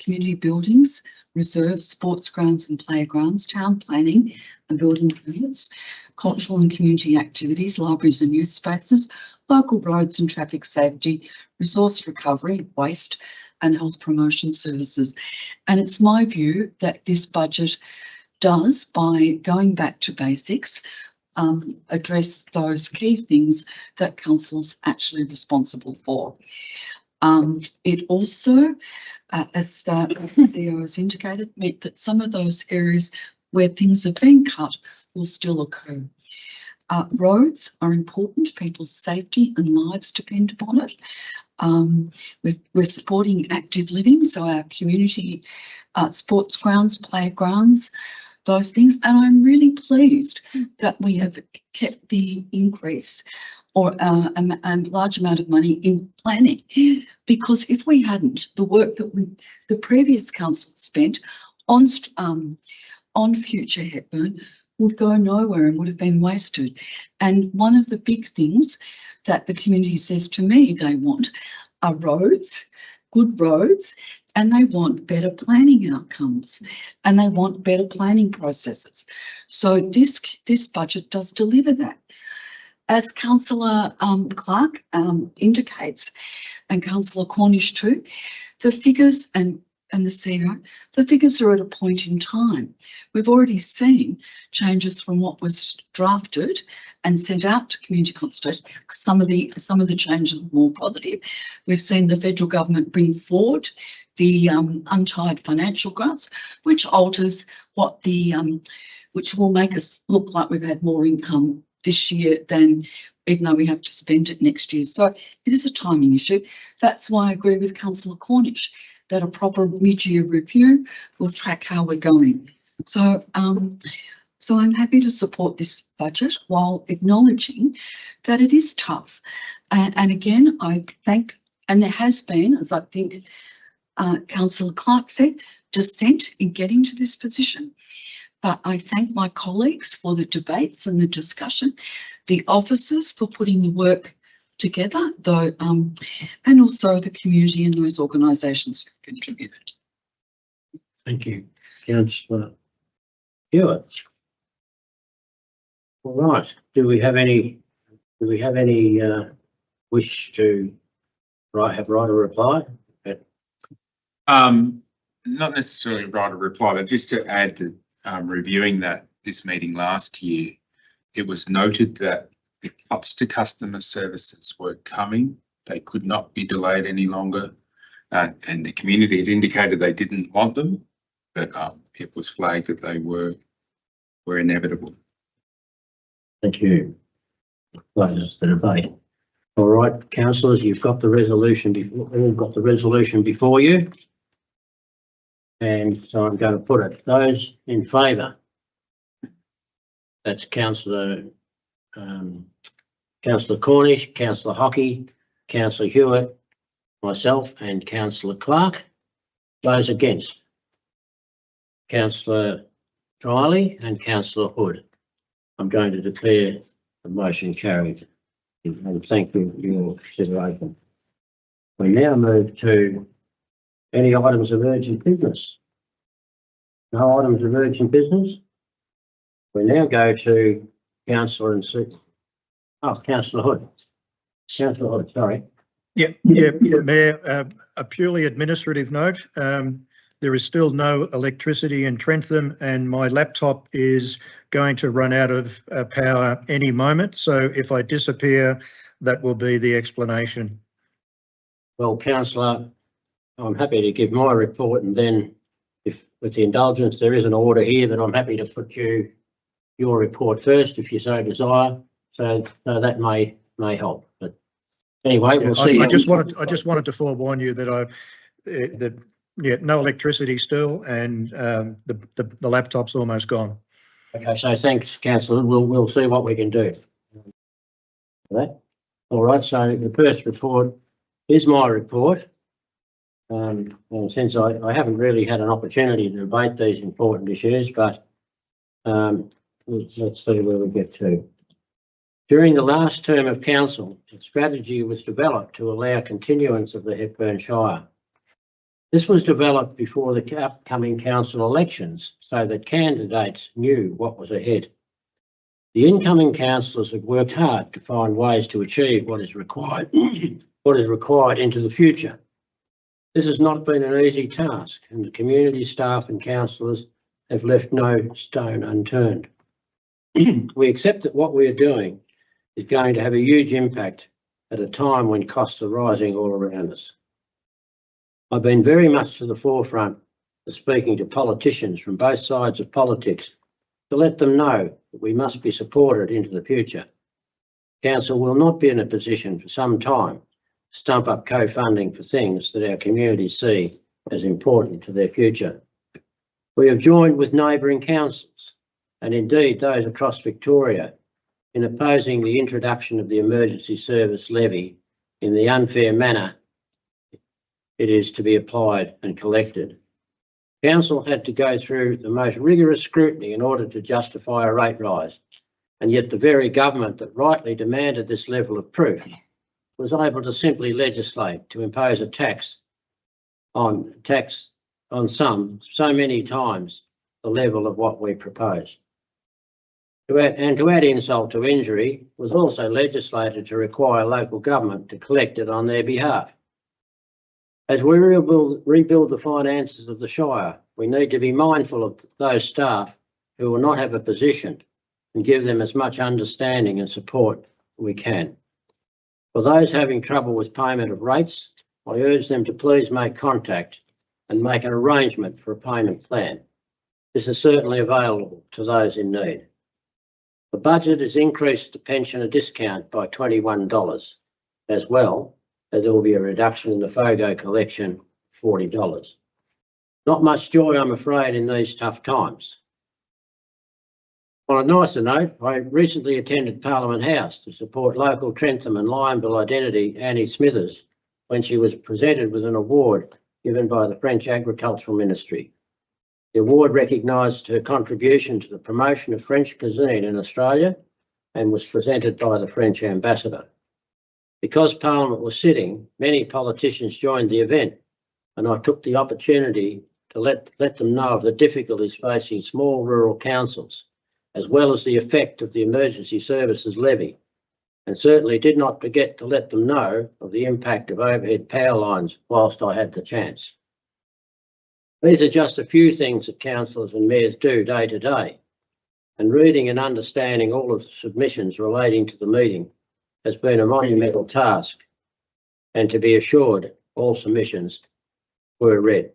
Community buildings, reserves, sports grounds and playgrounds, town planning and building permits, cultural and community activities, libraries and youth spaces, local roads and traffic safety, resource recovery, waste and health promotion services. And it's my view that this budget does, by going back to basics, address those key things that council's actually responsible for. It also, as the CEO has indicated, meant that some of those areas where things have been cut will still occur. Roads are important. People's safety and lives depend upon it. We're supporting active living, so our community sports grounds, playgrounds, those things. And I'm really pleased that we have kept the increase or a large amount of money in planning, because if we hadn't, the work that the previous council spent on future Hepburn would go nowhere and would have been wasted. And one of the big things that the community says to me they want are roads, good roads, and they want better planning outcomes, and they want better planning processes. So this budget does deliver that. As Councillor Clark indicates, and Councillor Cornish too, the figures and the CEO, the figures are at a point in time. We've already seen changes from what was drafted and sent out to community consultation. Some of the changes are more positive. We've seen the federal government bring forward the untied financial grants, which alters what which will make us look like we've had more income this year than, even though we have to spend it next year. So it is a timing issue. That's why I agree with Councillor Cornish that a proper mid-year review will track how we're going. So, so I'm happy to support this budget while acknowledging that it is tough. And again, I thank, and there has been, as I think Councillor Clark said, dissent in getting to this position. But I thank my colleagues for the debates and the discussion, the officers for putting the work together, though, and also the community and those organisations who contributed. Thank you, Councillor Hewitt. All right. Do we have any wish to have right a reply? Not necessarily write a reply, but just to add that reviewing this meeting last year, it was noted that the cuts to customer services were coming. They could not be delayed any longer, and the community had indicated they didn't want them, but it was flagged that they were inevitable. Thank you. Closes the debate. All right, councillors, you've got the resolution before you. And so I'm going to put it. Those in favour. That's Councillor Cornish, Councillor Hockey, Councillor Hewitt, myself and Councillor Clark. Those against. Councillor Riley and Councillor Hood. I'm going to declare the motion carried. And thank you for your consideration. We now move to any items of urgent business. No items of urgent business. We now go to Councillor Councillor Hood. Councillor Hood, sorry. Yeah, Mayor, a purely administrative note. There is still no electricity in Trentham and my laptop is going to run out of power any moment. So if I disappear, that will be the explanation. Well, Councillor, I'm happy to give my report, and then if with the indulgence there is an order here that I'm happy to put your report first if you so desire. So that may help. But anyway, we'll see. I just wanted to forewarn you that no electricity still, and the laptop's almost gone. Okay, so thanks, Councillor. We'll see what we can do. That. All right. So the first report is my report. And since I haven't really had an opportunity to debate these important issues, but let's see where we get to. During the last term of council, a strategy was developed to allow continuance of the Hepburn Shire. This was developed before the upcoming council elections so that candidates knew what was ahead. The incoming councillors have worked hard to find ways to achieve what is required into the future. This has not been an easy task, and the community staff and councillors have left no stone unturned. We accept that what we are doing is going to have a huge impact at a time when costs are rising all around us. I've been very much to the forefront of speaking to politicians from both sides of politics to let them know that that we must be supported into the future. Council will not be in a position for some time to stump up co-funding for things that our communities see as important to their future. We have joined with neighbouring councils, and indeed those across Victoria, in opposing the introduction of the emergency service levy in the unfair manner it is to be applied and collected. Council had to go through the most rigorous scrutiny in order to justify a rate rise, and yet the very government that rightly demanded this level of proof was able to simply legislate to impose a tax on some so many times the level of what we proposed. To add insult to injury, was also legislated to require local government to collect it on their behalf. As we rebuild the finances of the Shire, we need to be mindful of those staff who will not have a position and give them as much understanding and support we can. For those having trouble with payment of rates, I urge them to please make contact and make an arrangement for a payment plan. This is certainly available to those in need. The budget has increased the pensioner discount by $21, as well as there will be a reduction in the FOGO collection, $40. Not much joy, I'm afraid, in these tough times. On a nicer note, I recently attended Parliament House to support local Trentham and Lionville identity Annie Smithers when she was presented with an award given by the French Agricultural Ministry. The award recognised her contribution to the promotion of French cuisine in Australia and was presented by the French ambassador. Because Parliament was sitting, many politicians joined the event, and I took the opportunity to let them know of the difficulties facing small rural councils, as well as the effect of the emergency services levy, and certainly did not forget to let them know of the impact of overhead power lines whilst I had the chance. These are just a few things that councillors and mayors do day to day, and reading and understanding all of the submissions relating to the meeting has been a monumental task, and to be assured all submissions were read.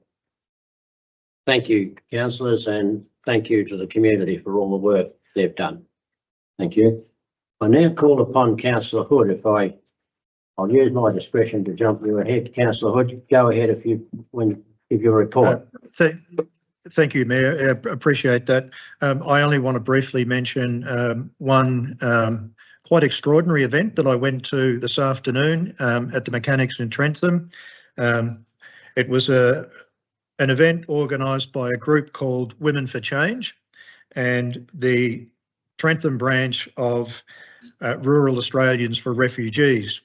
Thank you, councillors, and thank you to the community for all the work they've done. Thank you. I now call upon Councillor Hood. I'll use my discretion to jump you ahead. Councillor Hood, go ahead if you give your report. Thank you, Mayor. I appreciate that. I only want to briefly mention one quite extraordinary event that I went to this afternoon at the Mechanics in Trentham. It was an event organised by a group called Women for Change, and the Trentham branch of Rural Australians for Refugees.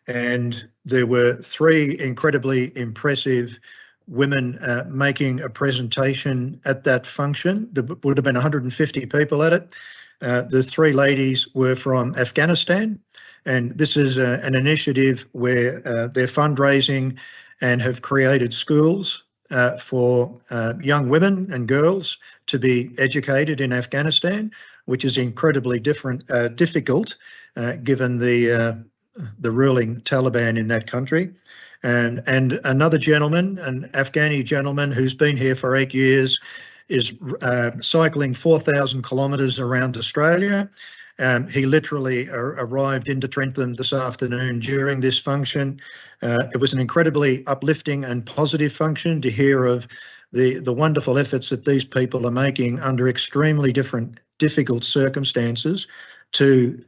And there were three incredibly impressive women making a presentation at that function. There would have been 150 people at it. The three ladies were from Afghanistan, and this is an initiative where they're fundraising and have created schools for young women and girls to be educated in Afghanistan, which is incredibly difficult given the ruling Taliban in that country. And another gentleman, an Afghani gentleman who's been here for 8 years, is cycling 4,000 kilometres around Australia. He literally arrived into Trentham this afternoon during this function. It was an incredibly uplifting and positive function to hear of the wonderful efforts that these people are making under extremely difficult circumstances to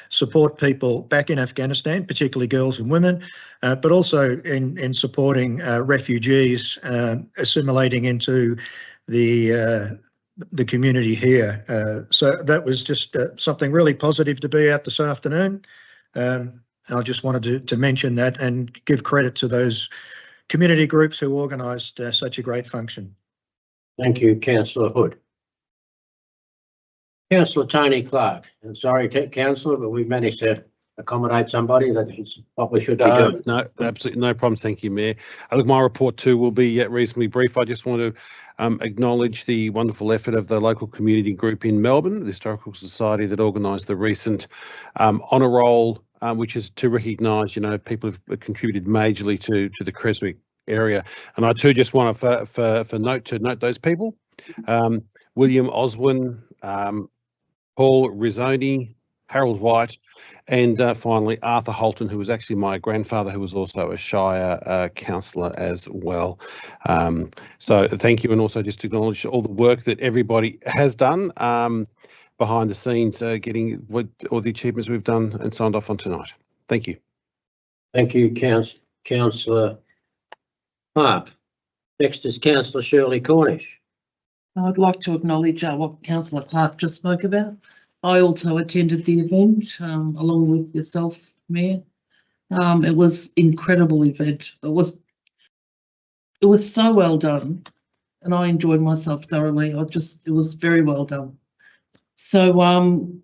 support people back in Afghanistan, particularly girls and women, but also in supporting refugees assimilating into the community here. So that was just something really positive to be out this afternoon. I just wanted to mention that and give credit to those community groups who organised such a great function. Thank you, Councillor Hood. Councillor Tony Clark. I'm sorry, Councillor, but we've managed to accommodate somebody. That's what we should be doing. No, absolutely no problems. Thank you, Mayor. Look, my report too will be reasonably brief. I just want to acknowledge the wonderful effort of the local community group in Melbourne, the Historical Society, that organised the recent honour roll, which is to recognise, people who've contributed majorly to the Creswick area. And I too just want to note those people. William Oswin, Paul Rizzoni, Harold White, and finally Arthur Holton, who was actually my grandfather, who was also a Shire councillor as well. So thank you, and also just to acknowledge all the work that everybody has done behind the scenes, getting all the achievements we've done and signed off on tonight. Thank you. Thank you, Councillor Clark. Next is Councillor Shirley Cornish. I'd like to acknowledge what Councillor Clark just spoke about. I also attended the event along with yourself, Mayor. It was incredible event. It was so well done, and I enjoyed myself thoroughly. It was very well done. So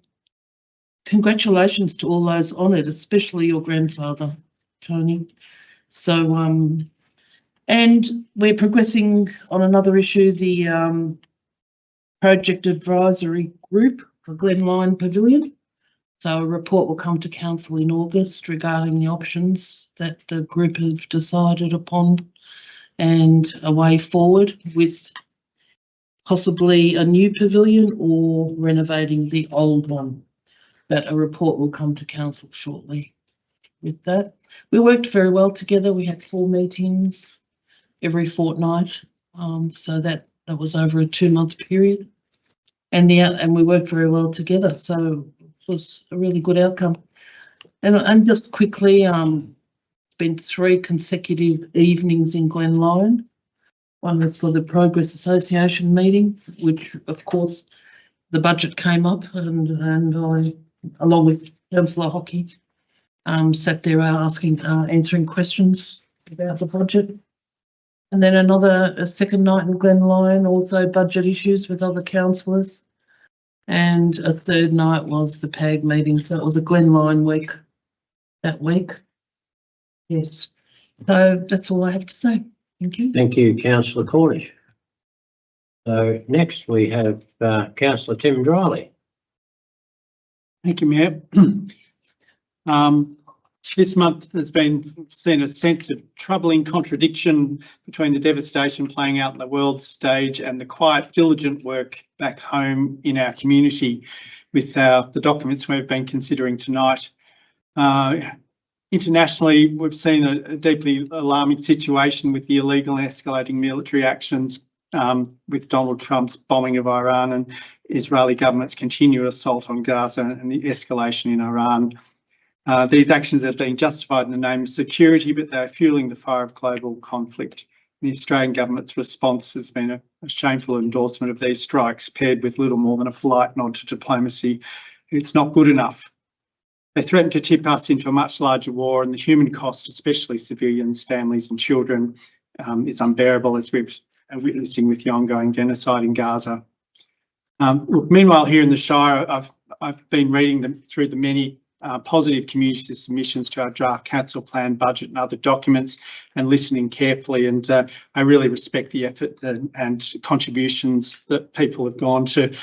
congratulations to all those honoured, especially your grandfather, Tony. So and we're progressing on another issue, the project advisory group for Glenlyon Pavilion. So a report will come to council in August regarding the options that the group have decided upon and a way forward with possibly a new pavilion or renovating the old one. But a report will come to council shortly with that. We worked very well together. We had 4 meetings every fortnight. So that was over a 2-month period. And we worked very well together. So it was a really good outcome. And just quickly, it's been 3 consecutive evenings in Glenlyon. One was for the Progress Association meeting, which of course the budget came up, and I, along with Councillor Hockey, sat there answering questions about the budget. And then a second night in Glenlyon, also budget issues with other councillors. And a third night was the PAG meeting. So it was a Glenlyon week that week. Yes. So that's all I have to say. Thank you. Thank you, Councillor Cornish. So next we have Councillor Tim Dryley. Thank you, Mayor. This month has seen a sense of troubling contradiction between the devastation playing out on the world stage and the quiet, diligent work back home in our community with the documents we've been considering tonight. Internationally, we've seen a deeply alarming situation with the illegal and escalating military actions with Donald Trump's bombing of Iran and Israeli government's continued assault on Gaza and the escalation in Iran. These actions have been justified in the name of security, but they're fueling the fire of global conflict. The Australian government's response has been a shameful endorsement of these strikes, paired with little more than a polite nod to diplomacy. It's not good enough. They threaten to tip us into a much larger war, and the human cost, especially civilians, families and children, is unbearable, as we're witnessing with the ongoing genocide in Gaza. Look, meanwhile, here in the Shire, I've been reading through the many positive community submissions to our draft council plan, budget and other documents, and listening carefully. And I really respect the effort and contributions that people have gone to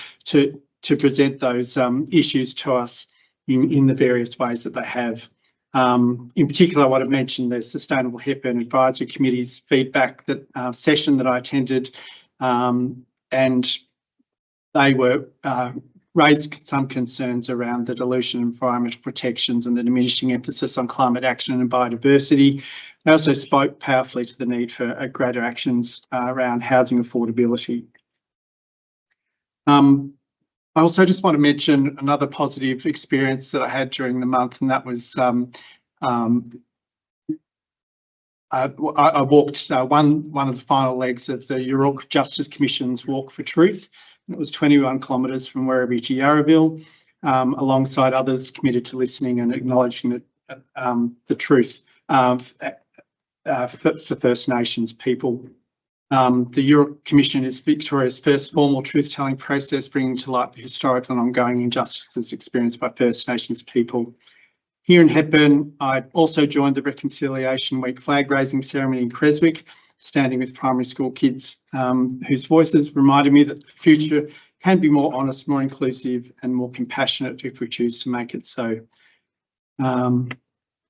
present those issues to us in the various ways that they have. In particular, I want to mention the Sustainable Hepburn Advisory Committee's feedback session that I attended, and they were raised some concerns around the dilution of environmental protections and the diminishing emphasis on climate action and biodiversity. They also spoke powerfully to the need for greater actions around housing affordability. I also just want to mention another positive experience that I had during the month, and that was I walked one of the final legs of the York Justice Commission's Walk for Truth. It was 21 kilometres from Werribee to Yarraville, alongside others committed to listening and acknowledging the truth for First Nations people. The York Commission is Victoria's first formal truth-telling process, bringing to light the historical and ongoing injustices experienced by First Nations people. Here in Hepburn, I also joined the Reconciliation Week flag-raising ceremony in Creswick, standing with primary school kids whose voices reminded me that the future can be more honest, more inclusive and more compassionate if we choose to make it so. And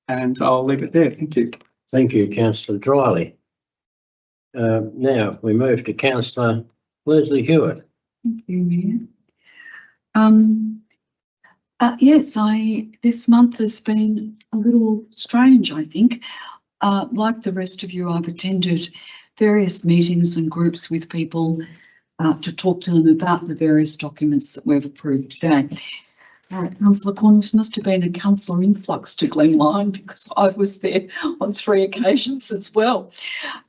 I'll leave it there. Thank you. Thank you, Councillor Dryley. Now we move to Councillor Leslie Hewitt. Thank you, Mayor. Yes, this month has been a little strange, I think. Like the rest of you, I've attended various meetings and groups with people to talk to them about the various documents that we've approved today. Councillor Cornish, must have been a councillor influx to Glenlyon because I was there on 3 occasions as well.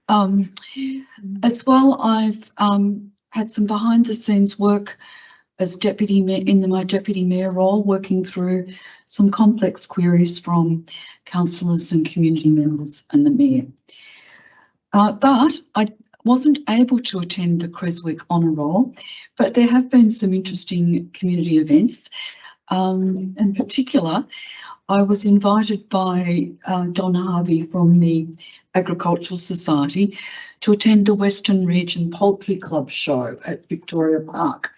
As well, I've had some behind the scenes work as deputy mayor in my deputy mayor role, working through some complex queries from councillors and community members and the mayor. But I wasn't able to attend the Creswick Honour Roll, but there have been some interesting community events. In particular, I was invited by Don Harvey from the Agricultural Society to attend the Western Region Poultry Club show at Victoria Park,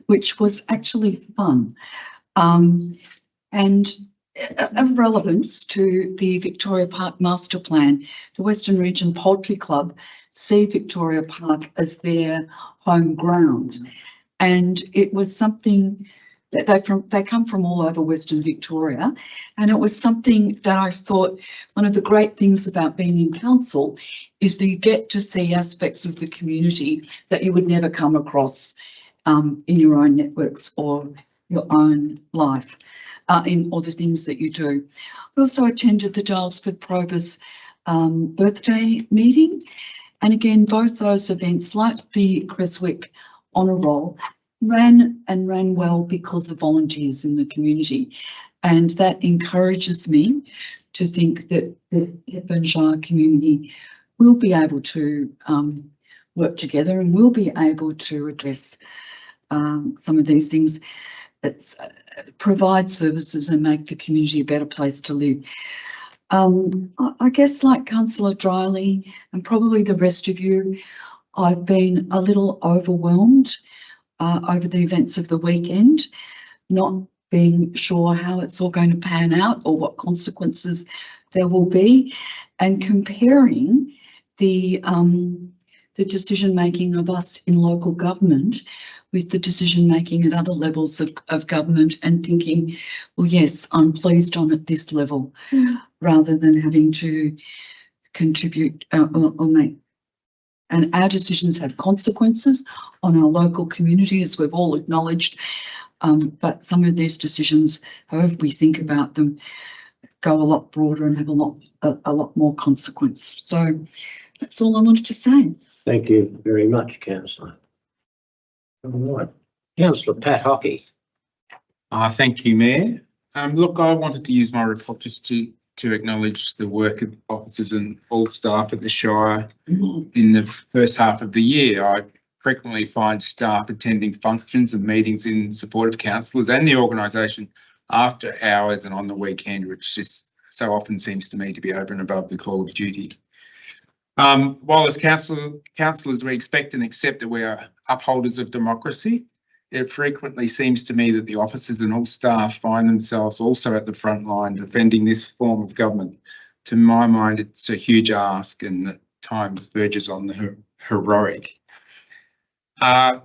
which was actually fun. And of relevance to the Victoria Park Master Plan, the Western Region Poultry Club see Victoria Park as their home ground. And it was something that they come from all over Western Victoria, and it was something that I thought one of the great things about being in council is that you get to see aspects of the community that you would never come across in your own networks or your own life, in all the things that you do. I also attended the Dalesford Probers birthday meeting, and again, both those events, like the Creswick Honour Roll, ran well because of volunteers in the community, and that encourages me to think that the Hepburn Shire community will be able to work together and will be able to address some of these things that provide services and make the community a better place to live. I guess, like Councillor Drylee and probably the rest of you, I've been a little overwhelmed over the events of the weekend, not being sure how it's all going to pan out or what consequences there will be, and comparing the decision making of us in local government with the decision making at other levels of government, and thinking, well, yes, I'm pleased I'm at this level, rather than having to contribute or make. And our decisions have consequences on our local community, as we've all acknowledged. But some of these decisions, however we think about them, go a lot broader and have a lot more consequence. So that's all I wanted to say. Thank you very much, Councillor. All right, Councillor Pat Hockey. Thank you, Mayor. Look, I wanted to use my report just to acknowledge the work of officers and all staff at the Shire in the first half of the year. I frequently find staff attending functions and meetings in support of councillors and the organisation after hours and on the weekend, which just so often seems to me to be over and above the call of duty. While as councillors we expect and accept that we are upholders of democracy, it frequently seems to me that the officers and all staff find themselves also at the front line defending this form of government. To my mind, it's a huge ask and at times verges on the heroic.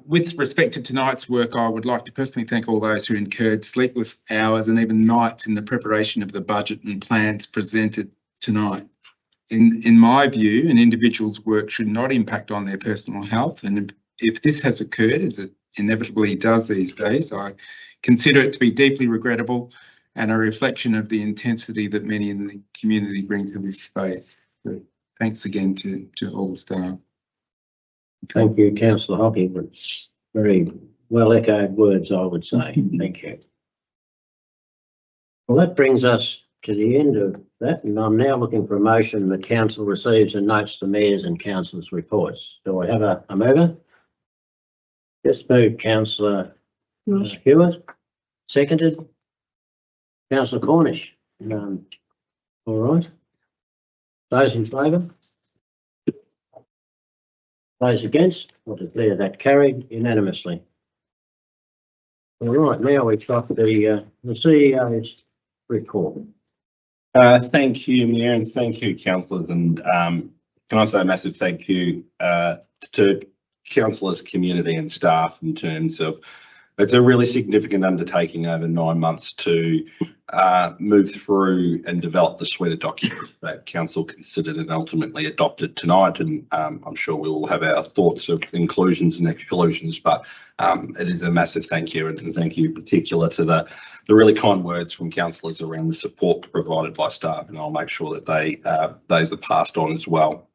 With respect to tonight's work, I would like to personally thank all those who incurred sleepless hours and even nights in the preparation of the budget and plans presented tonight. In my view, an individual's work should not impact on their personal health, and if this has occurred, as it inevitably does these days, I consider it to be deeply regrettable and a reflection of the intensity that many in the community bring to this space. So thanks again to all the staff. Thank you, Councillor Hockey, for very well echoed words, I would say. Thank you. Well, that brings us to the end of that, and I'm now looking for a motion that council receives and notes the mayor's and councillors' reports. Do I have a mover? Just moved, Councillor Hewitt. Seconded, Councillor Cornish. All right. Those in favour? Those against? I'll declare that carried unanimously. All right, now we've got the CEO's report. Thank you, Mayor, and thank you, councillors. And can I say a massive thank you to councillors, community and staff in terms of It's a really significant undertaking over 9 months to move through and develop the suite of documents that council considered and ultimately adopted tonight. And I'm sure we will have our thoughts of inclusions and exclusions, but it is a massive thank you, and thank you in particular to the really kind words from councillors around the support provided by staff, and I'll make sure that those are passed on as well.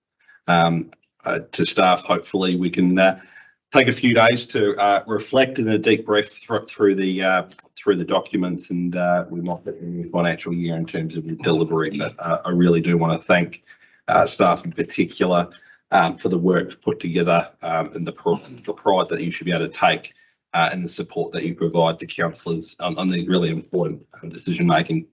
To staff, hopefully we can take a few days to reflect in a deep breath through the documents, and we might get the new financial year in terms of the delivery. But I really do want to thank staff in particular for the work put together and the pride that you should be able to take and the support that you provide to councillors on the really important decision making.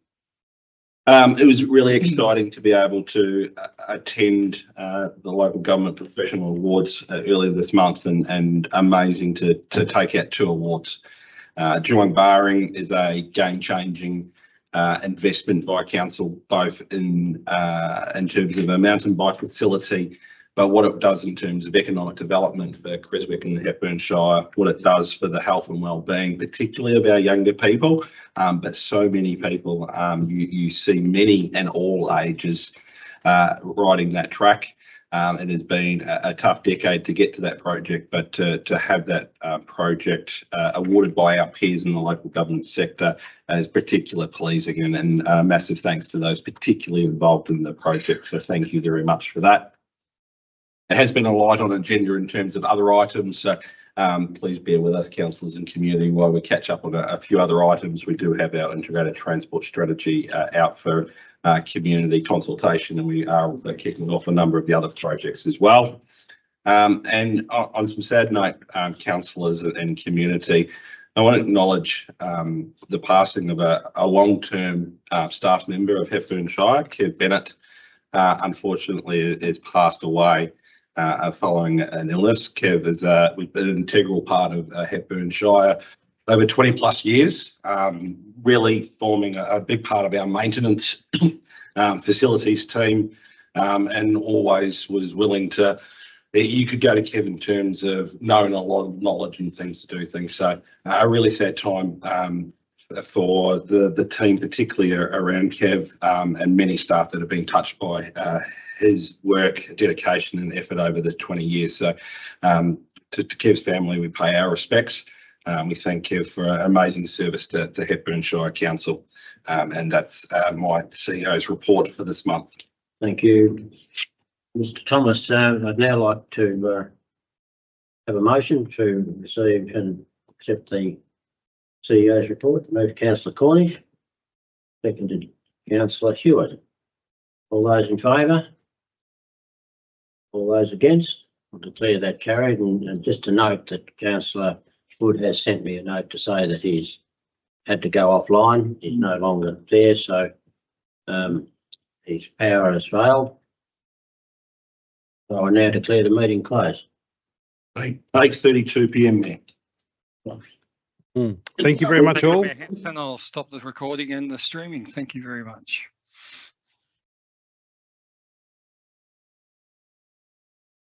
It was really exciting to be able to attend the local government professional awards earlier this month, and amazing to take out 2 awards. Geelong Barring is a game-changing investment by council, both in terms of a mountain bike facility, but what it does in terms of economic development for Creswick and the Hepburn Shire, what it does for the health and well-being, particularly of our younger people, but so many people, you see many and all ages riding that track. It has been a tough decade to get to that project, but to have that project awarded by our peers in the local government sector is particularly pleasing, and massive thanks to those particularly involved in the project. So thank you very much for that. It has been a light on agenda in terms of other items, so please bear with us, councillors and community, while we catch up on a few other items. We do have our integrated transport strategy out for community consultation, and we are kicking off a number of the other projects as well. And on some sad note, councillors and community, I want to acknowledge the passing of a long-term staff member of Hepburn Shire, Kev Bennett. Unfortunately, has passed away following an illness. Kev has been an integral part of Hepburn Shire over 20 plus years, really forming a big part of our maintenance facilities team, and always was willing to, you could go to Kev in terms of knowing a lot of knowledge and things to do things. So a really sad time for the team, particularly around Kev, and many staff that have been touched by his work, dedication and effort over the 20 years. So to Kev's family, we pay our respects. We thank Kev for an amazing service to Hepburn Shire Council. And that's my CEO's report for this month. Thank you, Mr. Thomas. I'd now like to have a motion to receive and accept the CEO's report. Moved Councillor Cornish, seconded Councillor Hewitt. All those in favour? All those against? I'll declare that carried. And just to note that Councillor Wood has sent me a note to say that he's had to go offline. He's no longer there, so his power has failed. So I now declare the meeting closed. 8:32 PM there. Thank you very much all. And I'll stop the recording and the streaming. Thank you very much.